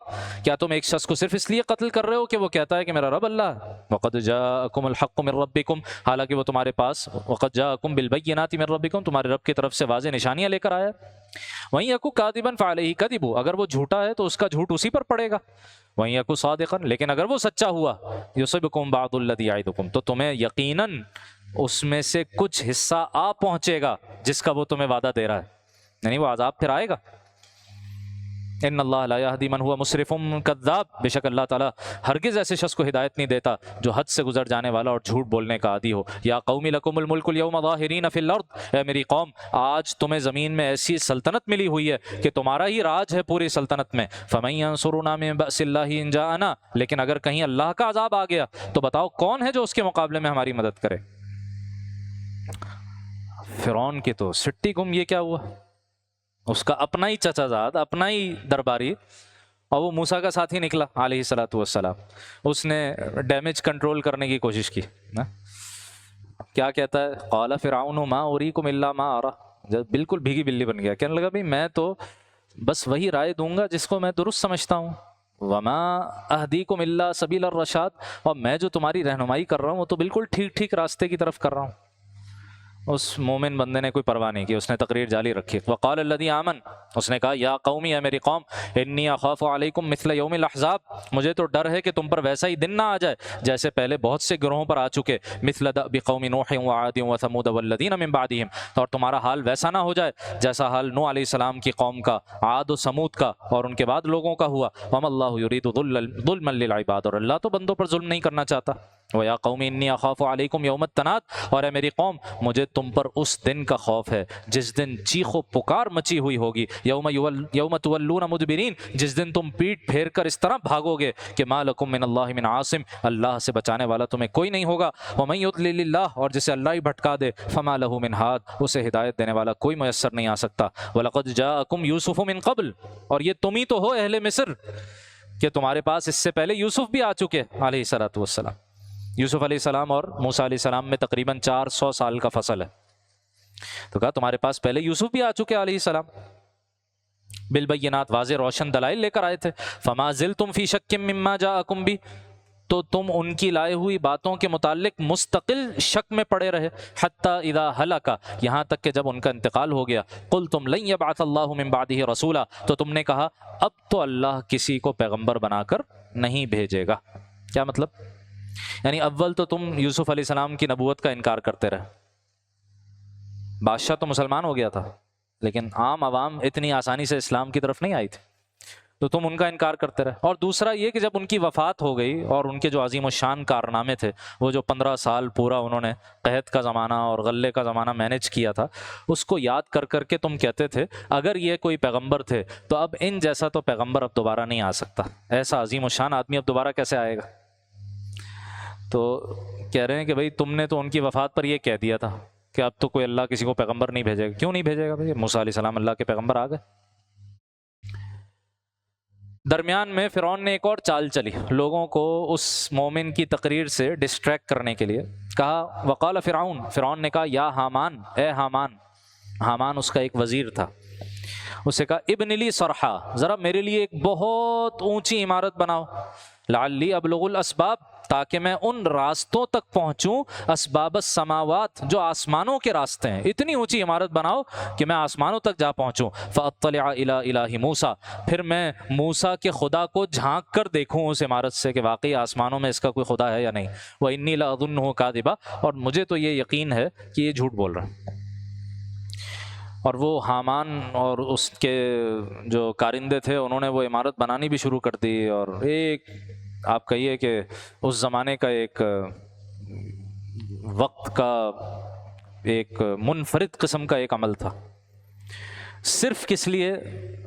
کیا تم ایک شخص کو صرف اس لیے قتل کر رہے ہو کہ وہ کہتا ہے کہ میرا رب اللہ ہے؟ وقد جاءکم الحق من ربکم، حالانکہ وہ تمہارے پاس وقد جاءکم بالبینات من ربکم، تمہارے رب کی طرف سے واضح نشانیاں لے کر آیا۔ وَإِن یکو کاذبا فعلیہ کذب، اگر وہ جھوٹا ہے تو اس کا جھوٹ اسی پر پڑے گا۔ وَإِن یکو صادقا، لیکن اگر وہ سچا ہوا، یصبکم بعض الذی یعدکم، تو تمہیں یقیناً اس میں سے کچھ حصہ آ پہنچے گا جس کا وہ تمہیں وعدہ دے رہا ہے، یعنی وہ عذاب پھر آئے گا۔ ان اللہ لا یہدی من هو مسرف کذاب، بے شک اللہ تعالیٰ ہرگز ایسے شخص کو ہدایت نہیں دیتا جو حد سے گزر جانے والا اور جھوٹ بولنے کا عادی ہو۔ یا قوم لکم الملک اليوم ظاہرین فی الارض، اے میری قوم آج تمہیں زمین میں ایسی سلطنت ملی ہوئی ہے کہ تمہارا ہی راج ہے پوری سلطنت میں۔ فمن ینصرنا من بأس اللہ ان جاءنا، لیکن اگر کہیں اللہ کا عذاب آ گیا تو بتاؤ کون ہے جو اس کے مقابلے میں ہماری مدد کرے؟ فرعون کی تو سٹی گم، یہ کیا ہوا؟ اس کا اپنا ہی چچا زاد، اپنا ہی درباری، اور وہ موسیٰ کا ساتھی نکلا علیہ الصلوۃ والسلام، اس نے ڈیمیج کنٹرول کرنے کی کوشش کی نا؟ کیا کہتا ہے؟ قال فرعون ما اریکم الا ما ارى، جب بالکل بھیگی بلی بن گیا، کہنے لگا بھائی میں تو بس وہی رائے دوں گا جس کو میں درست سمجھتا ہوں، وما اہدیکم الا سبیل الرشاد، اور میں جو تمہاری رہنمائی کر رہا ہوں وہ تو بالکل ٹھیک ٹھیک راستے کی طرف کر رہا ہوں۔ اس مومن بندے نے کوئی پرواہ نہیں کی، اس نے تقریر جاری رکھی۔ وقال الذی آمن، اس نے کہا یا قومی، اے میری قوم، انی اخاف علیکم مثل یوم الاحزاب، مجھے تو ڈر ہے کہ تم پر ویسا ہی دن نہ آ جائے جیسے پہلے بہت سے گروہوں پر آ چکے، مثل دأب قوم نوح وعاد وثمود والذین من بعدہم، اور تمہارا حال ویسا نہ ہو جائے جیسا حال نوح علیہ السلام کی قوم کا، عاد و سمود کا اور ان کے بعد لوگوں کا ہوا۔ وما اللہ یرید ظلما للعباد، اور اللہ تو بندوں پر ظلم نہیں کرنا چاہتا۔ وَيَا قَوْمِ إِنِّي أَخَافُ عَلَيْكُمْ يَوْمَ التَّنَادِ، اور اے میری قوم مجھے تم پر اس دن کا خوف ہے جس دن چیخ و پکار مچی ہوئی ہوگی، یوم تولون مدبرین، جس دن تم پیٹ پھیر کر اس طرح بھاگو گے کہ ما لکم من اللہ من عاصم، اللہ سے بچانے والا تمہیں کوئی نہیں ہوگا، ومن یضلل اللہ، اور جسے اللہ ہی بھٹکا دے، فما لہ من ہاد، اسے ہدایت دینے والا کوئی میسر نہیں آ سکتا۔ وَلَقَدْ جَاءَكُمْ يُوسُفُ مِن قبل، اور یہ تم ہی تو ہو اہل مصر کہ تمہارے پاس اس سے پہلے یوسف بھی آ چکے علیہ الصلوۃ والسلام۔ یوسف علیہ السلام اور موسیٰ علیہ السلام میں تقریباً 400 سال کا فصل ہے، تو کہا تمہارے پاس پہلے یوسف بھی آ چکے علیہ السلام، بالبینات، واضح روشن دلائل لے کر آئے تھے۔ فما زلتم فی شک مما جاءکم بھی، تو تم ان کی لائے ہوئی باتوں کے متعلق مستقل شک میں پڑے رہے، حتی اذا ہلک، یہاں تک کہ جب ان کا انتقال ہو گیا، قلتم لن یبعث اللہ من بعدہ رسولا، تو تم نے کہا اب تو اللہ کسی کو پیغمبر بنا کر نہیں بھیجے گا۔ کیا مطلب؟ یعنی اول تو تم یوسف علیہ السلام کی نبوت کا انکار کرتے رہے، بادشاہ تو مسلمان ہو گیا تھا لیکن عام عوام اتنی آسانی سے اسلام کی طرف نہیں آئی تھی، تو تم ان کا انکار کرتے رہے۔ اور دوسرا یہ کہ جب ان کی وفات ہو گئی اور ان کے جو عظیم الشان کارنامے تھے، وہ جو 15 سال پورا انہوں نے قحط کا زمانہ اور غلے کا زمانہ مینیج کیا تھا، اس کو یاد کر کر کے تم کہتے تھے اگر یہ کوئی پیغمبر تھے تو اب ان جیسا تو پیغمبر اب دوبارہ نہیں آ سکتا، ایسا عظیم الشان آدمی اب دوبارہ کیسے آئے گا؟ تو کہہ رہے ہیں کہ بھائی تم نے تو ان کی وفات پر یہ کہہ دیا تھا کہ اب تو کوئی اللہ کسی کو پیغمبر نہیں بھیجے گا۔ کیوں نہیں بھیجے گا بھائی؟ موسیٰ علیہ السلام اللہ کے پیغمبر آ گئے۔ درمیان میں فرعون نے ایک اور چال چلی، لوگوں کو اس مومن کی تقریر سے ڈسٹریکٹ کرنے کے لیے کہا، وقال فرعون، فرعون نے کہا یا حامان، اے حامان، حامان اس کا ایک وزیر تھا، اسے کہا ابن لی صرحا، ذرا میرے لیے ایک بہت اونچی عمارت بناؤ، لعلی ابلغ الاسباب، تاکہ میں ان راستوں تک پہنچوں، اسباب السماوات، جو آسمانوں کے راستے ہیں، اتنی اونچی عمارت بناؤ کہ میں آسمانوں تک جا پہنچوں، فاطلع الی الہ موسیٰ، پھر میں موسیٰ کے خدا کو جھانک کر دیکھوں اس عمارت سے کہ واقعی آسمانوں میں اس کا کوئی خدا ہے یا نہیں، وانی لاظنہ کاذبا، اور مجھے تو یہ یقین ہے کہ یہ جھوٹ بول رہا ہے۔ اور وہ حامان اور اس کے جو کارندے تھے انہوں نے وہ عمارت بنانی بھی شروع کر دی، اور ایک آپ کہیے کہ اس زمانے کا ایک وقت کا ایک منفرد قسم کا ایک عمل تھا، صرف کس لیے؟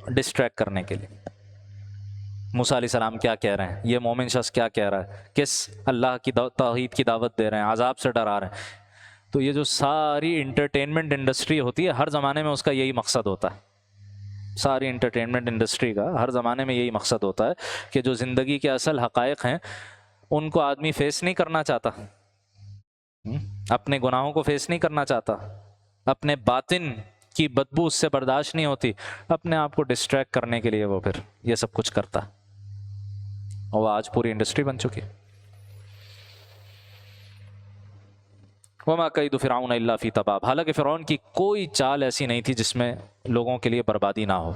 ڈسٹریکٹ کرنے کے لیے۔ موسیٰ علیہ السلام کیا کہہ رہے ہیں، یہ مومن شخص کیا کہہ رہا ہے، کس اللہ کی توحید کی دعوت دے رہے ہیں، عذاب سے ڈرا رہے ہیں۔ تو یہ جو ساری انٹرٹینمنٹ انڈسٹری ہوتی ہے ہر زمانے میں اس کا یہی مقصد ہوتا ہے، ساری انٹرٹینمنٹ انڈسٹری کا ہر زمانے میں یہی مقصد ہوتا ہے کہ جو زندگی کے اصل حقائق ہیں ان کو آدمی فیس نہیں کرنا چاہتا، اپنے گناہوں کو فیس نہیں کرنا چاہتا، اپنے باطن کی بدبو اس سے برداشت نہیں ہوتی، اپنے آپ کو ڈسٹریکٹ کرنے کے لیے وہ پھر یہ سب کچھ کرتا ہے، اور وہ آج پوری انڈسٹری بن چکی ہے۔ وما کید فرعون الا فی تباب، حالانکہ فرعون کی کوئی چال ایسی نہیں تھی جس میں لوگوں کے لیے بربادی نہ ہو۔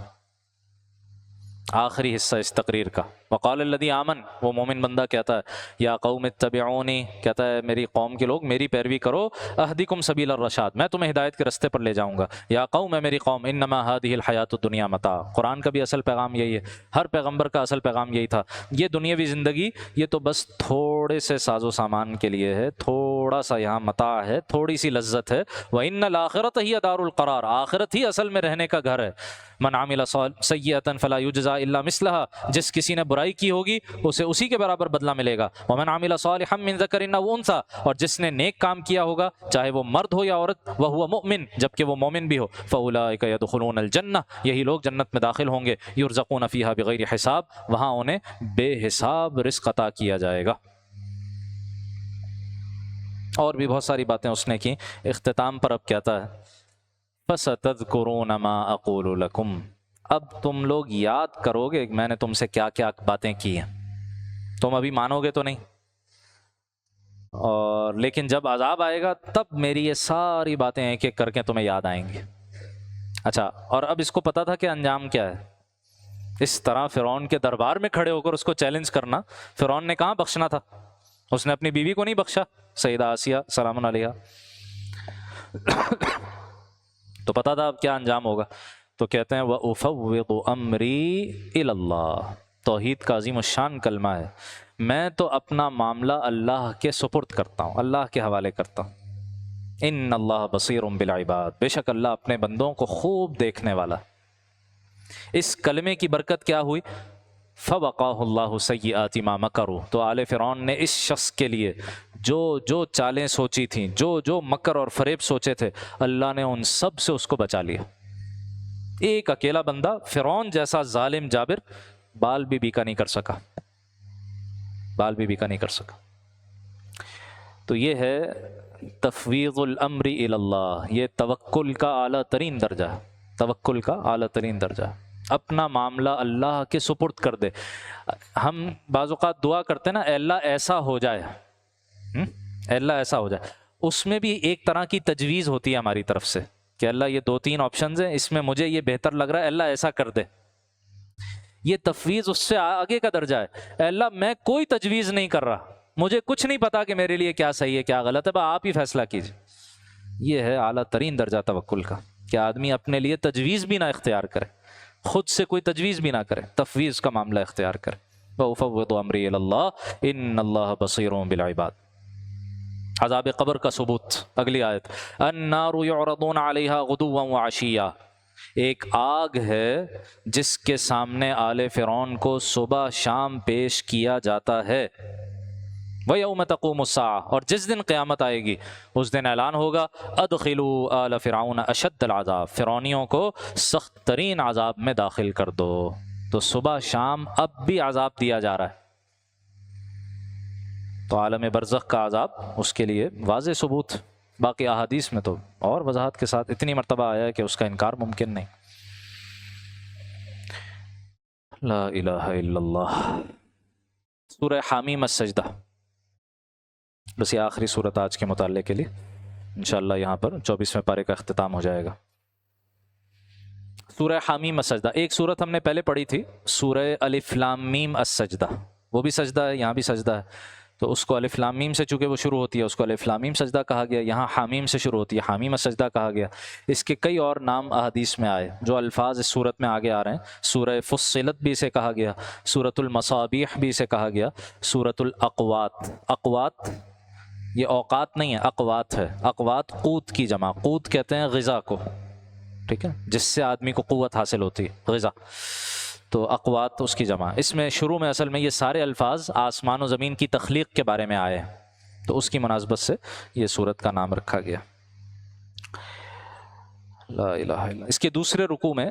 آخری حصہ اس تقریر کا، وقال الذی آمن، وہ مومن بندہ کہتا ہے یا قوم اتبعونی، کہتا ہے میری قوم کے لوگ میری پیروی کرو، اہدکم سبیل الرشاد، میں تمہیں ہدایت کے رستے پر لے جاؤں گا، یا قوم، ہے میری قوم، انما ہذہ الحیات الدنیا متاع، قرآن کا بھی اصل پیغام یہی ہے، ہر پیغمبر کا اصل پیغام یہی تھا، یہ دنیاوی زندگی یہ تو بس تھوڑے سے ساز و سامان کے لیے ہے، تھوڑا سا یہاں متاع ہے، تھوڑی سی لذت ہے، وان الآخرۃ ہی دار القرار، آخرت ہی اصل میں رہنے کا گھر ہے۔ من عمل سیئۃ فلا یجزی الا مثلها، جس کسی نے برائی کی ہوگی اسے اسی کے برابر بدلہ ملے گا. ومن عمل صالحا من ذکر او انثی، اور جس نے نیک کام کیا ہوگا چاہے وہ مرد ہو یا عورت، وہو مؤمن، جبکہ وہ مومن بھی ہو، فاولئک یدخلون الجنہ، یہی لوگ جنت میں داخل ہوں گے، یرزقون فیہا بغیر حساب، وہاں انہیں بے حساب رزق عطا کیا جائے گا. اور بھی بہت ساری باتیں اس نے کی. اختتام پر اب کہتا ہے فَسَتَذْكُرُونَ مَا أَقُولُ لَكُمْ، اب تم لوگ یاد کرو گے میں نے تم سے کیا کیا باتیں کی ہیں. تم ابھی مانو گے تو نہیں، اور لیکن جب عذاب آئے گا تب میری یہ ساری باتیں ایک ایک کر کے تمہیں یاد آئیں گی. اچھا، اور اب اس کو پتا تھا کہ انجام کیا ہے. اس طرح فرعون کے دربار میں کھڑے ہو کر اس کو چیلنج کرنا، فرعون نے کہاں بخشنا تھا؟ اس نے اپنی بیوی کو نہیں بخشا، سیدہ آسیہ سلام علیہا. تو پتا تھا اب کیا انجام ہوگا. تو کہتے ہیں وَأُفَوِّضُ أَمْرِي إِلَى اللَّهِ، توحید کا عظیم الشان کلمہ ہے. میں تو اپنا معاملہ اللہ کے سپرد کرتا ہوں، اللہ کے حوالے کرتا ہوں. ان اللہ بصیر بالعباد، بے شک اللہ اپنے بندوں کو خوب دیکھنے والا. اس کلمے کی برکت کیا ہوئی؟ فَوَقَاهُ اللَّهُ سَيِّئَاتِ مَا مَكَرُوا، تو آل فرعون نے اس شخص کے لیے جو چالیں سوچی تھیں، جو مکر اور فریب سوچے تھے، اللہ نے ان سب سے اس کو بچا لیا. ایک اکیلا بندہ فرعون جیسا ظالم جابر بال بھی بیکا نہیں کر سکا، بال بھی بیکا نہیں کر سکا. تو یہ ہے تفویض الامر الی اللہ، یہ توکل کا اعلیٰ ترین درجہ ہے. توکل کا اعلیٰ ترین درجہ ہے، اپنا معاملہ اللہ کے سپرد کر دے. ہم بعض اوقات دعا کرتے ہیں نا، اے اللہ ایسا ہو جائے، اے اللہ ایسا ہو جائے. اس میں بھی ایک طرح کی تجویز ہوتی ہے ہماری طرف سے کہ اللہ یہ 2-3 آپشنز ہیں، اس میں مجھے یہ بہتر لگ رہا ہے، اللہ ایسا کر دے. یہ تفویض اس سے آگے کا درجہ ہے. اے اللہ میں کوئی تجویز نہیں کر رہا، مجھے کچھ نہیں پتا کہ میرے لیے کیا صحیح ہے کیا غلط ہے، بس آپ ہی فیصلہ کیجیے. یہ ہے اعلیٰ ترین درجہ توکل کا، کہ آدمی اپنے لیے تجویز بھی نہ اختیار کرے، خود سے کوئی تجویز بھی نہ کرے، تفویض کا معاملہ اختیار کرے. وَأُفَوِّضُ أَمْرِي إِلَى اللَّهِ إِنَّ اللَّهَ بَصِيرٌ بِالْعِبَادِ. عذاب قبر کا ثبوت، اگلی آیت. النار يعرضون عليها غدوا وعشيا، ایک آگ ہے جس کے سامنے آل فرعون کو صبح شام پیش کیا جاتا ہے. وَيَوْمَ تَقُومُ السَّاعَةُ، اور جس دن قیامت آئے گی اس دن اعلان ہوگا ادخلوا آل فرعون اشد العذاب، فرعونیوں کو سخت ترین عذاب میں داخل کر دو. تو صبح شام اب بھی عذاب دیا جا رہا ہے. تو عالم برزخ کا عذاب اس کے لیے واضح ثبوت. باقی احادیث میں تو اور وضاحت کے ساتھ اتنی مرتبہ آیا ہے کہ اس کا انکار ممکن نہیں. لا الہ الا اللہ. سورہ حامیم السجدہ، بس یہ آخری صورت آج کے مطالعے کے لیے. انشاءاللہ یہاں پر 24ویں پارے کا اختتام ہو جائے گا. سورہ حامیم السجدہ، ایک صورت ہم نے پہلے پڑھی تھی سورہ الف لام میم السجدہ، وہ بھی سجدہ ہے، یہاں بھی سجدہ ہے. تو اس کو الف لام میم سے چونکہ وہ شروع ہوتی ہے اس کو الف لام میم سجدہ کہا گیا. یہاں حامیم سے شروع ہوتی ہے، حامیم السجدہ کہا گیا. اس کے کئی اور نام احادیث میں آئے جو الفاظ اس صورت میں آگے آ رہے ہیں. سورہ فصلت بھی اسے کہا گیا، سورۃ المصابیح بھی اسے کہا گیا، سورۃ الاقوات. اقوات یہ اوقات نہیں ہے، اقوات ہے. اقوات قوت کی جمع، قوت کہتے ہیں غذا کو، ٹھیک ہے، جس سے آدمی کو قوت حاصل ہوتی ہے، غذا. تو اقوات اس کی جمع. اس میں شروع میں اصل میں یہ سارے الفاظ آسمان و زمین کی تخلیق کے بارے میں آئے ہیں، تو اس کی مناسبت سے یہ سورت کا نام رکھا گیا. لا الہ الا اللہ. اس کے دوسرے رکوع میں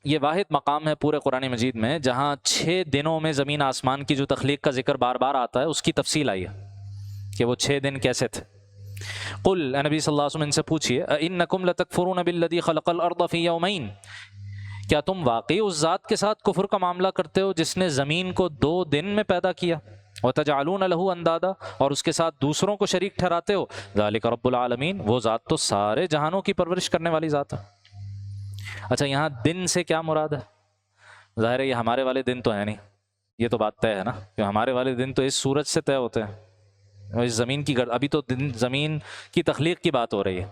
یہ واحد مقام ہے پورے قرآن مجید میں جہاں 6 دنوں میں زمین آسمان کی جو تخلیق کا ذکر بار بار آتا ہے اس کی تفصیل آئی ہے کہ وہ 6 دن کیسے تھے. قل، اے نبی صلی اللہ علیہ وسلم ان سے پوچھئے، اِنَّكُمْ لَتَكْفُرُونَ بِالَّذِي خَلَقَ الْأَرْضَ فِي يَوْمَيْنِ، کیا تم واقعی اس ذات کے ساتھ کفر کا معاملہ کرتے ہو جس نے زمین کو 2 دن میں پیدا کیا؟ وَتَجْعَلُونَ لَهُ أَنْدَادًا، اور اس کے ساتھ دوسروں کو شریک ٹھہراتے ہو. ذَلِكَ رَبُّ الْعَالَمِينَ، وہ ذات تو سارے جہانوں کی پرورش کرنے والی ذات ہے. اچھا، یہاں دن سے کیا مراد ہے؟ ظاہر ہے یہ ہمارے والے دن تو ہے نہیں، یہ تو بات طے ہے نا کہ ہمارے والے دن تو اس سورج سے طے ہوتے ہیں. اس زمین کی ابھی تو زمین کی تخلیق کی بات ہو رہی ہے.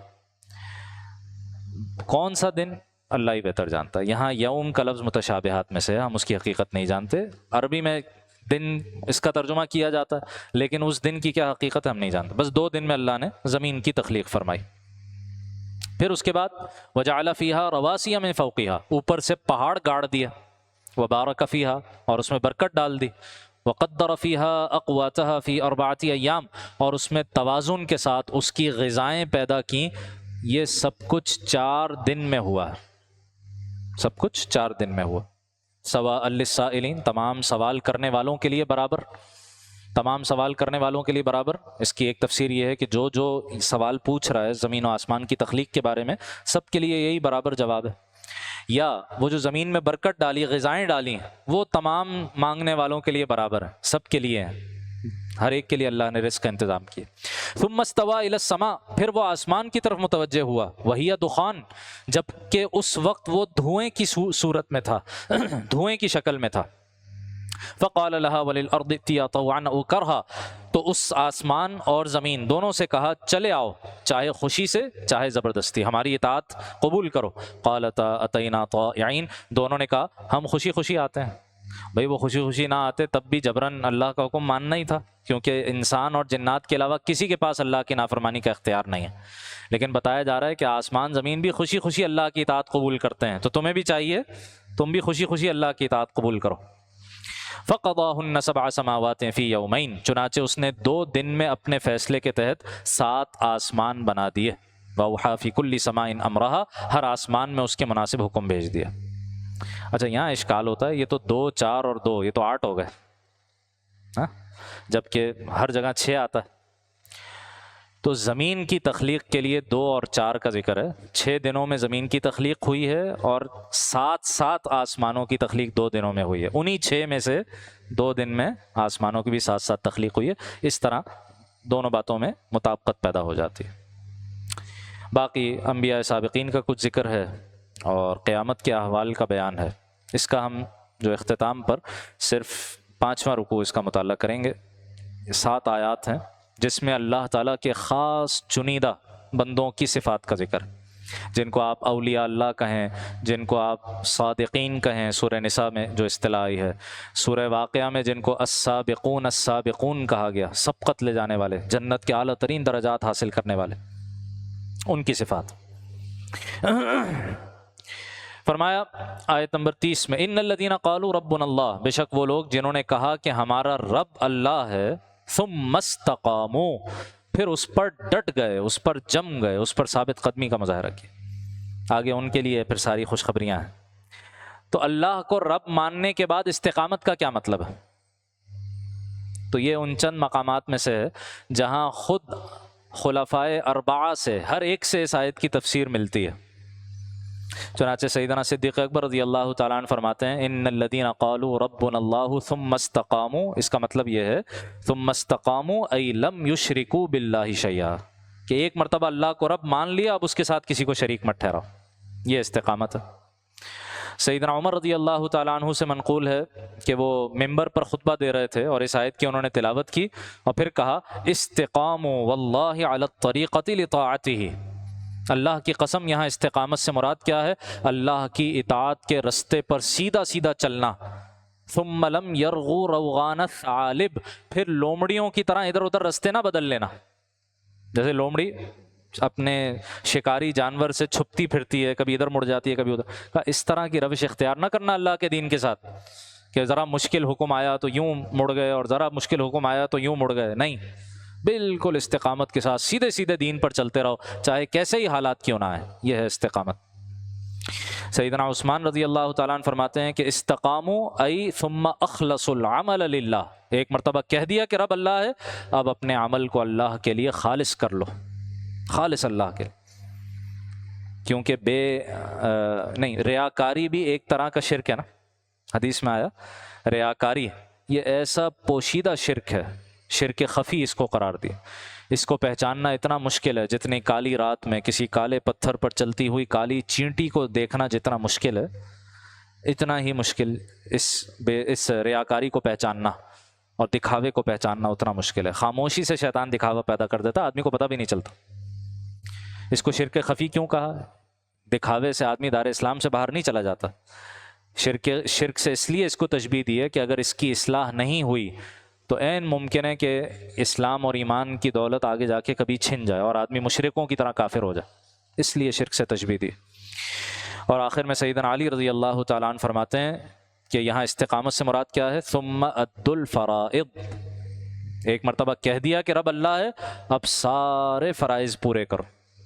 کون سا دن اللہ ہی بہتر جانتا ہے. یہاں یوم کا لفظ متشابہات میں سے ہے، ہم اس کی حقیقت نہیں جانتے. عربی میں دن اس کا ترجمہ کیا جاتا ہے لیکن اس دن کی کیا حقیقت ہے ہم نہیں جانتے. بس 2 دن میں اللہ نے زمین کی تخلیق فرمائی. پھر اس کے بعد وجعل فیہا رواسیا من فوقہا، اوپر سے پہاڑ گاڑ دیا، وبارک فیہا، اور اس میں برکت ڈال دی، وقدر فیہا اقواتہا فی 4 ایام، اور اس میں توازن کے ساتھ اس کی غذائیں پیدا کیں۔ یہ سب کچھ 4 دن میں ہوا ہے، سب کچھ 4 دن میں ہوا۔ سواء للسائلین، تمام سوال کرنے والوں کے لیے برابر، تمام سوال کرنے والوں کے لیے برابر۔ اس کی ایک تفسیر یہ ہے کہ جو جو سوال پوچھ رہا ہے زمین و آسمان کی تخلیق کے بارے میں، سب کے لیے یہی برابر جواب ہے۔ یا وہ جو زمین میں برکت ڈالی، غذائیں ڈالی، وہ تمام مانگنے والوں کے لیے برابر ہے، سب کے لیے ہیں، ہر ایک کے لیے اللہ نے رزق کا انتظام کیا۔ ثم استوى الى السماء، پھر وہ آسمان کی طرف متوجہ ہوا، وہی دخان، جبکہ اس وقت وہ دھوئیں کی صورت میں تھا، دھوئیں کی شکل میں تھا۔ فقال لها وللارض ائتيا طوعا او كرها، تو اس آسمان اور زمین دونوں سے کہا چلے آؤ، چاہے خوشی سے چاہے زبردستی، ہماری اطاعت قبول کرو۔ قالتا اتینا طائعین، دونوں نے کہا ہم خوشی خوشی آتے ہیں۔ بھئی وہ خوشی خوشی نہ آتے تب بھی جبراً اللہ کا حکم ماننا ہی تھا، کیونکہ انسان اور جنات کے علاوہ کسی کے پاس اللہ کی نافرمانی کا اختیار نہیں ہے۔ لیکن بتایا جا رہا ہے کہ آسمان زمین بھی خوشی خوشی اللہ کی اطاعت قبول کرتے ہیں، تو تمہیں بھی چاہیے تم بھی خوشی خوشی اللہ کی اطاعت قبول کرو۔ فقضاهن 7 سماوات فی یومین، چنانچہ اس نے 2 دن میں اپنے فیصلے کے تحت 7 آسمان بنا دیے۔ وأوحى فی کل سماء امرها، ہر آسمان میں اس کے مناسب حکم بھیج دیا۔ اچھا یہاں اشکال ہوتا ہے، یہ تو 2 4 اور 2، یہ تو 8 ہو گئے ہاں، جبکہ ہر جگہ 6 آتا ہے۔ تو زمین کی تخلیق کے لیے 2 اور 4 کا ذکر ہے، 6 دنوں میں زمین کی تخلیق ہوئی ہے، اور 7 آسمانوں کی تخلیق 2 دنوں میں ہوئی ہے، انہی 6 میں سے 2 دن میں آسمانوں کی بھی 7 تخلیق ہوئی ہے۔ اس طرح دونوں باتوں میں مطابقت پیدا ہو جاتی ہے۔ باقی انبیاء سابقین کا کچھ ذکر ہے اور قیامت کے احوال کا بیان ہے، اس کا ہم جو اختتام پر صرف 5واں رکوع اس کا مطالعہ کریں گے۔ 7 آیات ہیں جس میں اللہ تعالیٰ کے خاص چنیدہ بندوں کی صفات کا ذکر، جن کو آپ اولیاء اللہ کہیں، جن کو آپ صادقین کہیں، سورہ نساء میں جو اصطلاح آئی ہے، سورہ واقعہ میں جن کو السابقون السابقون کہا گیا، سبقت لے جانے والے، جنت کے اعلیٰ ترین درجات حاصل کرنے والے، ان کی صفات۔ فرمایا آیت نمبر 30 میں، ان الذین قالوا ربنا اللہ، بے شک وہ لوگ جنہوں نے کہا کہ ہمارا رب اللہ ہے، ثم استقاموا، پھر اس پر ڈٹ گئے، اس پر جم گئے، اس پر ثابت قدمی کا مظاہرہ کیا۔ آگے ان کے لیے پھر ساری خوشخبریاں ہیں۔ تو اللہ کو رب ماننے کے بعد استقامت کا کیا مطلب ہے؟ تو یہ ان چند مقامات میں سے ہے جہاں خود خلفائے 4 سے ہر ایک سے اس آیت کی تفسیر ملتی ہے۔ چنانچہ سیدنا صدیق اکبر رضی اللہ تعالیٰ عنہ فرماتے ہیں، ان الذین قالوا ربنا اللہ ثم استقاموا، اس کا مطلب یہ ہے ثم استقاموا ای لم یشرکوا باللہ شیئا، کہ ایک مرتبہ اللہ کو رب مان لیا، اب اس کے ساتھ کسی کو شریک مت ٹھہراؤ، یہ استقامت ہے۔ سیدنا عمر رضی اللہ تعالیٰ عنہ سے منقول ہے کہ وہ ممبر پر خطبہ دے رہے تھے اور اس آیت کی انہوں نے تلاوت کی اور پھر کہا استقاموا واللہ علی الطریقۃ لطاعتہ، اللہ کی قسم یہاں استقامت سے مراد کیا ہے؟ اللہ کی اطاعت کے رستے پر سیدھا سیدھا چلنا۔ ثم لم یرغوا روغان الثعالب، پھر لومڑیوں کی طرح ادھر ادھر رستے نہ بدل لینا، جیسے لومڑی اپنے شکاری جانور سے چھپتی پھرتی ہے، کبھی ادھر مڑ جاتی ہے کبھی ادھر، اس طرح کی روش اختیار نہ کرنا اللہ کے دین کے ساتھ، کہ ذرا مشکل حکم آیا تو یوں مڑ گئے اور ذرا مشکل حکم آیا تو یوں مڑ گئے، نہیں، بالکل استقامت کے ساتھ سیدھے سیدھے دین پر چلتے رہو، چاہے کیسے ہی حالات کیوں نہ آئے، یہ ہے استقامت۔ سیدنا عثمان رضی اللہ تعالیٰ عنہ فرماتے ہیں کہ استقاموا ای ثم اخلصوا العمل للہ، ایک مرتبہ کہہ دیا کہ رب اللہ ہے، اب اپنے عمل کو اللہ کے لیے خالص کر لو، خالص اللہ کے، کیونکہ ریاکاری بھی ایک طرح کا شرک ہے نا، حدیث میں آیا ریاکاری یہ ایسا پوشیدہ شرک ہے، شرک خفی اس کو قرار دیا، اس کو پہچاننا اتنا مشکل ہے جتنی کالی رات میں کسی کالے پتھر پر چلتی ہوئی کالی چینٹی کو دیکھنا جتنا مشکل ہے، اتنا ہی مشکل اس ریاکاری کو پہچاننا اور دکھاوے کو پہچاننا اتنا مشکل ہے۔ خاموشی سے شیطان دکھاوا پیدا کر دیتا، آدمی کو پتہ بھی نہیں چلتا۔ اس کو شرک خفی کیوں کہا؟ دکھاوے سے آدمی دار اسلام سے باہر نہیں چلا جاتا، شرک سے اس لیے اس کو تشبیہ دی ہے کہ اگر اس کی اصلاح نہیں ہوئی تو عین ممکن ہے کہ اسلام اور ایمان کی دولت آگے جا کے کبھی چھن جائے اور آدمی مشرکوں کی طرح کافر ہو جائے، اس لیے شرک سے تشبیہ دی۔ اور آخر میں سیدنا علی رضی اللہ تعالیٰ عنہ فرماتے ہیں کہ یہاں استقامت سے مراد کیا ہے؟ ثم ادوا الفرائض، ایک مرتبہ کہہ دیا کہ رب اللہ ہے، اب سارے فرائض پورے کرو،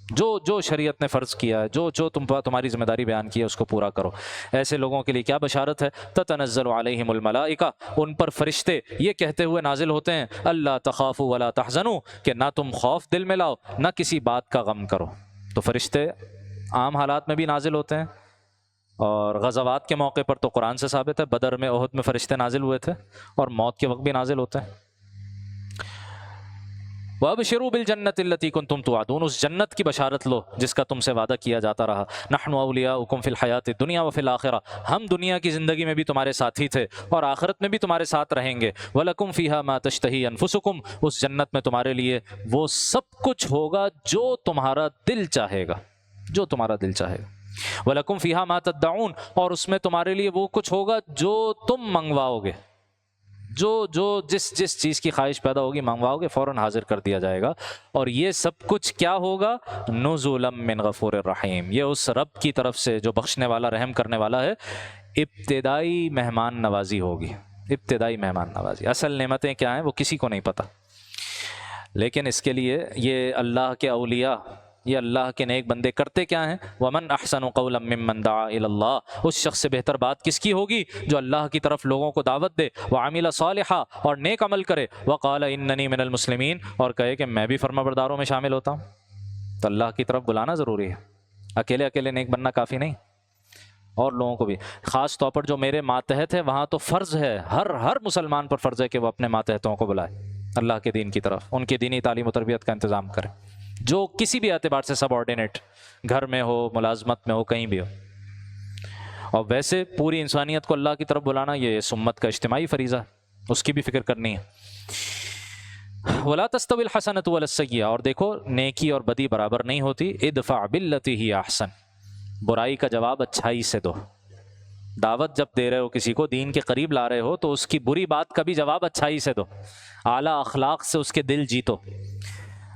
جو جو شریعت نے فرض کیا ہے، جو جو تمہاری ذمہ داری بیان کی ہے اس کو پورا کرو۔ ایسے لوگوں کے لیے کیا بشارت ہے؟ تتنزل علیہم الملائکہ، ان پر فرشتے یہ کہتے ہوئے نازل ہوتے ہیں اللہ تخافوا ولا تحزنوا، کہ نہ تم خوف دل میں لاؤ نہ کسی بات کا غم کرو۔ تو فرشتے عام حالات میں بھی نازل ہوتے ہیں، اور غزوات کے موقع پر تو قرآن سے ثابت ہے، بدر میں احد میں فرشتے نازل ہوئے تھے، اور موت کے وقت بھی نازل ہوتے ہیں۔ وَأَبْشِرُوا بِالْجَنَّةِ الَّتِي كُنْتُمْ تُوعَدُونَ، اس جنت کی بشارت لو جس کا تم سے وعدہ کیا جاتا رہا۔ نَحْنُ أَوْلِيَاؤُكُمْ فِي الْحَيَاةِ الدُّنْيَا وَفِي الْآخِرَةِ، ہم دنیا کی زندگی میں بھی تمہارے ساتھی تھے اور آخرت میں بھی تمہارے ساتھ رہیں گے۔ وَلَكُمْ فِيهَا مَا تَشْتَهِي أَنفُسُكُمْ، اس جنت میں تمہارے لیے وہ سب کچھ ہوگا جو تمہارا دل چاہے گا، جو تمہارا دل چاہے گا۔ وَلَكُمْ فِيهَا مَا تَدَّعُونَ، اور اس میں تمہارے لیے وہ کچھ ہوگا جو تم منگواؤ گے، جو جس چیز کی خواہش پیدا ہوگی منگواؤ گے، فوراً حاضر کر دیا جائے گا۔ اور یہ سب کچھ کیا ہوگا؟ نزلا من غفور الرحیم، یہ اس رب کی طرف سے جو بخشنے والا رحم کرنے والا ہے، ابتدائی مہمان نوازی ہوگی، ابتدائی مہمان نوازی۔ اصل نعمتیں کیا ہیں وہ کسی کو نہیں پتہ، لیکن اس کے لیے یہ اللہ کے اولیاء، یہ اللہ کے نیک بندے کرتے کیا ہیں؟ وَمَنْ أَحْسَنُ قَوْلًا مِّمَّنْ دَعَا إِلَى اللَّهِ، اس شخص سے بہتر بات کس کی ہوگی جو اللہ کی طرف لوگوں کو دعوت دے، وَعَمِلَ صَالِحًا، اور نیک عمل کرے، وَقَالَ إِنَّنِي مِنَ الْمُسْلِمِينَ، اور کہے کہ میں بھی فرمانبرداروں میں شامل ہوتا ہوں۔ تو اللہ کی طرف بلانا ضروری ہے، اکیلے اکیلے نیک بننا کافی نہیں، اور لوگوں کو بھی، خاص طور پر جو میرے ماتحت ہے وہاں تو فرض ہے، ہر مسلمان پر فرض ہے کہ وہ اپنے ماتحتوں کو بلائے اللہ کے دین کی طرف، ان کی دینی تعلیم و تربیت کا انتظام کرے، جو کسی بھی اعتبار سے سب آرڈینیٹ، گھر میں ہو، ملازمت میں ہو، کہیں بھی ہو۔ اور ویسے پوری انسانیت کو اللہ کی طرف بلانا یہ اس امت کا اجتماعی فریضہ ہے، اس کی بھی فکر کرنی ہے۔ وَلَا تَسْتَوِي الْحَسَنَةُ وَلَا السَّيِّئَةُ، اور دیکھو نیکی اور بدی برابر نہیں ہوتی۔ ادفع باللتی ہی احسن، برائی کا جواب اچھائی سے دو۔ دعوت جب دے رہے ہو کسی کو، دین کے قریب لا رہے ہو، تو اس کی بری بات کا بھی جواب اچھائی سے دو، اعلیٰ اخلاق سے اس کے دل جیتو۔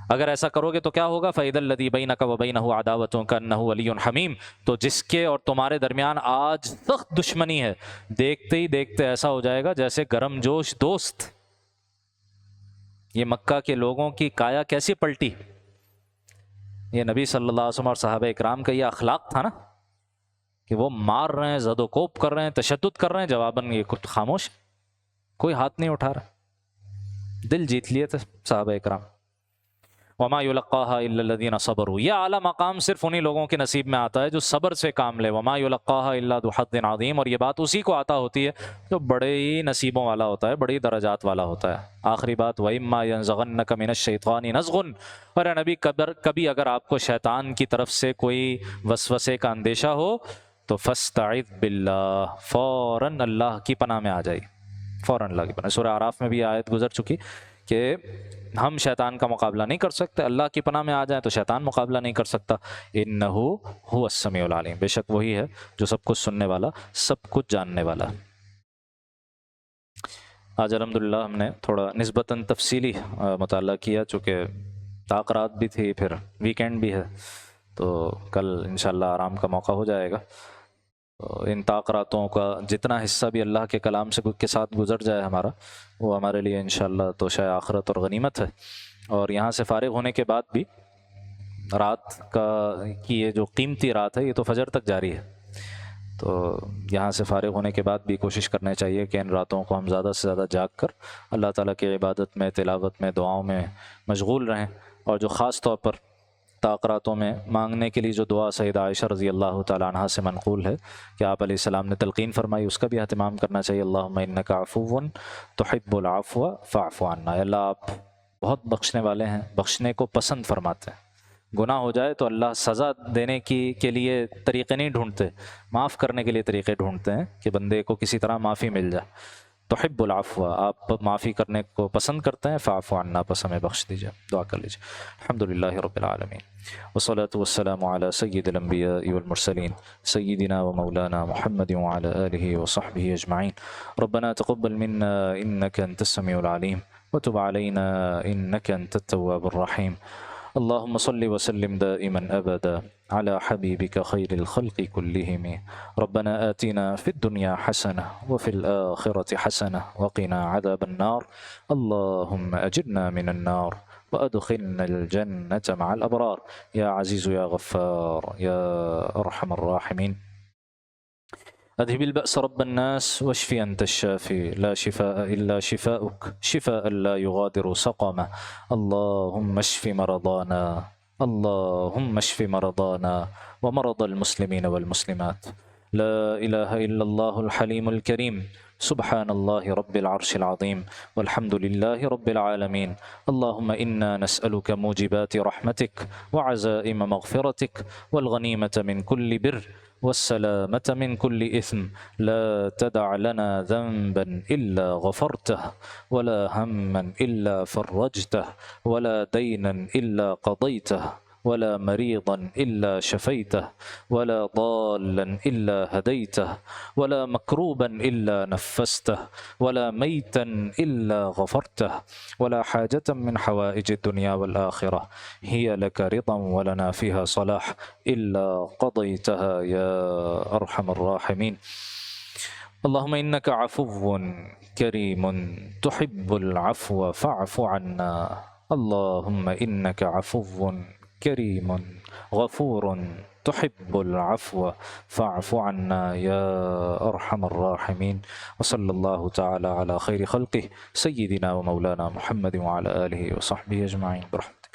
اگر ایسا کرو گے تو کیا ہوگا؟ فَإِذَا الَّذِي بَيْنَكَ وَبَيْنَهُ عَدَاوَةٌ كَأَنَّهُ وَلِيٌّ حَمِيمٌ، تو جس کے اور تمہارے درمیان آج سخت دشمنی ہے، دیکھتے ہی دیکھتے ایسا ہو جائے گا جیسے گرم جوش دوست۔ یہ مکہ کے لوگوں کی کایا کیسی پلٹی، یہ نبی صلی اللہ علیہ وسلم اور صحابہ اکرام کا یہ اخلاق تھا نا، کہ وہ مار رہے ہیں، زد و کوب کر رہے ہیں، تشدد کر رہے ہیں، جواباً یہ کچھ خاموش، کوئی ہاتھ نہیں اٹھا رہا، دل جیت لیے تھے صحابہ اکرام۔ وما یلقاها الا الذین صبروا، یہ اعلیٰ مقام صرف انہی لوگوں کے نصیب میں آتا ہے جو صبر سے کام لے۔ وما یلقاها الا ذو حظ عظیم، اور یہ بات اسی کو عطا ہوتی ہے جو بڑے ہی نصیبوں والا ہوتا ہے، بڑی درجات والا ہوتا ہے۔ آخری بات، وَإِمَّا يَنزَغَنَّكَ مِنَ الشَّيْطَانِ نَزْغٌ، اور اے نبی کبھی اگر آپ کو شیطان کی طرف سے کوئی وسوسے کا اندیشہ ہو تو فاستعذ باللہ، فوراً اللہ کی پناہ میں آ جائی، فوراً اللہ کی پناہ۔ سورہ اعراف میں بھی آیت گزر چکی کہ ہم شیطان کا مقابلہ نہیں کر سکتے، اللہ کی پناہ میں آ جائیں تو شیطان مقابلہ نہیں کر سکتا۔ انہ هو السمیع العلیم، بے شک وہی ہے جو سب کچھ سننے والا، سب کچھ جاننے والا۔ آج الحمدللہ ہم نے تھوڑا نسبتاً تفصیلی مطالعہ کیا، چونکہ تاخرات بھی تھی، پھر ویکینڈ بھی ہے، تو کل انشاءاللہ آرام کا موقع ہو جائے گا۔ ان تاخراتوں کا جتنا حصہ بھی اللہ کے کلام کے ساتھ گزر جائے ہمارا، وہ ہمارے لیے انشاءاللہ تو شاید آخرت اور غنیمت ہے۔ اور یہاں سے فارغ ہونے کے بعد بھی رات کی یہ جو قیمتی رات ہے، یہ تو فجر تک جاری ہے، تو یہاں سے فارغ ہونے کے بعد بھی کوشش کرنا چاہیے کہ ان راتوں کو ہم زیادہ سے زیادہ جاگ کر اللہ تعالیٰ کی عبادت میں، تلاوت میں، دعاؤں میں مشغول رہیں۔ اور جو خاص طور پر تاخراتوں میں مانگنے کے لیے جو دعا سیدہ عائشہ رضی اللہ تعالیٰ عنہا سے منقول ہے کہ آپ علیہ السلام نے تلقین فرمائی، اس کا بھی اہتمام کرنا چاہیے۔ اللہم انک عفو تحب العفو فاعف عنا، اللہ آپ بہت بخشنے والے ہیں، بخشنے کو پسند فرماتے ہیں۔ گناہ ہو جائے تو اللہ سزا دینے کے لیے طریقے نہیں ڈھونڈتے، معاف کرنے کے لیے طریقے ڈھونڈتے ہیں کہ بندے کو کسی طرح معافی مل جائے۔ تحب العفو، آپ معافی کرنے کو پسند کرتے ہیں، فاعف عنا، پس ہمیں بخش دیجیے، دعا کر لیجیے۔ الحمدللہ رب العالمین، والصلاة والسلام علی سید الانبیاء والمرسلین سیدنا و مولانا محمد وعلی آلہ وصحبہ اجمعین۔ ربنا تقبل منا انک انت السمیع العلیم وتب علینا انک انت التواب الرحیم۔ اللهم صل وسلم دائما أبدا على حبيبك خير الخلق كلهم. ربنا آتنا في الدنيا حسنة وفي الآخرة حسنة وقنا عذاب النار. اللهم أجرنا من النار وأدخلنا الجنة مع الأبرار يا عزيز يا غفار يا أرحم الراحمين. أذهب البأس رب الناس واشف أنت الشافي لا شفاء إلا شفاؤك شفاء لا يغادر سقما. اللهم اشف مرضانا اللهم اشف مرضانا ومرضى المسلمين والمسلمات. لا إله إلا الله الحليم الكريم. سبحان الله رب العرش العظيم والحمد لله رب العالمين. اللهم إنا نسألك موجبات رحمتك وعزائم مغفرتك والغنيمة من كل بر والسلامة من كل إثم. لا تدع لنا ذنبا إلا غفرته ولا هما إلا فرجته ولا دينا إلا قضيته ولا مريضا إلا شفيته ولا ضالا إلا هديته ولا مكروبا إلا نفسته ولا ميتا إلا غفرته ولا حاجة من حوائج الدنيا والآخرة هي لك رضا ولنا فيها صلاح إلا قضيتها يا أرحم الراحمين. اللهم إنك عفو كريم تحب العفو فاعف عنا. اللهم إنك عفو كريم غفور تحب العفو فاعف عنا يا أرحم الراحمين. وصلى الله تعالى على خير خلقه سيدنا ومولانا محمد وعلى آله وصحبه أجمعين برحمتك.